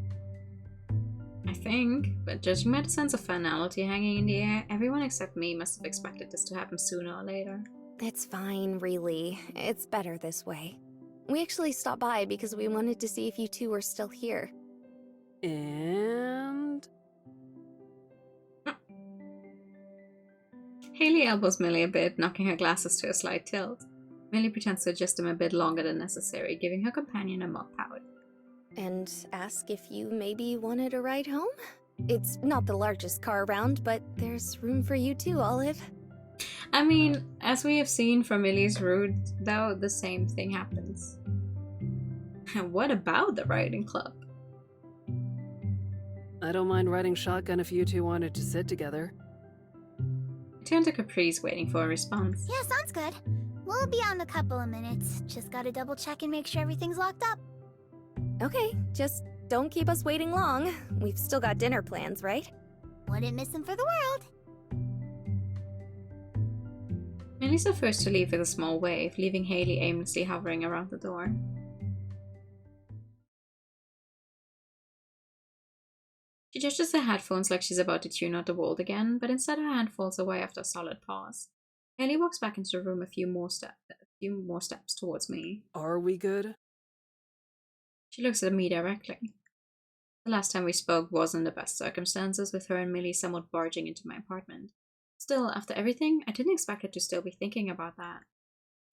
I think, but judging by the sense of finality hanging in the air, everyone except me must have expected this to happen sooner or later. It's fine, really. It's better this way. We actually stopped by because we wanted to see if you two were still here. And... Haley elbows Millie a bit, knocking her glasses to a slight tilt. Millie pretends to adjust them a bit longer than necessary, giving her companion a mock pout. And ask if you maybe wanted a ride home? It's not the largest car around, but there's room for you too, Olive. I mean, as we have seen from Millie's route, though, the same thing happens. And what about the riding club? I don't mind riding shotgun if you two wanted to sit together. I turn to Caprice, waiting for a response. Yeah, sounds good. We'll be out in a couple of minutes. Just gotta double check and make sure everything's locked up. Okay, just don't keep us waiting long. We've still got dinner plans, right? Wouldn't miss them for the world. Millie's the first to leave with a small wave, leaving Haley aimlessly hovering around the door. She gestures her headphones like she's about to tune out the world again, but instead her hand falls away after a solid pause. Haley walks back into the room a few more steps towards me. Are we good? She looks at me directly. The last time we spoke was in the best circumstances, with her and Millie somewhat barging into my apartment. Still, after everything, I didn't expect her to still be thinking about that.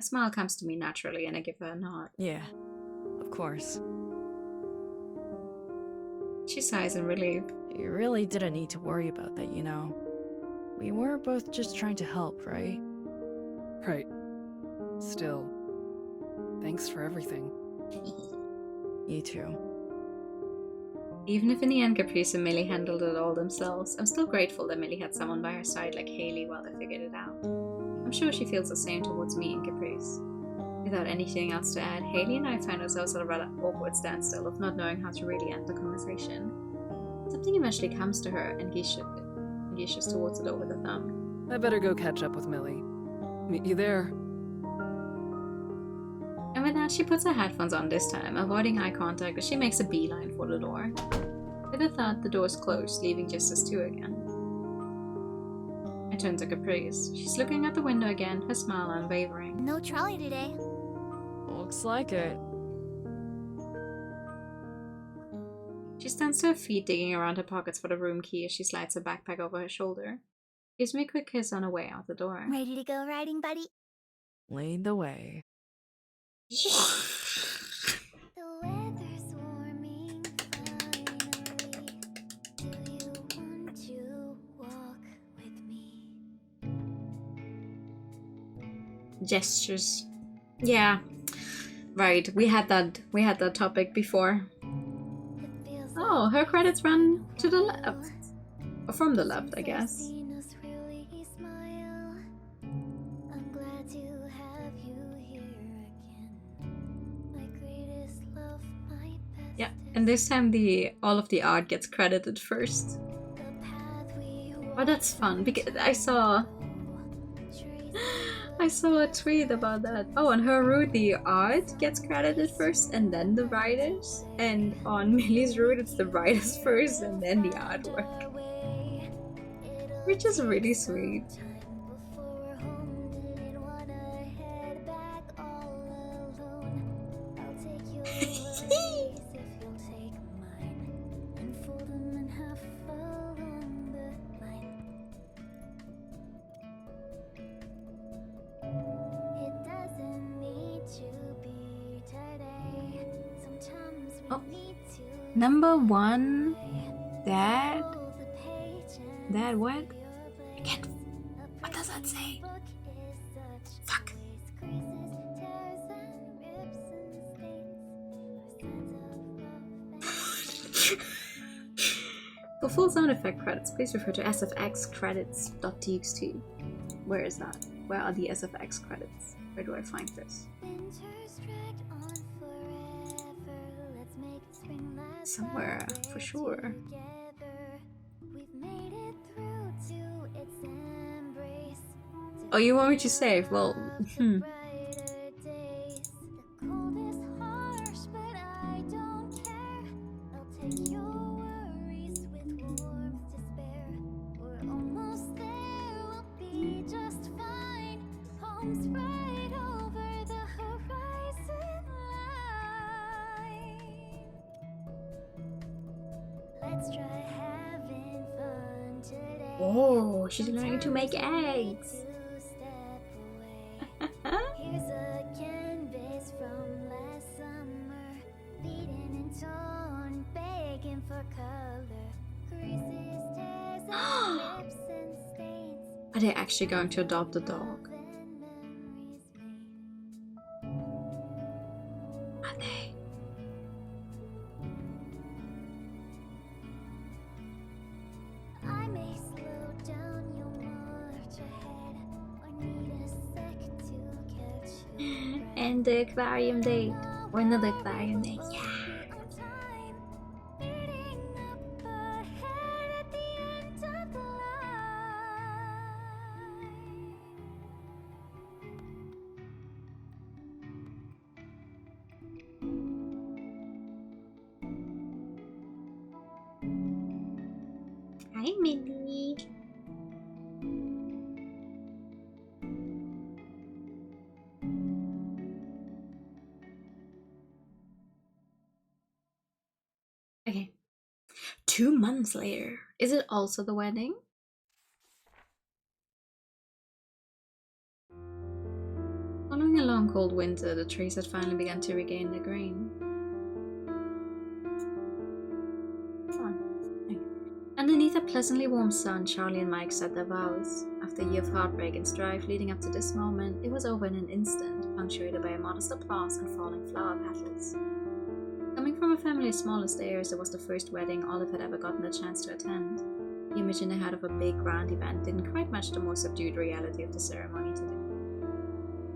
A smile comes to me naturally, and I give her a nod. Yeah, of course. She sighs in relief. You really didn't need to worry about that, you know. We were both just trying to help, right? Right. Still, thanks for everything. You too. Even if in the end Caprice and Millie handled it all themselves, I'm still grateful that Millie had someone by her side like Haley while they figured it out. I'm sure she feels the same towards me and Caprice. Without anything else to add, Haley and I find ourselves at a rather awkward standstill of not knowing how to really end the conversation. Something eventually comes to her and gestures towards it over the thumb. I better go catch up with Millie. Meet you there. And with that, she puts her headphones on this time, avoiding eye contact as she makes a beeline for the door. With a thud, the door's closed, leaving just us two again. I turn to Caprice. She's looking out the window again, her smile unwavering. No trolley today. Looks like it. She stands to her feet, digging around her pockets for the room key as she slides her backpack over her shoulder. Gives me a quick kiss on her way out the door. Ready to go riding, buddy? Lead the way. The weather's warming finally. Do you want to walk with me? Gestures. Yeah. Right, we had that topic before. Oh, her credits run to the left. Or from the left, I guess. Yeah, and this time all of the art gets credited first. I saw a tweet about that. Oh, on her route, the art gets credited first and then the writers. And on Millie's route, it's the writers first and then the artwork. Which is really sweet. Oh, number one, Dad what? Again, what does that say? Fuck. For full sound effect credits, please refer to sfxcredits.txt. Where is that? Where are the SFX credits? Where do I find this? Somewhere, for sure. Oh, you want me to save? Well, oh, she's learning to make eggs. Here's a canvas from last summer, beaten and torn, begging for color. Creases, tears, and rips and stains. Are they actually going to adopt a dog? Are they? I may slow down your march ahead, or need a sec to catch you. And the aquarium date. Or another aquarium date. Yeah. Hi, Mindy. Okay. 2 months later. Is it also the wedding? Following a long cold winter, the trees had finally begun to regain their green. Underneath a pleasantly warm sun, Charlie and Mike said their vows. After a year of heartbreak and strife leading up to this moment, it was over in an instant, punctuated by a modest applause and falling flower petals. Coming from a family as small as theirs, it was the first wedding Olive had ever gotten the chance to attend. The image in her head of a big, grand event didn't quite match the more subdued reality of the ceremony today.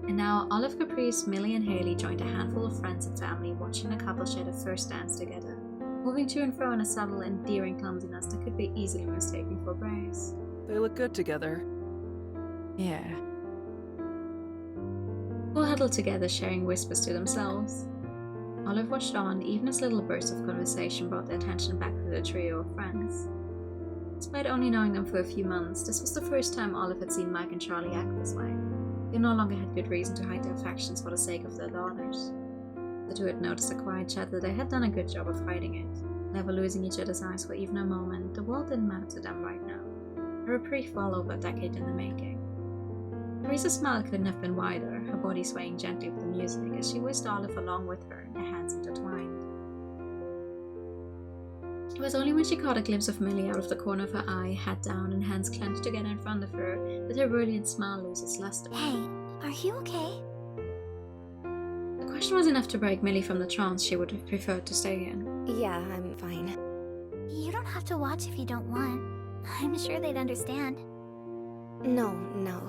And now, Olive, Caprice, Millie, and Haley joined a handful of friends and family watching the couple share their first dance together, moving to and fro in a subtle, endearing clumsiness that could be easily mistaken for grace. They look good together. Yeah. All huddled together, sharing whispers to themselves. Olive watched on, even as little bursts of conversation brought their attention back to the trio of friends. Despite only knowing them for a few months, this was the first time Olive had seen Mike and Charlie act this way. They no longer had good reason to hide their affections for the sake of their daughters. The two had noticed a quiet chat that they had done a good job of hiding it, never losing each other's eyes for even a moment. The world didn't matter to them right now. A reprieve well over a decade in the making. Teresa's smile couldn't have been wider, her body swaying gently with the music as she whisked Olive along with her, their hands intertwined. It was only when she caught a glimpse of Millie out of the corner of her eye, head down and hands clenched together in front of her, that her brilliant smile lost its luster. Hey, are you okay? The question was enough to break Millie from the trance she would have preferred to stay in. Yeah, I'm fine. You don't have to watch if you don't want. I'm sure they'd understand. No,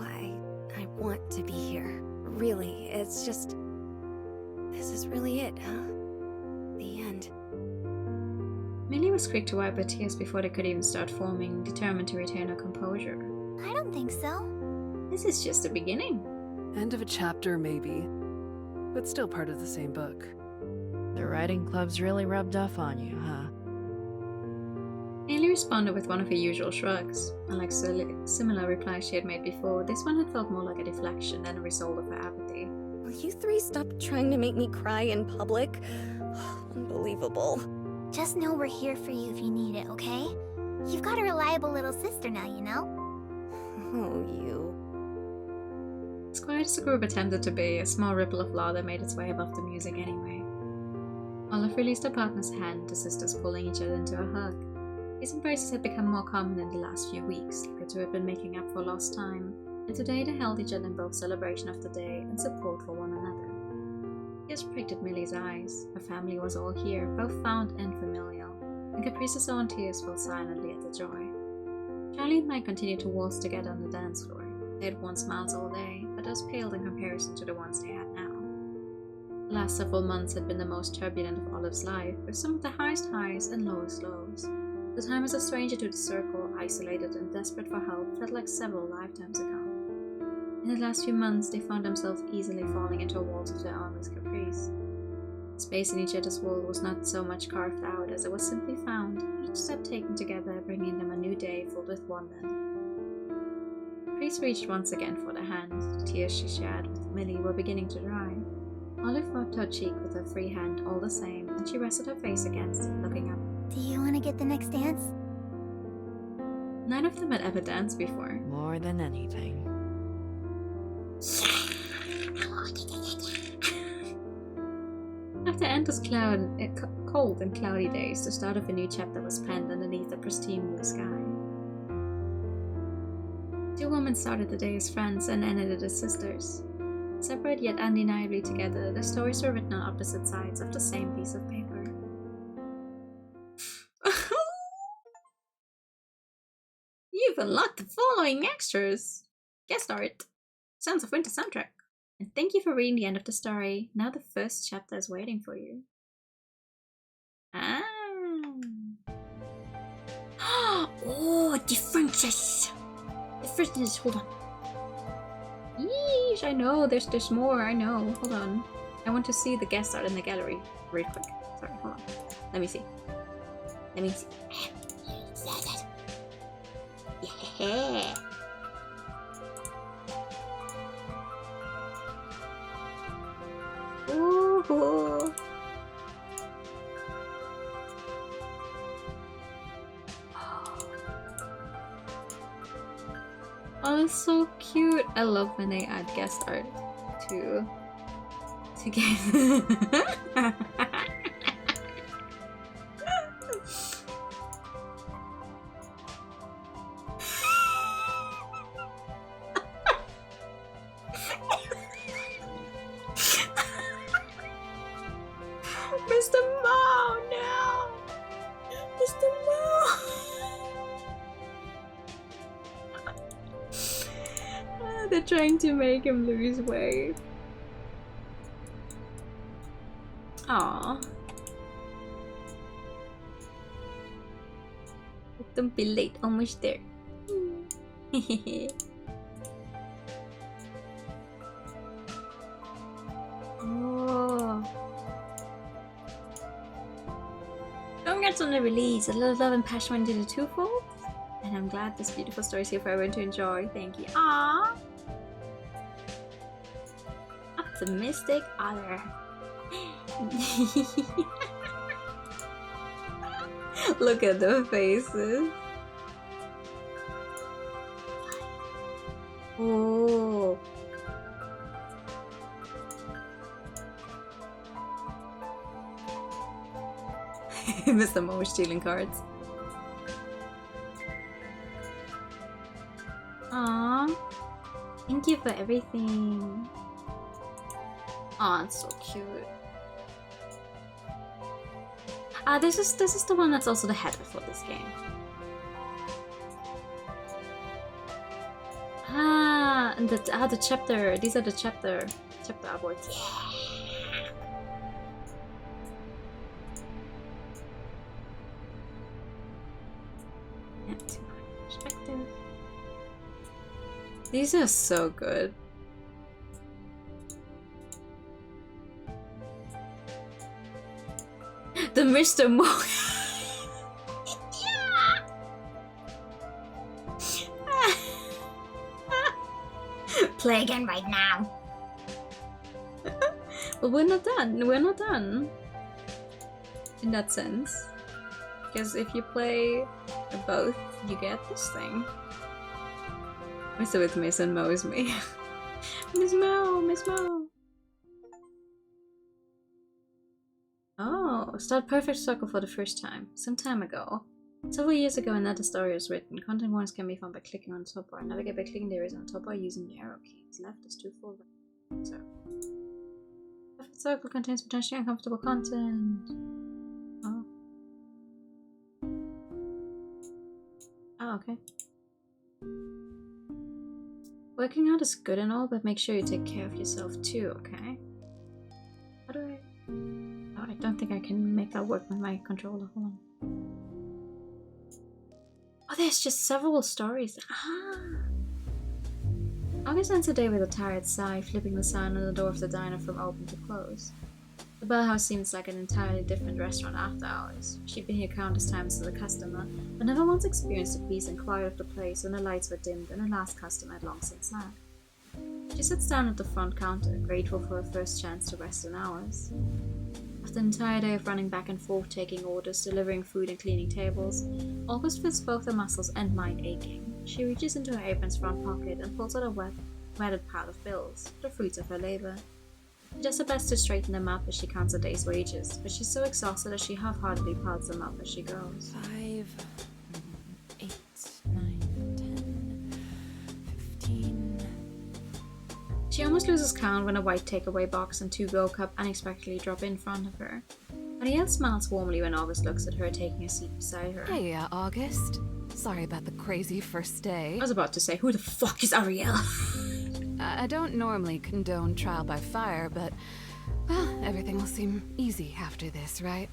I want to be here. Really, it's just... This is really it, huh? The end. Millie was quick to wipe her tears before they could even start forming, determined to retain her composure. I don't think so. This is just the beginning. End of a chapter, maybe. But still part of the same book. The writing club's really rubbed off on you, huh? Haley responded with one of her usual shrugs. Unlike similar replies she had made before, this one had felt more like a deflection than a result of her apathy. Will you three stop trying to make me cry in public? Unbelievable. Just know we're here for you if you need it, okay? You've got a reliable little sister now, you know? Oh, you. As quiet as the group attempted to be, a small ripple of laughter made its way above the music anyway. Olive released her partner's hand, the sisters pulling each other into a hug. These embraces had become more common in the last few weeks, like the two had been making up for lost time, and today they held each other in both celebration of the day and support for one another. Tears pricked at Millie's eyes. Her family was all here, both found and familial, and Caprice's own tears fell silently at the joy. Charlie and Mike continued to waltz together on the dance floor. They had worn smiles all day, but those paled in comparison to the ones they had now. The last several months had been the most turbulent of Olive's life, with some of the highest highs and lowest lows. The time as a stranger to the circle, isolated and desperate for help, felt like several lifetimes ago. In the last few months, they found themselves easily falling into a waltz of their own with Caprice. The space in each other's world was not so much carved out as it was simply found, each step taken together bringing them a new day filled with wonder. Caprice reached once again for the hand. The tears she shared with Millie were beginning to dry. Olive rubbed her cheek with her free hand all the same, and she rested her face against it, looking up. Do you want to get the next dance? None of them had ever danced before. More than anything. After endless cold and cloudy days, the start of a new chapter was penned underneath the pristine blue sky. Two women started the day as friends and ended it as sisters. Separate yet undeniably together, their stories were written on opposite sides of the same piece of paper. You've unlocked the following extras! Guest art, Sons of Winter soundtrack. And thank you for reading the end of the story. Now the first chapter is waiting for you. Ah. Oh, differences! Differences, hold on. Yeesh, I know, there's more, I know. Hold on. I want to see the guest art in the gallery. Real quick. Sorry, hold on. Let me see. Yeah. Ooh. Oh, it's so cute. I love when they add guest art to get Mr. Mo, no! Mr. Mo! They're trying to make him lose weight. Aww. Don't be late, almost there. Oh. Congrats on the release. A little love and passion went into the Twofold. And I'm glad this beautiful story is here for everyone to enjoy. Thank you. Aww. Optimistic other. Look at the faces. Oh. Mr. Mo stealing cards. Aww. Thank you for everything. Aw, it's so cute. This is the one that's also the header for this game. And the chapter. These are the chapter artworks. Yeah. Perspective. These are so good. Mr. Mo. Play again right now. But we're not done. We're not done. In that sense. Because if you play both, you get this thing. We're still with Miss and Mo is me. Miss Mo, Miss Mo. Oh, start Perfect Circle for the first time. Some time ago. Several years ago, another story was written. Content warnings can be found by clicking on the top bar. Navigate by clicking the eraser on the top bar using the arrow keys. Left is Twofold. So, Perfect Circle contains potentially uncomfortable content. Oh. Oh, okay. Working out is good and all, but make sure you take care of yourself too, okay? How do I... Oh, I don't think I can make that work with my controller. Hold on. Oh, there's just several stories. Ah! August ends the day with a tired sigh, flipping the sign on the door of the diner from open to close. The Bell House seems like an entirely different restaurant after hours. She'd been here countless times as a customer, but never once experienced the peace and quiet of the place when the lights were dimmed and the last customer had long since left. She sits down at the front counter, grateful for her first chance to rest in hours. After an entire day of running back and forth, taking orders, delivering food and cleaning tables, August feels both her muscles and mind aching. She reaches into her apron's front pocket and pulls out a wetted pile of bills, the fruits of her labor. She does her best to straighten them up as she counts her day's wages, but she's so exhausted that she half-heartedly piles them up as she goes. 5, 8, 9, 10, 15... She almost loses count when a white takeaway box and 2-go cup unexpectedly drop in front of her. Ariel smiles warmly when August looks at her, taking a seat beside her. Hey, August. Sorry about the crazy first day. I was about to say, who the fuck is Ariel? I don't normally condone trial by fire, but, well, everything will seem easy after this, right?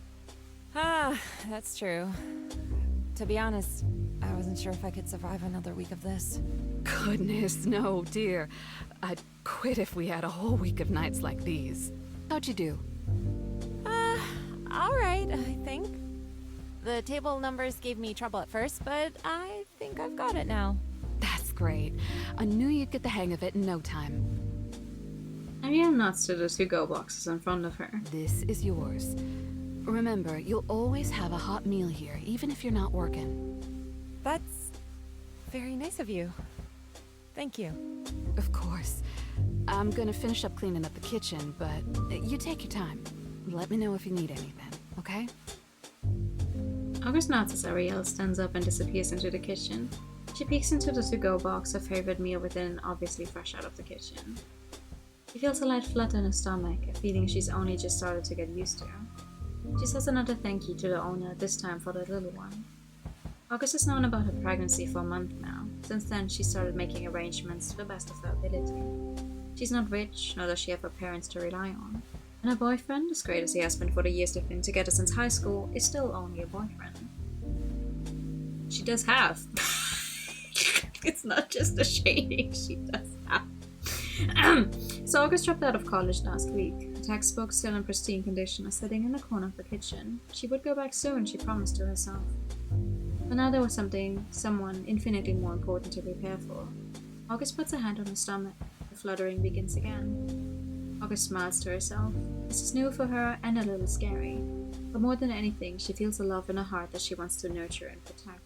Ah, that's true. To be honest, I wasn't sure if I could survive another week of this. Goodness, no, dear. I'd quit if we had a whole week of nights like these. How'd you do? Alright, I think. The table numbers gave me trouble at first, but I think I've got it now. That's great. I knew you'd get the hang of it in no time. Ariel nods to the 2-go boxes in front of her. This is yours. Remember, you'll always have a hot meal here, even if you're not working. That's very nice of you. Thank you. Of course. I'm gonna finish up cleaning up the kitchen, but you take your time. Let me know if you need anything, okay? August nods as Ariel stands up and disappears into the kitchen. She peeks into the 2-go box, her favorite meal within, obviously fresh out of the kitchen. She feels a light flutter in her stomach, a feeling she's only just started to get used to. She says another thank you to the owner, this time for the little one. August has known about her pregnancy for a month now. Since then, she started making arrangements to the best of her ability. She's not rich, nor does she have her parents to rely on. And her boyfriend, as great as he has been for the years they've been together since high school, is still only a boyfriend. She does have. It's not just a shading, she does have. So August dropped out of college last week. Her textbook, still in pristine condition, is sitting in the corner of the kitchen. She would go back soon, she promised to herself. But now there was someone infinitely more important to prepare for. August puts her hand on her stomach. The fluttering begins again. August smiles to herself. This is new for her and a little scary. But more than anything, she feels a love in her heart that she wants to nurture and protect.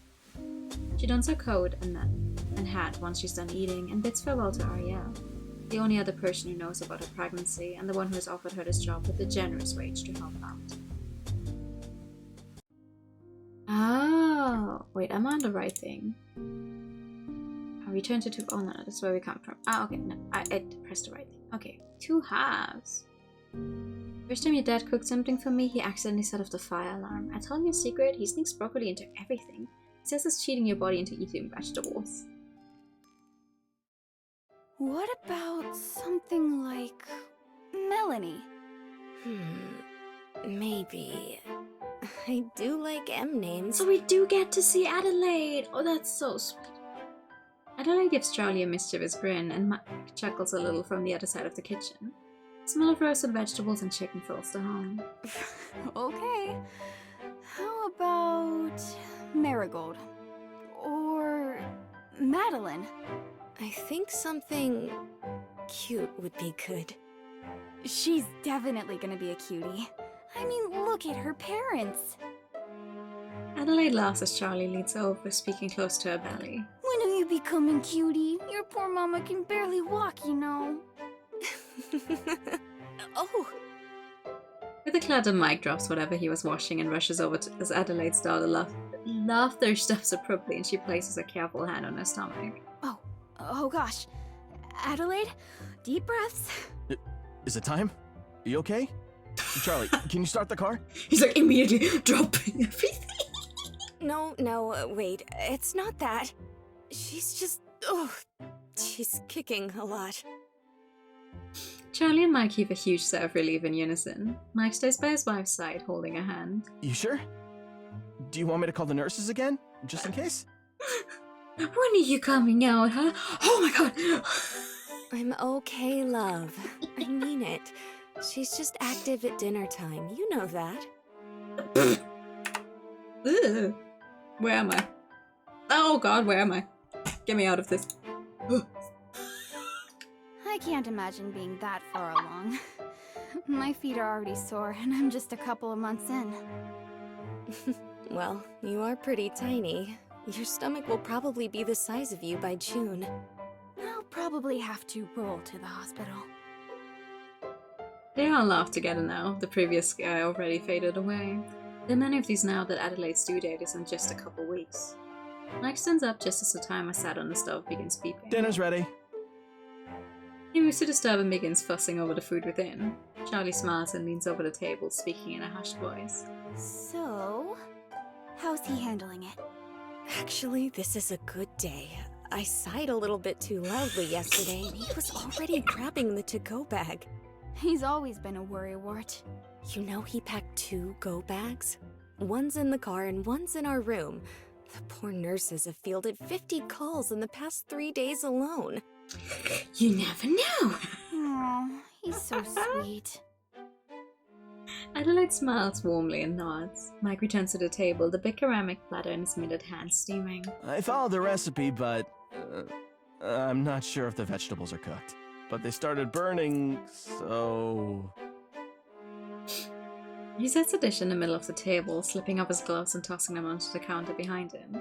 She dons her coat and hat once she's done eating and bids farewell to Ariel, the only other person who knows about her pregnancy and the one who has offered her this job with a generous wage to help out. Oh, wait, am I on the right thing? I return to 2. Oh no, that's where we come from. Ah, okay, no, I pressed the right thing. Okay, 2 halves. First time your dad cooked something for me, he accidentally set off the fire alarm. I told him a secret, he sneaks broccoli into everything. He says it's cheating your body into eating vegetables. What about something like Melanie? Maybe. I do like M names. So we do get to see Adelaide! Oh, that's so sweet. Adelaide gives Charlie a mischievous grin and Mike chuckles a little from the other side of the kitchen. Smell of roasted vegetables and chicken fills the home. Okay. How about Marigold? Or Madeline? I think something cute would be good. She's definitely gonna be a cutie. I mean, look at her parents. Adelaide laughs as Charlie leans over, speaking close to her belly. When are you becoming cutie? Your poor mama can barely walk, you know. Oh! With a clatter, Mike drops whatever he was washing and rushes over as Adelaide's daughter laughter stops abruptly and she places a careful hand on her stomach. Oh gosh. Adelaide, deep breaths. Is it time? You okay? Charlie, can you start the car? He's like immediately dropping everything. No, wait. It's not that. She's just... Oh, she's kicking a lot. Charlie and Mike heave a huge sigh of relief in unison. Mike stays by his wife's side, holding her hand. You sure? Do you want me to call the nurses again? Just in case? When are you coming out, huh? Oh my god! I'm okay, love. I mean it. She's just active at dinner time. You know that. Ugh. Where am I? Oh god, where am I? Get me out of this. I can't imagine being that far along. My feet are already sore and I'm just a couple of months in. Well, you are pretty tiny. Your stomach will probably be the size of you by June. I'll probably have to roll to the hospital. They all laugh together now. The previous scare already faded away. There are many of these now that Adelaide's due date is in just a couple weeks. Mike stands up just as the timer sat on the stove begins beeping. Dinner's ready. He moves to the stove and begins fussing over the food within. Charlie smiles and leans over the table, speaking in a hushed voice. So, how's he handling it? Actually, this is a good day. I sighed a little bit too loudly yesterday, and he was already grabbing the to-go bag. He's always been a worrywart. You know he packed 2 go bags? One's in the car and one's in our room. The poor nurses have fielded 50 calls in the past 3 days alone. You never know. Oh, he's so sweet. Adelaide smiles warmly and nods. Mike returns to the table, the big ceramic platter in his mitted hand steaming. I followed the recipe, but I'm not sure if the vegetables are cooked. But they started burning, so... He sets the dish in the middle of the table, slipping off his gloves and tossing them onto the counter behind him.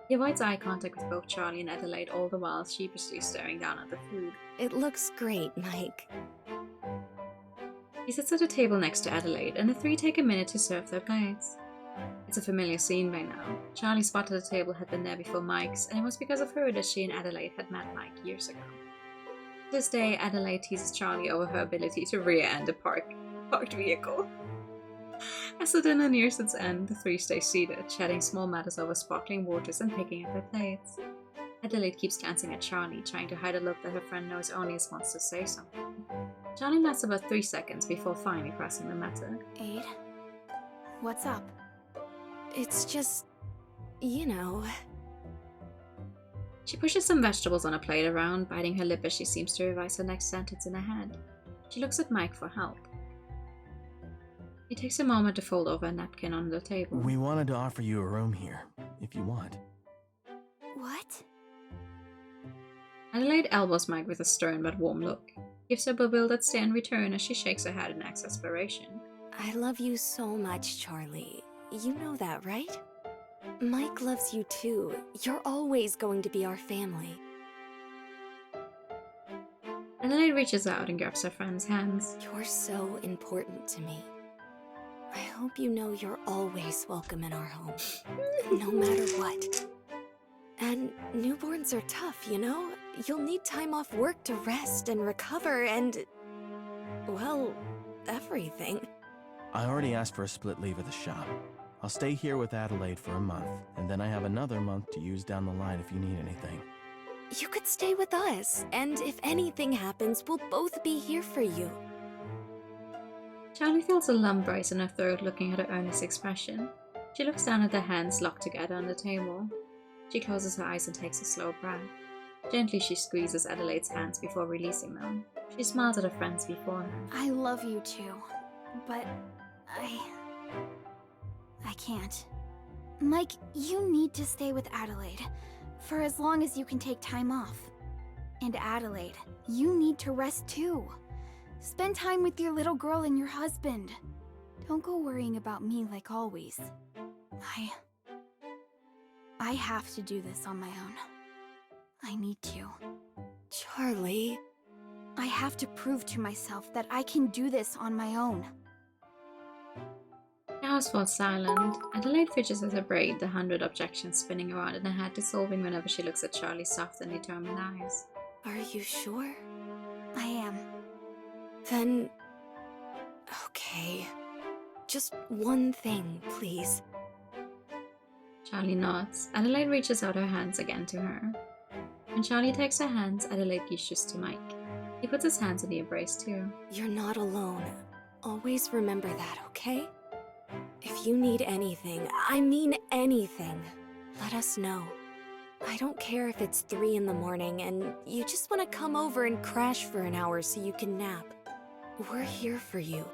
He avoids eye contact with both Charlie and Adelaide, all the while sheepishly staring down at the food. It looks great, Mike. He sits at the table next to Adelaide, and the three take a minute to serve their plates. It's a familiar scene by now. Charlie's spot at the table had been there before Mike's, and it was because of her that she and Adelaide had met Mike years ago. This day, Adelaide teases Charlie over her ability to rear-end a parked vehicle. As the dinner nears its end, the three stay seated, chatting small matters over sparkling waters and picking up their plates. Adelaide keeps glancing at Charlie, trying to hide a look that her friend knows only as wants to say something. Charlie lasts about 3 seconds before finally pressing the matter. Aid? What's up? It's just... you know... She pushes some vegetables on a plate around, biting her lip as she seems to revise her next sentence in her head. She looks at Mike for help. He takes a moment to fold over a napkin on the table. We wanted to offer you a room here, if you want. What? Adelaide elbows Mike with a stern but warm look. Gives her a bewildered stare in return as she shakes her head in exasperation. I love you so much, Charlie. You know that, right? Mike loves you too. You're always going to be our family. Adelaide reaches out and grabs her friend's hands. You're so important to me. I hope you know you're always welcome in our home, no matter what. And newborns are tough, you know? You'll need time off work to rest and recover and... well, everything. I already asked for a split leave at the shop. I'll stay here with Adelaide for a month, and then I have another month to use down the line if you need anything. You could stay with us, and if anything happens, we'll both be here for you. Charlie feels a lump rise in her throat looking at her earnest expression. She looks down at their hands locked together on the table. She closes her eyes and takes a slow breath. Gently she squeezes Adelaide's hands before releasing them. She smiles at her friends before her. I love you too, but I can't. Mike, you need to stay with Adelaide for as long as you can take time off. And Adelaide, you need to rest too. Spend time with your little girl and your husband. Don't go worrying about me like always. I have to do this on my own. I need to. Charlie. I have to prove to myself that I can do this on my own. The house falls silent. Adelaide fidgets with her braid, the 100 objections spinning around in her head dissolving whenever she looks at Charlie's soft and determined eyes. Are you sure? I am. Then... okay. Just one thing, please. Charlie nods. Adelaide reaches out her hands again to her. When Charlie takes her hands, Adelaide gestures to Mike. He puts his hands in the embrace too. You're not alone. Always remember that, okay? If you need anything, I mean anything, let us know. I don't care if it's 3 in the morning and you just want to come over and crash for an hour so you can nap. We're here for you.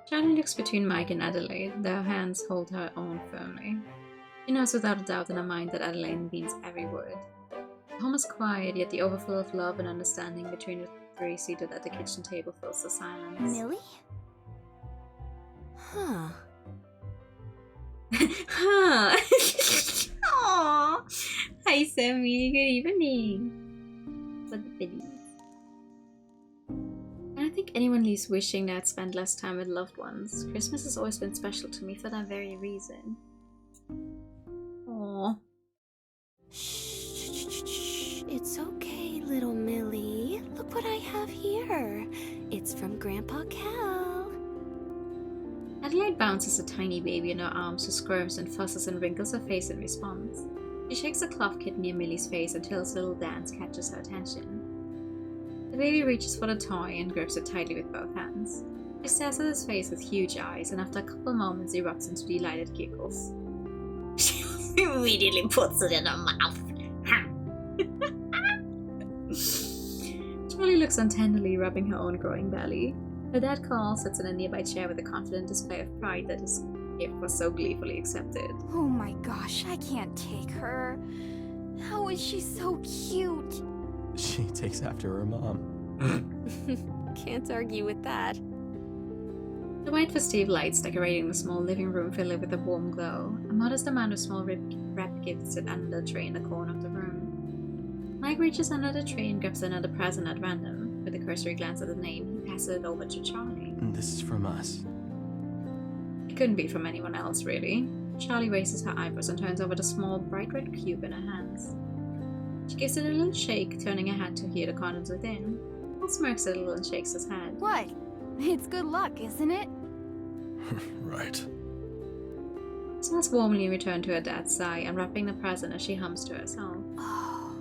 Charlie looks between Mike and Adelaide. Their hands hold her own firmly. She knows without a doubt in her mind that Adelaide means every word. The home is quiet, yet the overflow of love and understanding between the three seated at the kitchen table fills the silence. Millie? Huh. Huh. Aww. Hi, Sammy. Good evening. What the biddies. I don't think anyone leaves wishing they'd spent less time with loved ones. Christmas has always been special to me for that very reason. Aww. Shh. It's okay, little Millie. Look what I have here. It's from Grandpa Cal. Adelaide bounces a tiny baby in her arms who squirms and fusses and wrinkles her face in response. She shakes a cloth kitten near Millie's face until its little dance catches her attention. The baby reaches for the toy and grips it tightly with both hands. She stares at his face with huge eyes and after a couple moments erupts into delighted giggles. She immediately puts it in her mouth. Charlie looks on tenderly, rubbing her own growing belly. Her dad Carl sits in a nearby chair with a confident display of pride that his gift was so gleefully accepted. Oh my gosh, I can't take her. How is she so cute? She takes after her mom. Can't argue with that. The white festive lights decorating the small living room fill it with a warm glow. A modest amount of small wrapped gifts sit under the tray in the corner of the room. Mike reaches under the tray and grabs another present at random. With a cursory glance at the name, he passes it over to Charlie. This is from us. It couldn't be from anyone else, really. Charlie raises her eyebrows and turns over the small, bright red cube in her hands. She gives it a little shake, turning her head to hear the contents within. Paul smirks a little and shakes his head. What? It's good luck, isn't it? Right. Smells warmly returned to her dad's side, unwrapping the present as she hums to herself. Oh.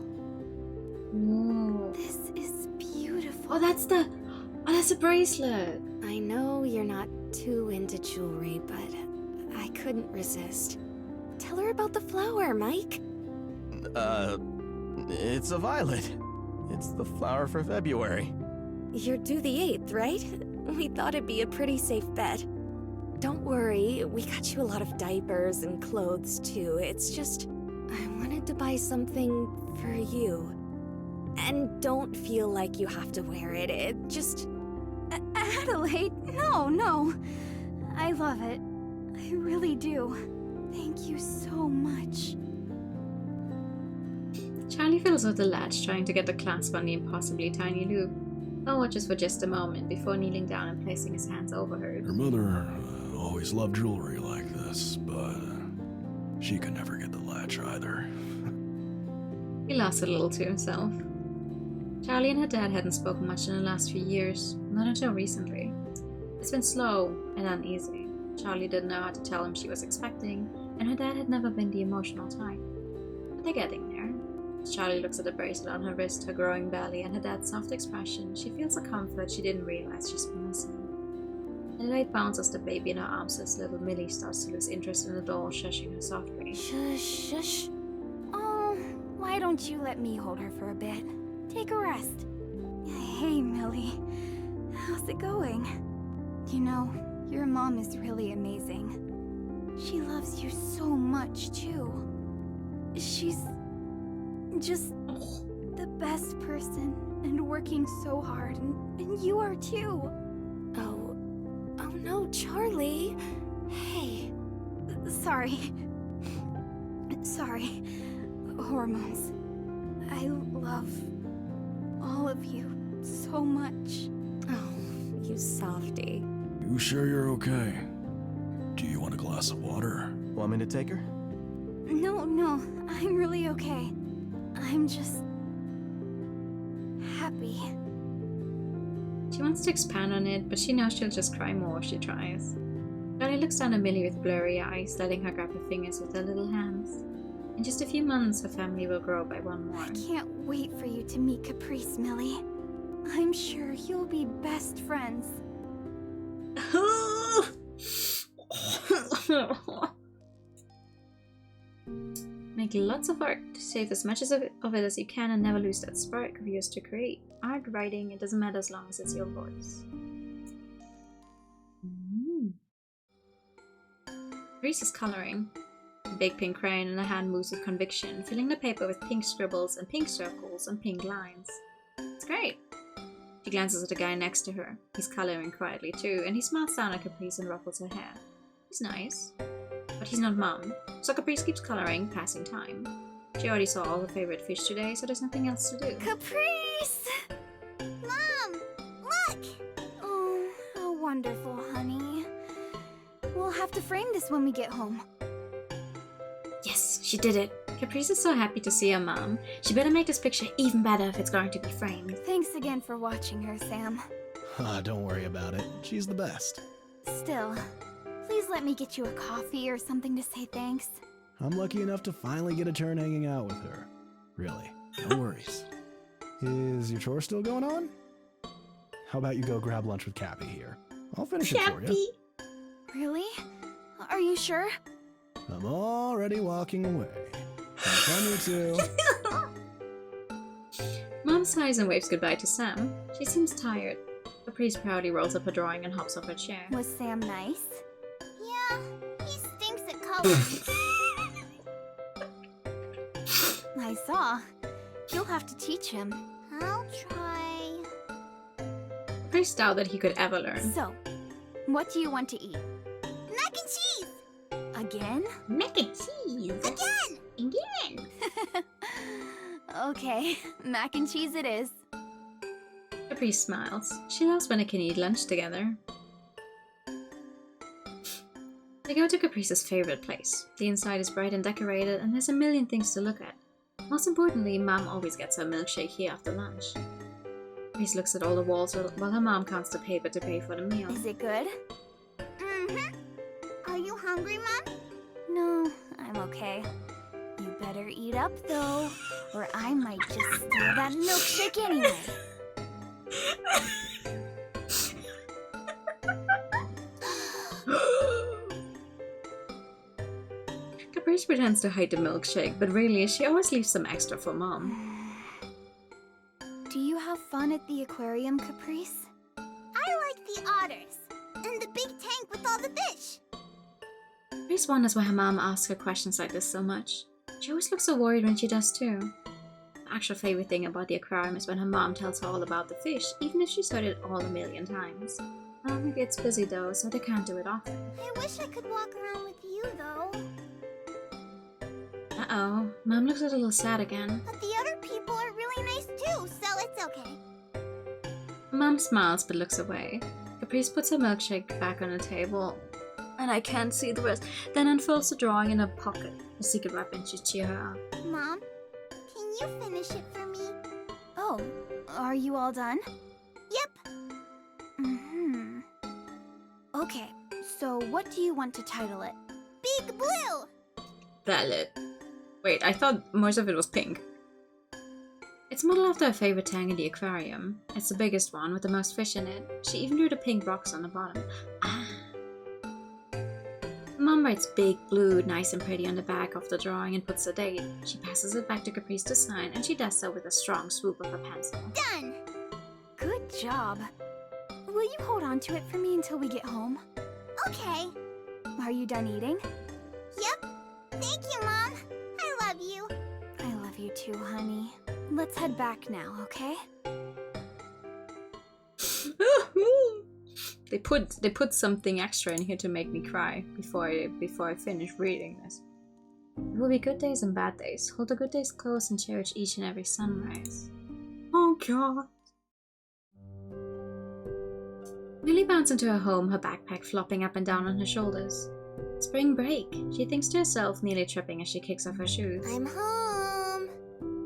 Ooh. This is beautiful. Oh, that's a bracelet. I know you're not too into jewelry, but I couldn't resist. Tell her about the flower, Mike. It's a violet. It's the flower for February. You're due the 8th, right? We thought it'd be a pretty safe bet. Don't worry, we got you a lot of diapers and clothes too. It's just, I wanted to buy something for you. And don't feel like you have to wear it. It just... Adelaide, no. I love it. I really do. Thank you so much. Charlie fiddles with the latch, trying to get the clasp on the impossibly tiny loop. Paul watches for just a moment before kneeling down and placing his hands over her. Your mother always loved jewelry like this, but she could never get the latch either. He laughs a little to himself. Charlie and her dad hadn't spoken much in the last few years, not until recently. It's been slow and uneasy. Charlie didn't know how to tell him she was expecting, and her dad had never been the emotional type. But they're getting there. As Charlie looks at the bracelet on her wrist, her growing belly, and her dad's soft expression, she feels a comfort she didn't realize she's been missing. Adelaide bounces the baby in her arms as little Millie starts to lose interest in the doll, shushing her softly. Shush. Oh, why don't you let me hold her for a bit? Take a rest. Hey, Millie. How's it going? You know, your mom is really amazing. She loves you so much, too. She's just the best person and working so hard, and you are too. Oh no, Charlie. Hey. Sorry. Hormones. I love all of you so much. Oh, you softy. You sure you're okay? Do you want a glass of water? Want me to take her? No, I'm really okay. I'm just happy. She wants to expand on it, but she knows she'll just cry more if she tries. Charlie looks down at Millie with blurry eyes, letting her grab her fingers with her little hands. In just a few months, her family will grow by one more. I can't wait for you to meet Caprice, Millie. I'm sure you'll be best friends. Make lots of art. Save as much of it as you can and never lose that spark of yours to create. Art, writing, it doesn't matter as long as it's your voice. Reese is coloring. A big pink crayon in her hand moves with conviction, filling the paper with pink scribbles and pink circles and pink lines. It's great. She glances at the guy next to her. He's coloring quietly too, and he smiles down at Caprice and ruffles her hair. He's nice. But he's not Mom, so Caprice keeps coloring, passing time. She already saw all her favorite fish today, so there's nothing else to do. Caprice! Mom! Look! Oh, how wonderful, honey. We'll have to frame this when we get home. Yes, she did it. Caprice is so happy to see her mom. She better make this picture even better if it's going to be framed. Thanks again for watching her, Sam. Don't worry about it. She's the best. Still, please let me get you a coffee or something to say thanks. I'm lucky enough to finally get a turn hanging out with her. Really, no worries. Is your chore still going on? How about you go grab lunch with Cappy here? I'll finish it for you. Really? Are you sure? I'm already walking away. Come you too. Mom sighs and waves goodbye to Sam. She seems tired. Caprice proudly rolls up her drawing and hops off her chair. Was Sam nice? Yeah, he stinks at coloring. I saw. You'll have to teach him. I'll try. Caprice doubted that he could ever learn. So, what do you want to eat? Mac and cheese! Again? Mac and cheese! Again! Again! Okay, mac and cheese it is. Caprice smiles. She loves when they can eat lunch together. They go to Caprice's favorite place. The inside is bright and decorated, and there's a million things to look at. Most importantly, Mom always gets her milkshake here after lunch. Caprice looks at all the walls while her mom counts the paper to pay for the meal. Is it good? Mm-hmm. Are you hungry, Mom? No, I'm okay. You better eat up, though, or I might just steal that milkshake anyway. Caprice pretends to hide the milkshake, but really, she always leaves some extra for Mom. Do you have fun at the aquarium, Caprice? I like the otters, and the big tank with all the fish. Caprice wonders why her mom asks her questions like this so much. She always looks so worried when she does too. The actual favorite thing about the aquarium is when her mom tells her all about the fish, even if she's heard it all a million times. Mom gets busy though, so they can't do it often. I wish I could walk around with you, though. Uh-oh, Mom looks a little sad again. But the other people are really nice too, so it's okay. Mom smiles but looks away. Caprice puts her milkshake back on the table, and I can't see the rest, then unfolds the drawing in her pocket, a secret weapon to cheer her up. Mom, can you finish it for me? Oh, are you all done? Yep. Mm-hmm. Okay, so what do you want to title it? Big Blue! Valid. Wait, I thought most of it was pink. It's modeled after her favorite tank in the aquarium. It's the biggest one with the most fish in it. She even drew the pink rocks on the bottom. Ah. Mom writes Big Blue nice and pretty on the back of the drawing and puts the date. She passes it back to Caprice to sign, and she does so with a strong swoop of her pencil. Done! Good job. Will you hold on to it for me until we get home? Okay. Are you done eating? Yep. Thank you, Mom. I love you. I love you too, honey. Let's head back now, okay? They put something extra in here to make me cry before I finish reading this. There will be good days and bad days. Hold the good days close and cherish each and every sunrise. Oh god. Millie bounds into her home, her backpack flopping up and down on her shoulders. Spring break, she thinks to herself, nearly tripping as she kicks off her shoes. I'm home.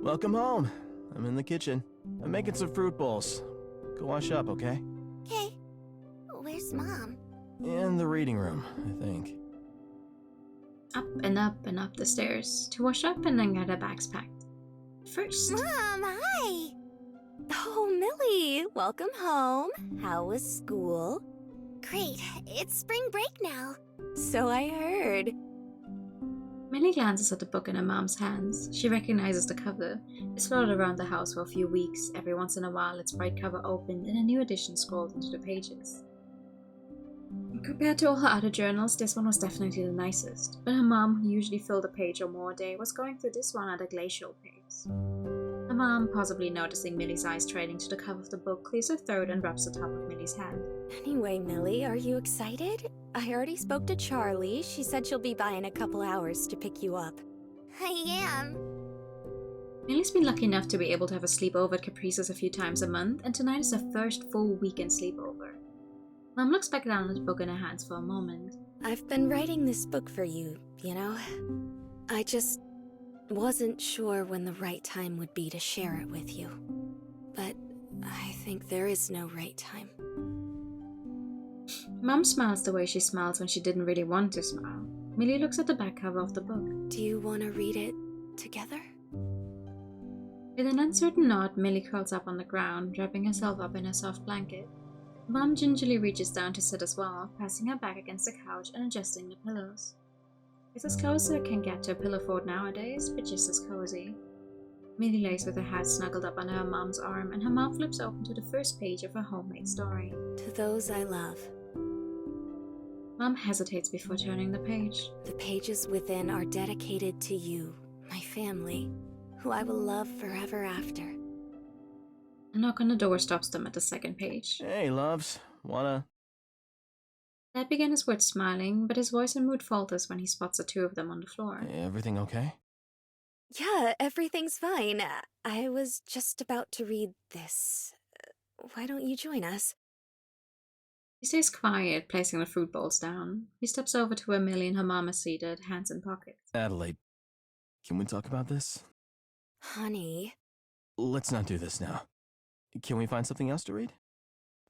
Welcome home. I'm in the kitchen. I'm making some fruit bowls. Go wash up, okay? Okay. Where's Mom? In the reading room, I think. Up and up and up the stairs to wash up and then get her bags packed. First. Mom, hi! Oh, Millie, welcome home. How was school? Great. It's spring break now. So I heard. Millie glances at the book in her mom's hands. She recognizes the cover. It's floated around the house for a few weeks. Every once in a while, its bright cover opened and a new edition scrolled into the pages. Compared to all her other journals, this one was definitely the nicest, but her mom, who usually filled a page or more a day, was going through this one at a glacial pace. Her mom, possibly noticing Millie's eyes trailing to the cover of the book, clears her throat and rubs the top of Millie's hand. Anyway, Millie, are you excited? I already spoke to Charlie. She said she'll be by in a couple hours to pick you up. I am. Millie's been lucky enough to be able to have a sleepover at Caprice's a few times a month, and tonight is her first full weekend sleepover. Mom looks back down at the book in her hands for a moment. I've been writing this book for you, you know? I just wasn't sure when the right time would be to share it with you. But I think there is no right time. Mom smiles the way she smiles when she didn't really want to smile. Millie looks at the back cover of the book. Do you want to read it together? With an uncertain nod, Millie curls up on the ground, wrapping herself up in a soft blanket. Mom gingerly reaches down to sit as well, pressing her back against the couch and adjusting the pillows. It's as close as it can get to a pillow fort nowadays, but just as cozy. Millie lays with her head snuggled up under her mom's arm, and her mouth flips open to the first page of her homemade story. To those I love. Mom hesitates before turning the page. The pages within are dedicated to you, my family, who I will love forever after. A knock on the door stops them at the second page. Hey, loves. Wanna... Dad began his words smiling, but his voice and mood falters when he spots the two of them on the floor. Everything okay? Yeah, everything's fine. I was just about to read this. Why don't you join us? He stays quiet, placing the fruit bowls down. He steps over to where Millie and her mom are seated, hands in pockets. Adelaide, can we talk about this? Honey. Let's not do this now. Can we find something else to read?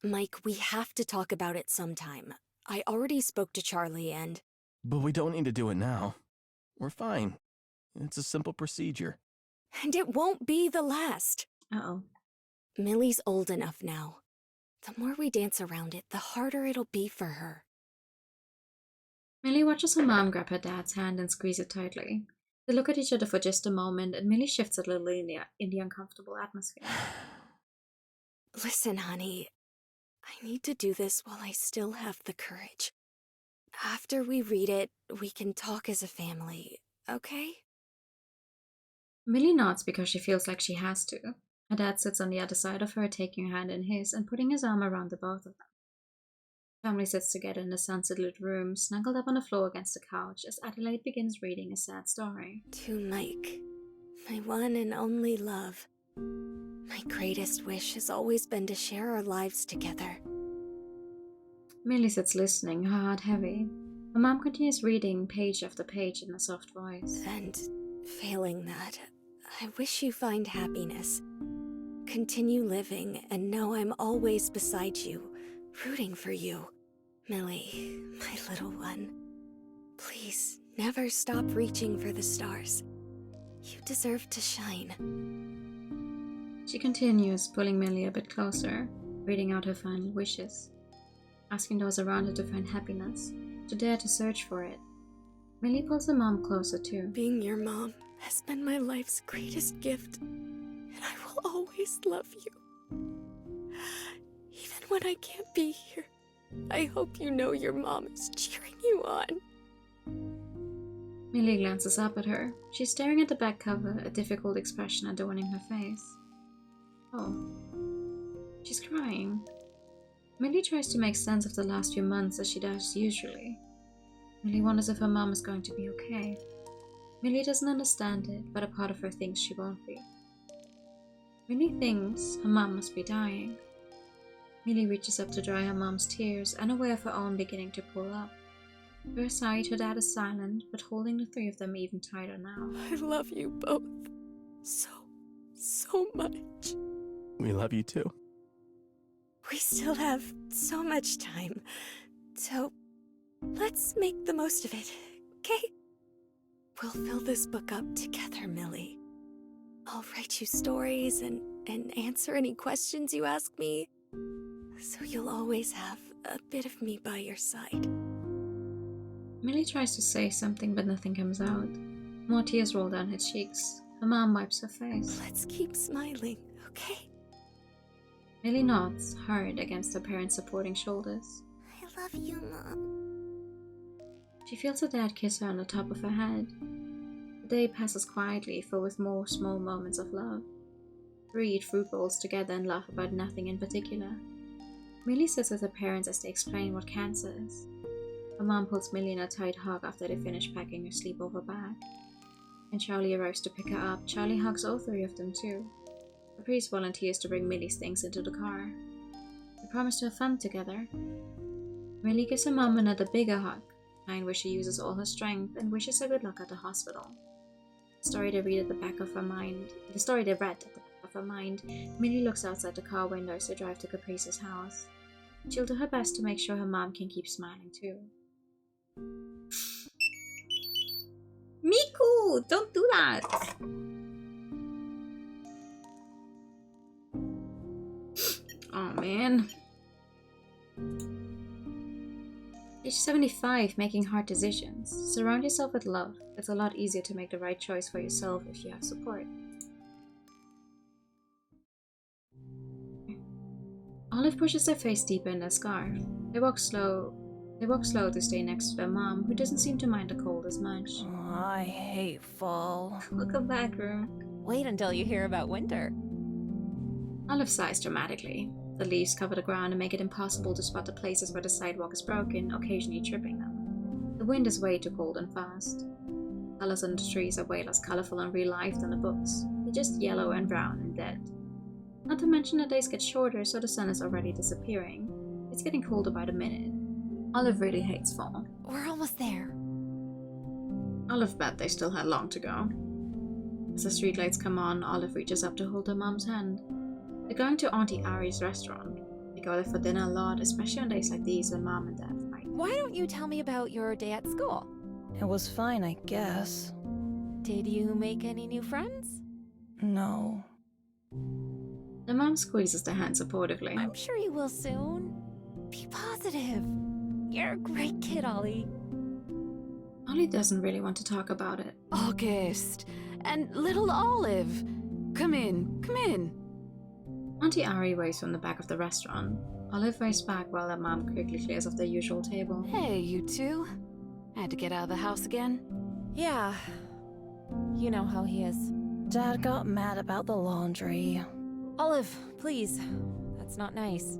Mike, we have to talk about it sometime. I already spoke to Charlie and... But we don't need to do it now. We're fine. It's a simple procedure. And it won't be the last. Uh-oh. Millie's old enough now. The more we dance around it, the harder it'll be for her. Millie watches her mom grab her dad's hand and squeeze it tightly. They look at each other for just a moment, and Millie shifts a little in the uncomfortable atmosphere. Listen, honey. I need to do this while I still have the courage. After we read it, we can talk as a family, okay? Millie nods because she feels like she has to. Her dad sits on the other side of her, taking her hand in his and putting his arm around the both of them. The family sits together in the sunset-lit room, snuggled up on the floor against the couch as Adelaide begins reading a sad story. To Mike, my one and only love. My greatest wish has always been to share our lives together. Millie sits listening, her heart heavy. Her mom continues reading page after page in a soft voice. And failing that, I wish you find happiness. Continue living and know I'm always beside you, rooting for you. Millie, my little one. Please, never stop reaching for the stars. You deserve to shine. She continues, pulling Millie a bit closer, reading out her final wishes, asking those around her to find happiness, to dare to search for it. Millie pulls her mom closer too. Being your mom has been my life's greatest gift, and I will always love you. when I can't be here, I hope you know your mom is cheering you on. Millie glances up at her. She's staring at the back cover, a difficult expression adorning her face. Oh. She's crying. Millie tries to make sense of the last few months as she does usually. Millie wonders if her mom is going to be okay. Millie doesn't understand it, but a part of her thinks she won't be. Millie thinks her mom must be dying. Millie reaches up to dry her mom's tears, unaware of her own beginning to pull up. To her side, her dad is silent, but holding the three of them even tighter now. I love you both so much. We love you too. We still have so much time, so let's make the most of it, okay? We'll fill this book up together, Millie. I'll write you stories and answer any questions you ask me, so you'll always have a bit of me by your side. Millie tries to say something, but nothing comes out. More tears roll down her cheeks. Her mom wipes her face. Let's keep smiling, okay? Millie nods, hard against her parents' supporting shoulders. I love you, Mom. She feels her dad kiss her on the top of her head. The day passes quietly, filled with more small moments of love. Three eat fruit bowls together and laugh about nothing in particular. Millie sits with her parents as they explain what cancer is. Her mom pulls Millie in a tight hug after they finish packing her sleepover bag. When Charlie arrives to pick her up, Charlie hugs all three of them too. The priest volunteers to bring Millie's things into the car. They promise to have fun together. Millie gives her mom another bigger hug, kind where she uses all her strength and wishes her good luck at the hospital. The story they read at the back of her mind. Millie looks outside the car window as they drive to Caprice's house. She'll do her best to make sure her mom can keep smiling too. Miku! Don't do that! Oh man. Age 75, making hard decisions. Surround yourself with love. It's a lot easier to make the right choice for yourself if you have support. Olive pushes their face deeper in their scarf. They walk slow to stay next to their mom, who doesn't seem to mind the cold as much. Oh, I hate fall. Welcome back, Rue. Wait until you hear about winter. Olive sighs dramatically. The leaves cover the ground and make it impossible to spot the places where the sidewalk is broken, occasionally tripping them. The wind is way too cold and fast. Colors on the trees are way less colorful and real life than the books. They're just yellow and brown and dead. Not to mention the days get shorter, so the sun is already disappearing. It's getting colder by the minute. Olive really hates fall. We're almost there. Olive bet they still had long to go. As the streetlights come on, Olive reaches up to hold her mom's hand. They're going to Auntie Ari's restaurant. They go there for dinner a lot, especially on days like these when mom and dad fight. Why don't you tell me about your day at school? It was fine, I guess. Did you make any new friends? No. The mom squeezes their hand supportively. I'm sure you will soon. Be positive. You're a great kid, Ollie. Ollie doesn't really want to talk about it. August. And little Olive. Come in, come in. Auntie Ari waves from the back of the restaurant. Olive waves back while her mom quickly clears off the usual table. Hey, you two. Had to get out of the house again? Yeah. You know how he is. Dad got mad about the laundry. Olive, please. That's not nice.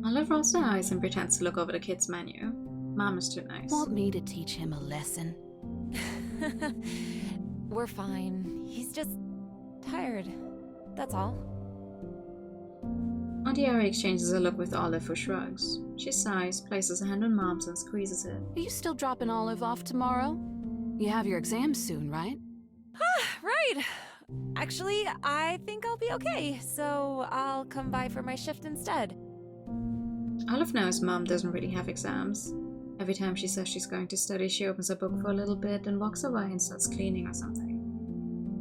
Olive rolls her eyes and pretends to look over the kids' menu. Mom is too nice. Want me to teach him a lesson? We're fine. He's just tired. That's all. Auntie Ari exchanges a look with Olive, who shrugs. She sighs, places a hand on Mom's and squeezes it. Are you still dropping Olive off tomorrow? You have your exams soon, right? Right. Actually, I think I'll be okay, so I'll come by for my shift instead. Olive knows Mom doesn't really have exams. Every time she says she's going to study, she opens a book for a little bit and walks away and starts cleaning or something.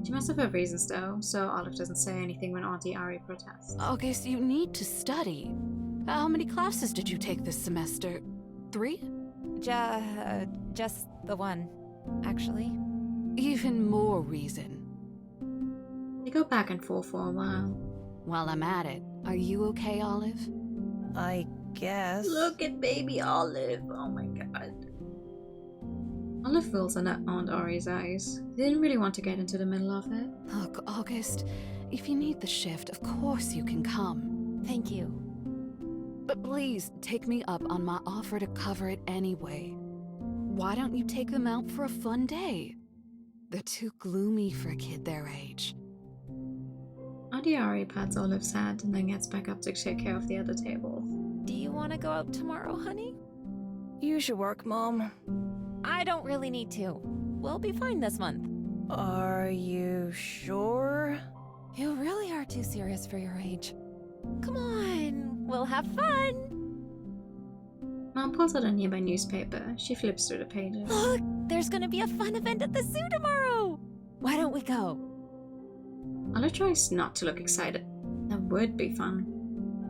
She must have her reasons though, so Olive doesn't say anything when Auntie Ari protests. Okay, so you need to study. How many classes did you take this semester? 3? Just the one, actually. Even more reason. They go back and forth for a while. While I'm at it, are you okay, Olive? I guess. Look at baby Olive. Oh my god. Olive rolls on Aunt Ari's eyes. They didn't really want to get into the middle of it. Look, August, if you need the shift, of course you can come. Thank you. But please, take me up on my offer to cover it anyway. Why don't you take them out for a fun day? They're too gloomy for a kid their age. Auntie Ari pats Olive's head and then gets back up to take care of the other table. Do you want to go out tomorrow, honey? You should work, Mom. I don't really need to. We'll be fine this month. Are you sure? You really are too serious for your age. Come on, we'll have fun. Mom pulls out a nearby newspaper. She flips through the pages. Look, there's gonna be a fun event at the zoo tomorrow. Why don't we go? Olive tries not to look excited. That would be fun.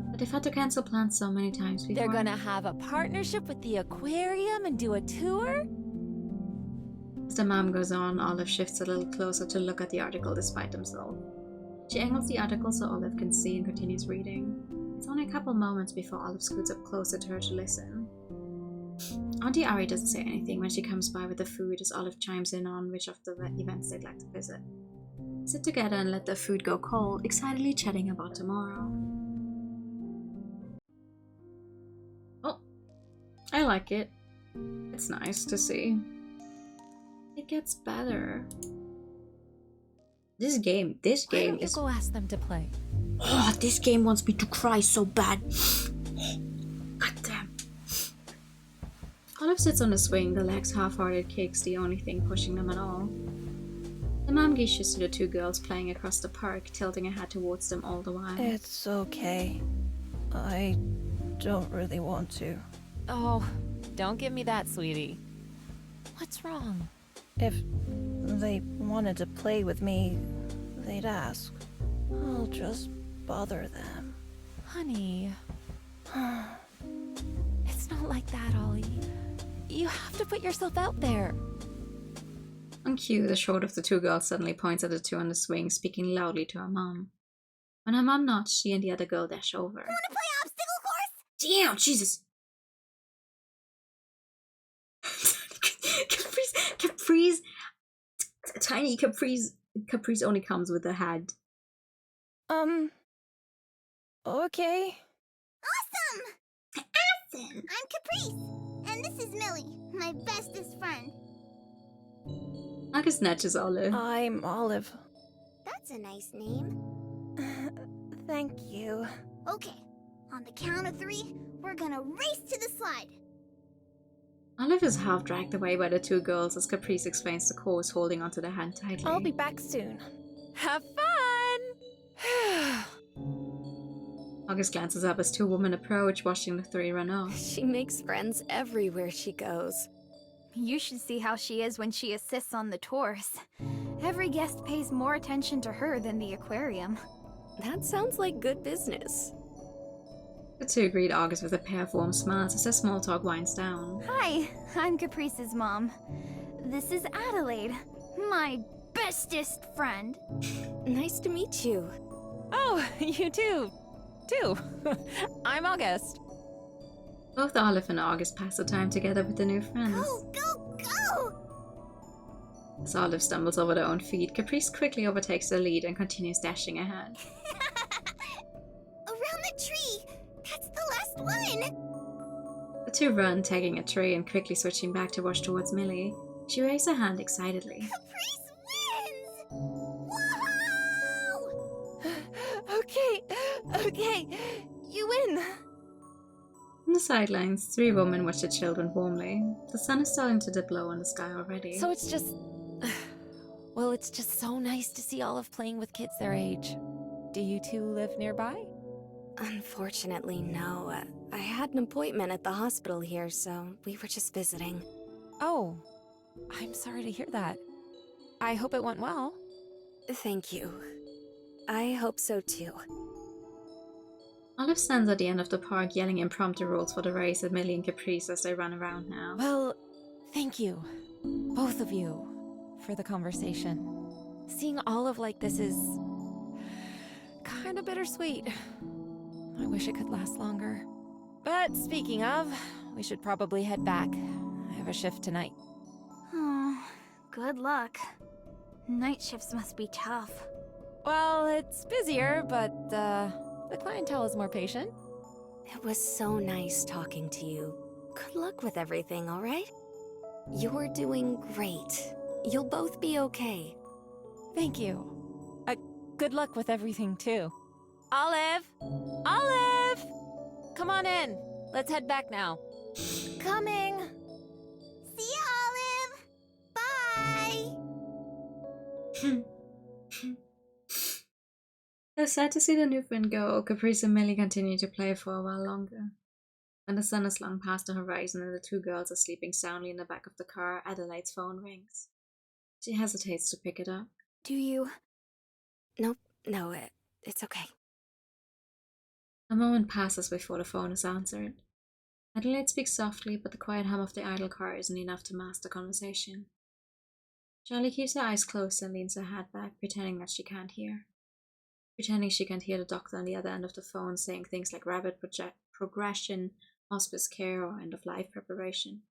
But they've had to cancel plans so many times before. They're gonna have a partnership with the aquarium and do a tour. As the mom goes on, Olive shifts a little closer to look at the article despite themselves. She angles the article so Olive can see and continues reading. It's only a couple moments before Olive scoots up closer to her to listen. Auntie Ari doesn't say anything when she comes by with the food as Olive chimes in on which of the events they'd like to visit. They sit together and let the food go cold, excitedly chatting about tomorrow. Oh, I like it. It's nice to see. It gets better. This game Why don't you is... go ask them to play? Oh, this game wants me to cry so bad. God damn. Olive sits on the swing, the legs half-hearted kicks the only thing pushing them at all. The mom gestures to the two girls playing across the park, tilting her head towards them all the while. It's okay. I don't really want to. Oh, don't give me that, sweetie. What's wrong? If they wanted to play with me, they'd ask. I'll just bother them. Honey. It's not like that, Ollie. You have to put yourself out there. On cue, the short of the two girls suddenly points at the two on the swing, speaking loudly to her mom. When her mom nods, she and the other girl dash over. Wanna play obstacle course? Damn, Jesus! Capri's tiny Capri's only comes with a head. Okay. Awesome! I'm Caprice, and this is Millie, my bestest friend. August snatches Olive. I'm Olive. That's a nice name. Thank you. Okay, on the count of 3, we're gonna race to the slide. Olive is half dragged away by the two girls as Caprice explains the course, holding onto their hand tightly. I'll be back soon. Have fun! August glances up as two women approach, watching the three run off. She makes friends everywhere she goes. You should see how she is when she assists on the tours. Every guest pays more attention to her than the aquarium. That sounds like good business. The two greet August with a pair of warm smiles as their small talk winds down. Hi, I'm Caprice's mom. This is Adelaide, my bestest friend. Nice to meet you. Oh, you too. I'm August. Both Olive and August pass the time together with the new friends. Go, go! As Olive stumbles over their own feet, Caprice quickly overtakes the lead and continues dashing ahead. Around the tree! That's the last one! The two run, tagging a tree and quickly switching back to watch towards Millie. She waves her hand excitedly. Caprice wins! Okay, you win. On the sidelines, three women watch the children warmly. The sun is starting to dip low in the sky already. So it's just... Well, it's just so nice to see Olive playing with kids their age. Do you two live nearby? Unfortunately, no. I had an appointment at the hospital here, so we were just visiting. Oh, I'm sorry to hear that. I hope it went well. Thank you. I hope so too. Olive stands at the end of the park yelling impromptu rules for the race at Millie and Caprice as they run around now. Well, thank you, both of you, for the conversation. Seeing Olive like this is kinda bittersweet. I wish it could last longer. But speaking of, we should probably head back. I have a shift tonight. Oh, good luck. Night shifts must be tough. Well, it's busier, but the clientele is more patient. It was so nice talking to you. Good luck with everything, alright? You're doing great. You'll both be okay. Thank you. Good luck with everything, too. Olive! Olive! Come on in. Let's head back now. Coming! See ya, Olive! Bye! It was sad to see the new friend go. Caprice and Millie continue to play for a while longer. When the sun has long past the horizon and the two girls are sleeping soundly in the back of the car, Adelaide's phone rings. She hesitates to pick it up. Do you... No, it's okay. A moment passes before the phone is answered. Adelaide speaks softly, but the quiet hum of the idle car isn't enough to mask the conversation. Charlie keeps her eyes closed and leans her head back, pretending that she can't hear. Pretending she can't hear the doctor on the other end of the phone saying things like rapid progression, hospice care, or end-of-life preparation.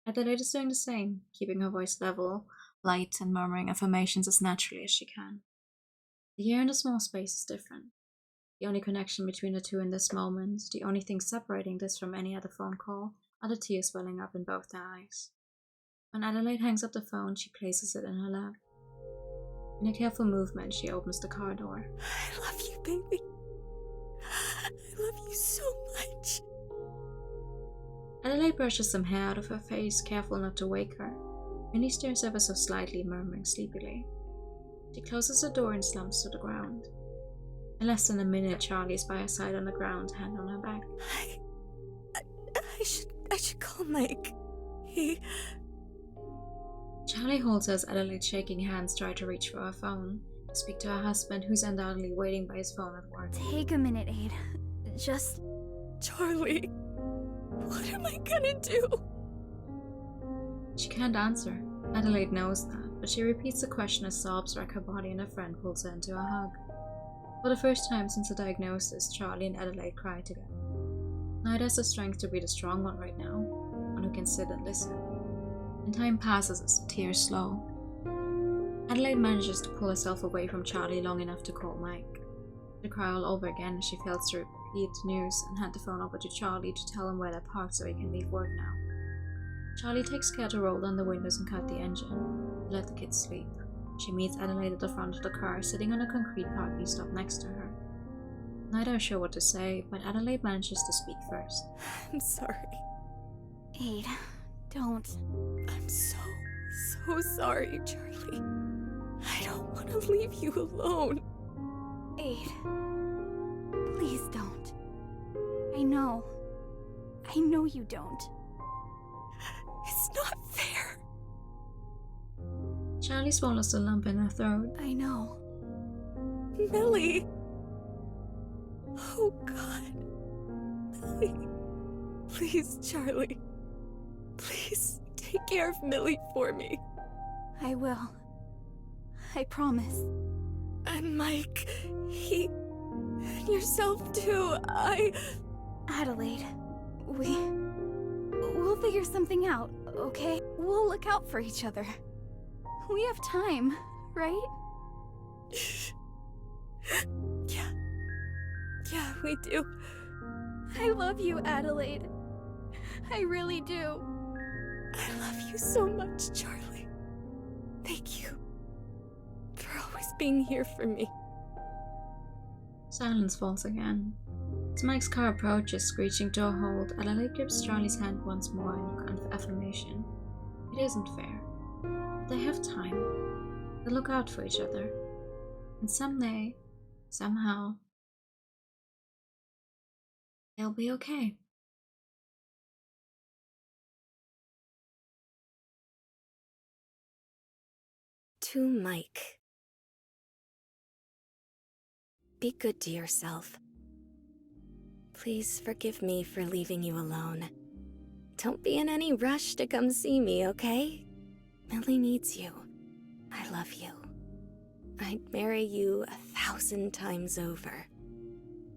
Adelaide is doing the same, keeping her voice level, light, and murmuring affirmations as naturally as she can. The air in the small space is different. The only connection between the two in this moment, the only thing separating this from any other phone call, are the tears welling up in both their eyes. When Adelaide hangs up the phone, she places it in her lap. In a careful movement, she opens the car door. I love you, baby. I love you so much. Adelaide brushes some hair out of her face, careful not to wake her. Minnie stirs ever so slightly, murmuring sleepily. She closes the door and slumps to the ground. In less than a minute, Charlie is by her side on the ground, hand on her back. I should call Mike. Charlie holds her as Adelaide's shaking hands try to reach for her phone, to speak to her husband, who's undoubtedly waiting by his phone at work. Take a minute, Aid. Just... Charlie, what am I gonna do? She can't answer. Adelaide knows that, but she repeats the question as sobs wreck her body and her friend pulls her into a hug. For the first time since the diagnosis, Charlie and Adelaide cry together. Neither has the strength to be the strong one right now, one who can sit and listen. And time passes as the tears slow. Adelaide manages to pull herself away from Charlie long enough to call Mike. They cry all over again as she fails to repeat news and hand the phone over to Charlie to tell him where they're parked so he can leave work now. Charlie takes care to roll down the windows and cut the engine, to let the kids sleep. She meets Adelaide at the front of the car, sitting on a concrete parking stop next to her. Neither are sure what to say, but Adelaide manages to speak first. I'm sorry. Aid, don't. I'm so sorry, Charlie. I don't want to leave you alone. Aid, please don't. I know you don't. It's not fair. Charlie swallows the lump in her throat. I know. Millie. Oh, God. Millie. Please, Charlie. Please take care of Millie for me. I will. I promise. And Mike, and yourself too, Adelaide, we'll figure something out, okay? We'll look out for each other. We have time, right? Yeah, we do. I love you, Adelaide. I really do. I love you so much, Charlie. Thank you for always being here for me. Silence falls again. As Mike's car approaches, screeching to a halt, Adelaide grips Charlie's hand once more in a kind of affirmation. It isn't fair. But they have time. They look out for each other. And someday, somehow, they'll be okay. To Mike. Be good to yourself. Please forgive me for leaving you alone. Don't be in any rush to come see me, okay? Millie needs you. I love you. I'd marry you 1,000 times over.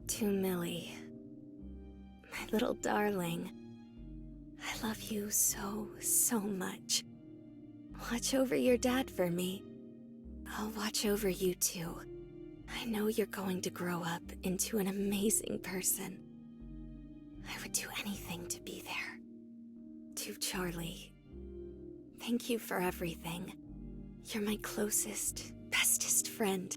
To Millie, my little darling, I love you so, so much. Watch over your dad for me. I'll watch over you too. I know you're going to grow up into an amazing person. I would do anything to be there. To Charlie, thank you for everything. You're my closest, bestest friend.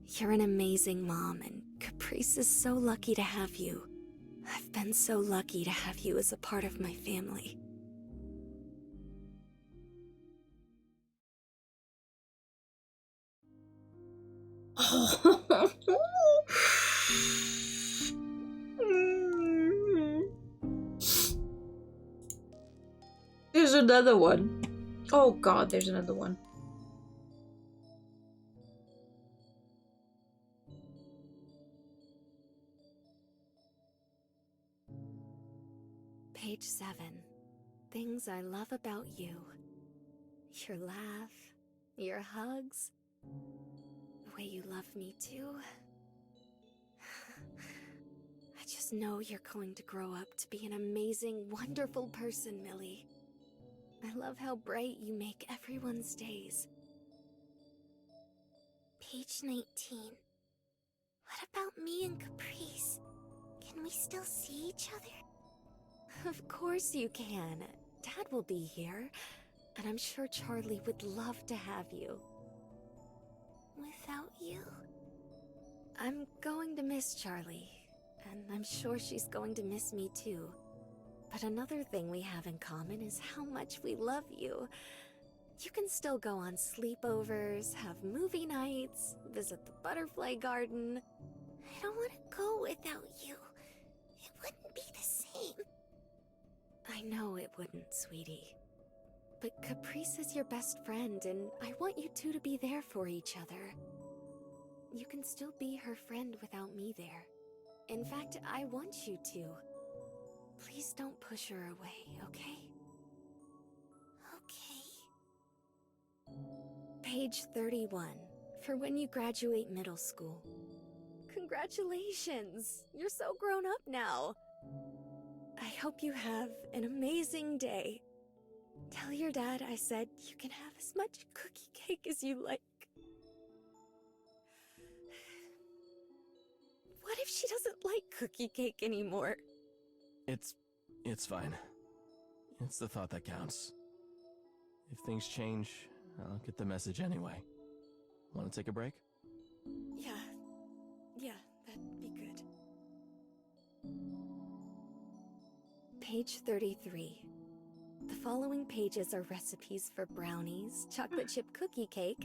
You're an amazing mom, and Caprice is so lucky to have you. I've been so lucky to have you as a part of my family. There's another one. Oh god, there's another one. Page 7. Things I love about you. Your laugh, your hugs, the way you love me too. I just know you're going to grow up to be an amazing, wonderful person, Millie. I love how bright you make everyone's days. Page 19. What about me and Caprice? Can we still see each other? Of course you can. Dad will be here, and I'm sure Charlie would love to have you. Without you? I'm going to miss Charlie, and I'm sure she's going to miss me too. But another thing we have in common is how much we love you. You can still go on sleepovers, have movie nights, visit the butterfly garden. I don't want to go without you. It wouldn't be the same. I know it wouldn't, sweetie. But Caprice is your best friend, and I want you two to be there for each other. You can still be her friend without me there. In fact, I want you to. Please don't push her away, okay? Okay. Page 31, for when you graduate middle school. Congratulations! You're so grown up now. I hope you have an amazing day. Tell your dad I said you can have as much cookie cake as you like. What if she doesn't like cookie cake anymore? It's fine. It's the thought that counts. If things change, I'll get the message anyway. Want to take a break? Yeah, that'd be good. Page 33. The following pages are recipes for brownies, chocolate chip cookie cake,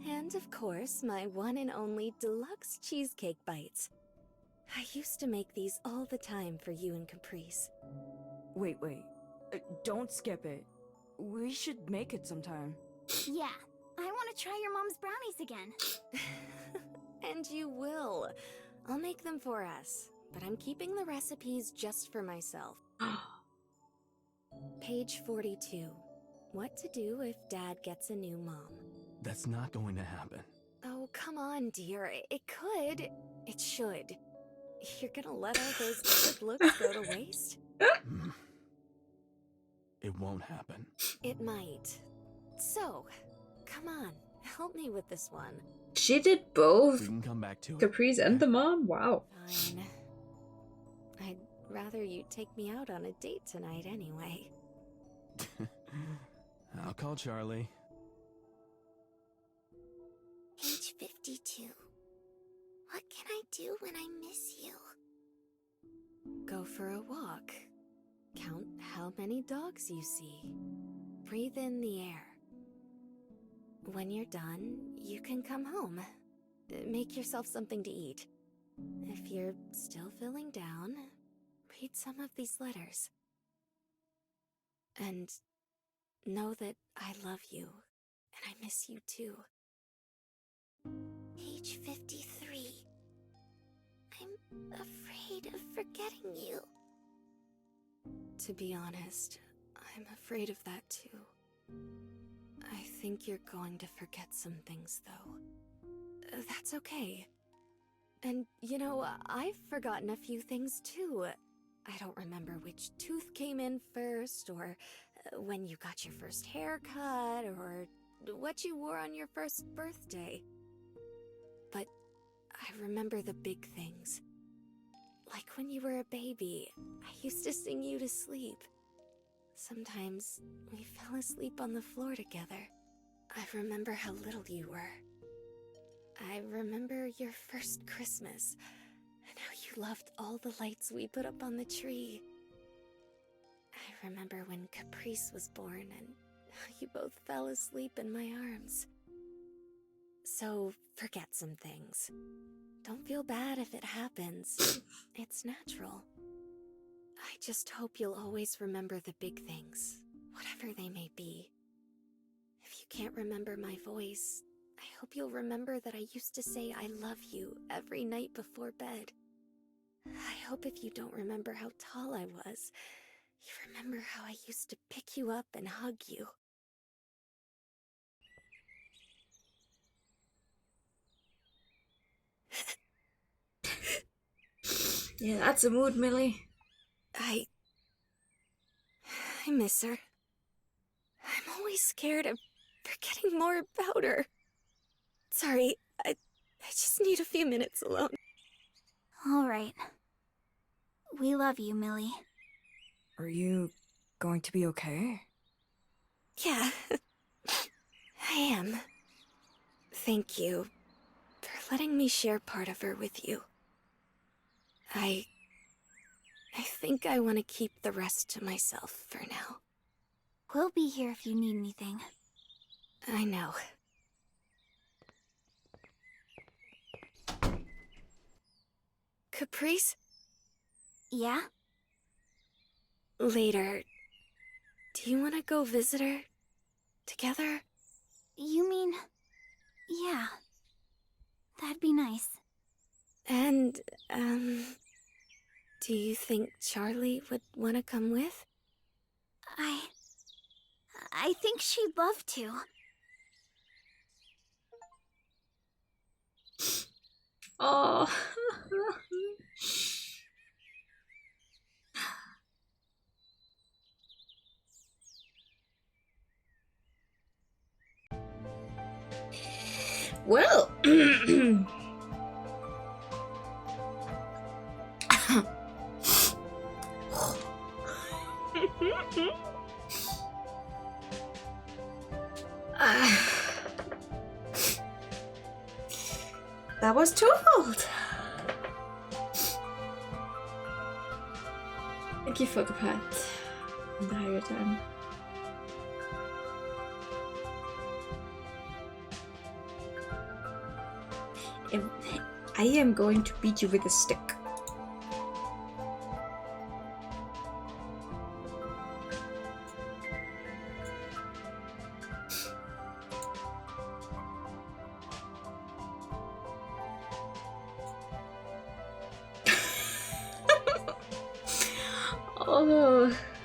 and of course, my one and only deluxe cheesecake bites. I used to make these all the time for you and Caprice. Wait. Don't skip it. We should make it sometime. Yeah, I want to try your mom's brownies again. And you will. I'll make them for us, but I'm keeping the recipes just for myself. Page 42. What to do if Dad gets a new mom. That's not going to happen. Oh, come on, dear. It could. It should. You're gonna let all those good looks go to waste? It won't happen. It might. So, come on. Help me with this one. She did both. We can come back to it. Caprice and the mom? Wow. Fine. I'd rather you take me out on a date tonight anyway. I'll call Charlie. Page 52. What can I do when I miss you? Go for a walk. Count how many dogs you see. Breathe in the air. When you're done, you can come home. Make yourself something to eat. If you're still feeling down, read some of these letters. And know that I love you, and I miss you too. Page 53. I'm afraid of forgetting you. To be honest, I'm afraid of that too. I think you're going to forget some things, though. that's okay. And, you know, I've forgotten a few things too. I don't remember which tooth came in first, or when you got your first haircut, or what you wore on your first birthday. But I remember the big things. Like when you were a baby, I used to sing you to sleep. Sometimes we fell asleep on the floor together. I remember how little you were. I remember your first Christmas, and how you loved all the lights we put up on the tree. I remember when Caprice was born, and how you both fell asleep in my arms. So, forget some things. Don't feel bad if it happens. It's natural. I just hope you'll always remember the big things, whatever they may be. If you can't remember my voice, I hope you'll remember that I used to say I love you every night before bed. I hope if you don't remember how tall I was, you remember how I used to pick you up and hug you. Yeah, that's a mood, Millie. I miss her. I'm always scared of forgetting more about her. Sorry, I just need a few minutes alone. Alright. We love you, Millie. Are you going to be okay? Yeah, I am. Thank you for letting me share part of her with you. I think I want to keep the rest to myself for now. We'll be here if you need anything. I know. Caprice? Yeah? Later, do you want to go visit her? Together? You mean... yeah. That'd be nice. And, do you think Charlie would want to come with? I think she'd love to. Oh. Well. That was Twofold. Thank you for the pet the entire time. I am going to beat you with a stick.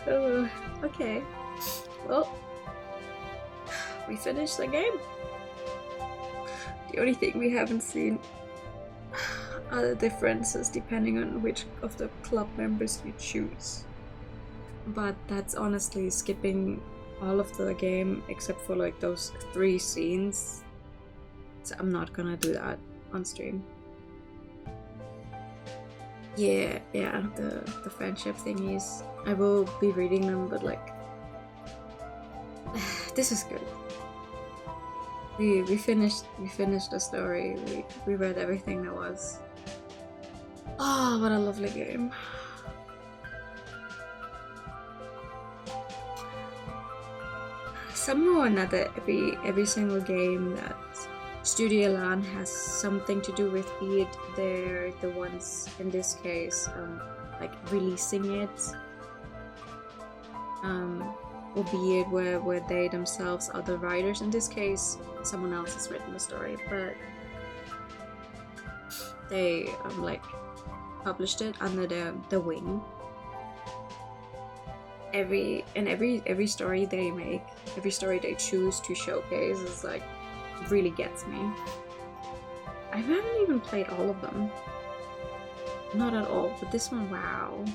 Oh, okay. Well, we finished the game. The only thing we haven't seen are the differences depending on which of the club members you choose. But that's honestly skipping all of the game except for like those 3 scenes. So I'm not gonna do that on stream. Yeah, the friendship thingies. I will be reading them, but like, this is good. We finished the story. We read everything there was. Oh, what a lovely game. Somehow or another, every single game that Studio Lan has something to do with, be it they're the ones in this case like releasing it, or be it where they themselves are the writers. In this case, someone else has written the story, but they like published it under their wing. Every story they make, every story they choose to showcase is like really gets me. I haven't even played all of them. Not at all, but this one, wow.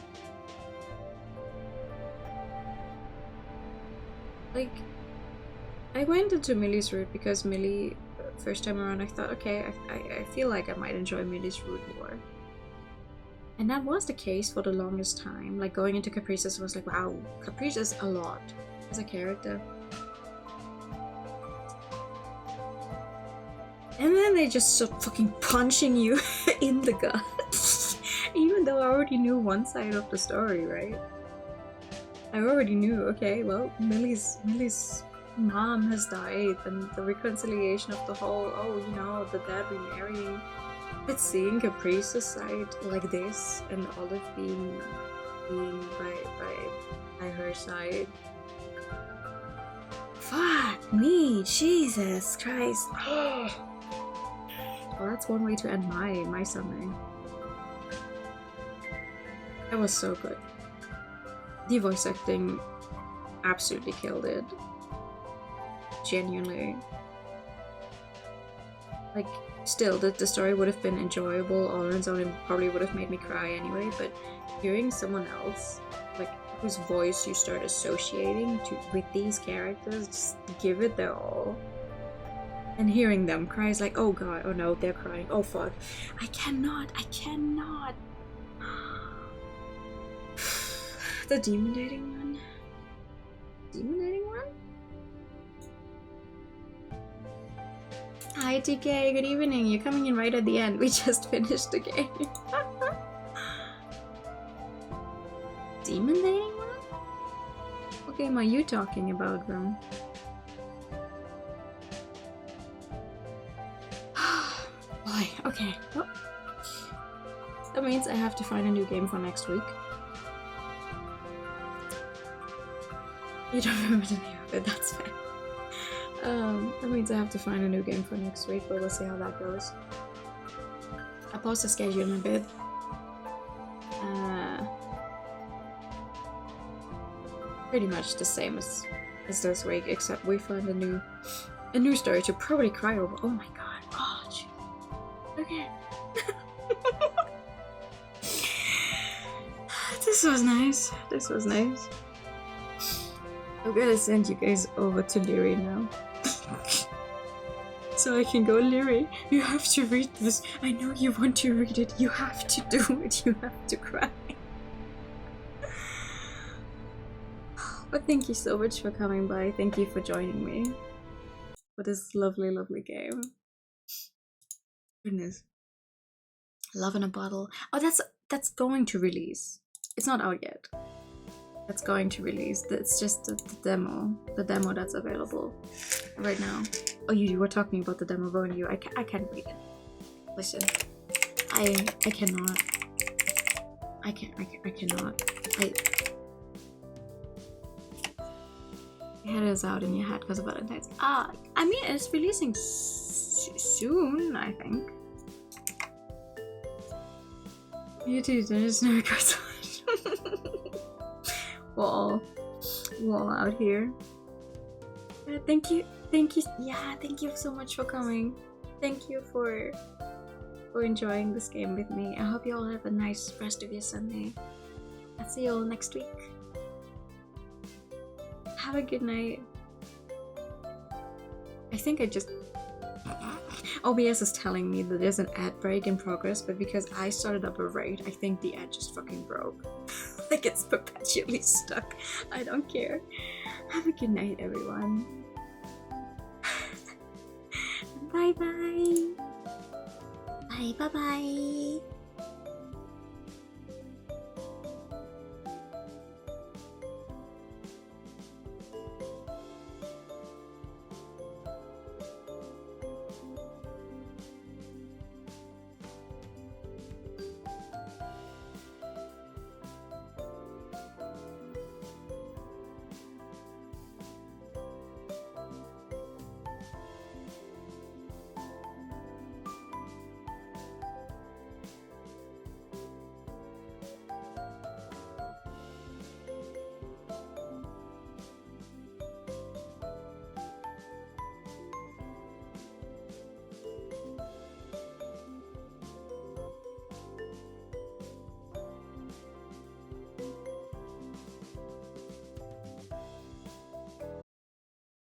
Like, I went into Millie's route because Millie, first time around, I thought, okay, I feel like I might enjoy Millie's route more. And that was the case for the longest time. Like, going into Caprice's was like, wow, Caprice is a lot as a character. And then they just start fucking punching you in the gut. Even though I already knew one side of the story, right? I already knew, okay, well, Millie's mom has died, and the reconciliation of the whole, oh, you know, the dad remarrying. But seeing Caprice's side like this, and Olive being by her side. Fuck me, Jesus Christ. Oh. Well, that's one way to end my Sunday. That was so good. The voice acting absolutely killed it. Genuinely. Like, still, the story would have been enjoyable all on its own and probably would have made me cry anyway, but hearing someone else, like, whose voice you start associating with these characters, just give it their all. And hearing them cry is like, oh god, oh no, they're crying, oh fuck. I cannot. The demon dating one? Demon dating one? Hi TK, good evening. You're coming in right at the end. We just finished the game. Demon dating one? What game are you talking about, Grum? Boy, okay. Well, that means I have to find a new game for next week. You don't remember the name of it, that's fine. That means I have to find a new game for next week, but we'll see how that goes. I paused the schedule in a bit. Pretty much the same as this week, except we found a new story to probably cry over. Oh my god. Oh, jeez. Okay. This was nice. This was nice. I'm gonna send you guys over to Lyri now. So I can go, Lyri, you have to read this. I know you want to read it. You have to do it. You have to cry. But thank you so much for coming by. Thank you for joining me for this lovely, lovely game. Goodness. Love in a Bottle. Oh, that's going to release. It's not out yet. That's going to release. It's just the demo. The demo that's available right now. Oh, you were talking about the demo, weren't you? I can't read it. Listen. I cannot. I cannot. Your head is out in your head because of Valentine's. I mean, it's releasing soon, I think. You do, there's no regards. We're all out here. Thank you, yeah, thank you so much for coming. Thank you for enjoying this game with me. I hope you all have a nice rest of your Sunday. I'll see you all next week. Have a good night. I think I just... OBS is telling me that there's an ad break in progress, but because I started up a raid, I think the ad just fucking broke. Like it's perpetually stuck. I don't care. Have a good night, everyone. Bye bye. Bye bye bye.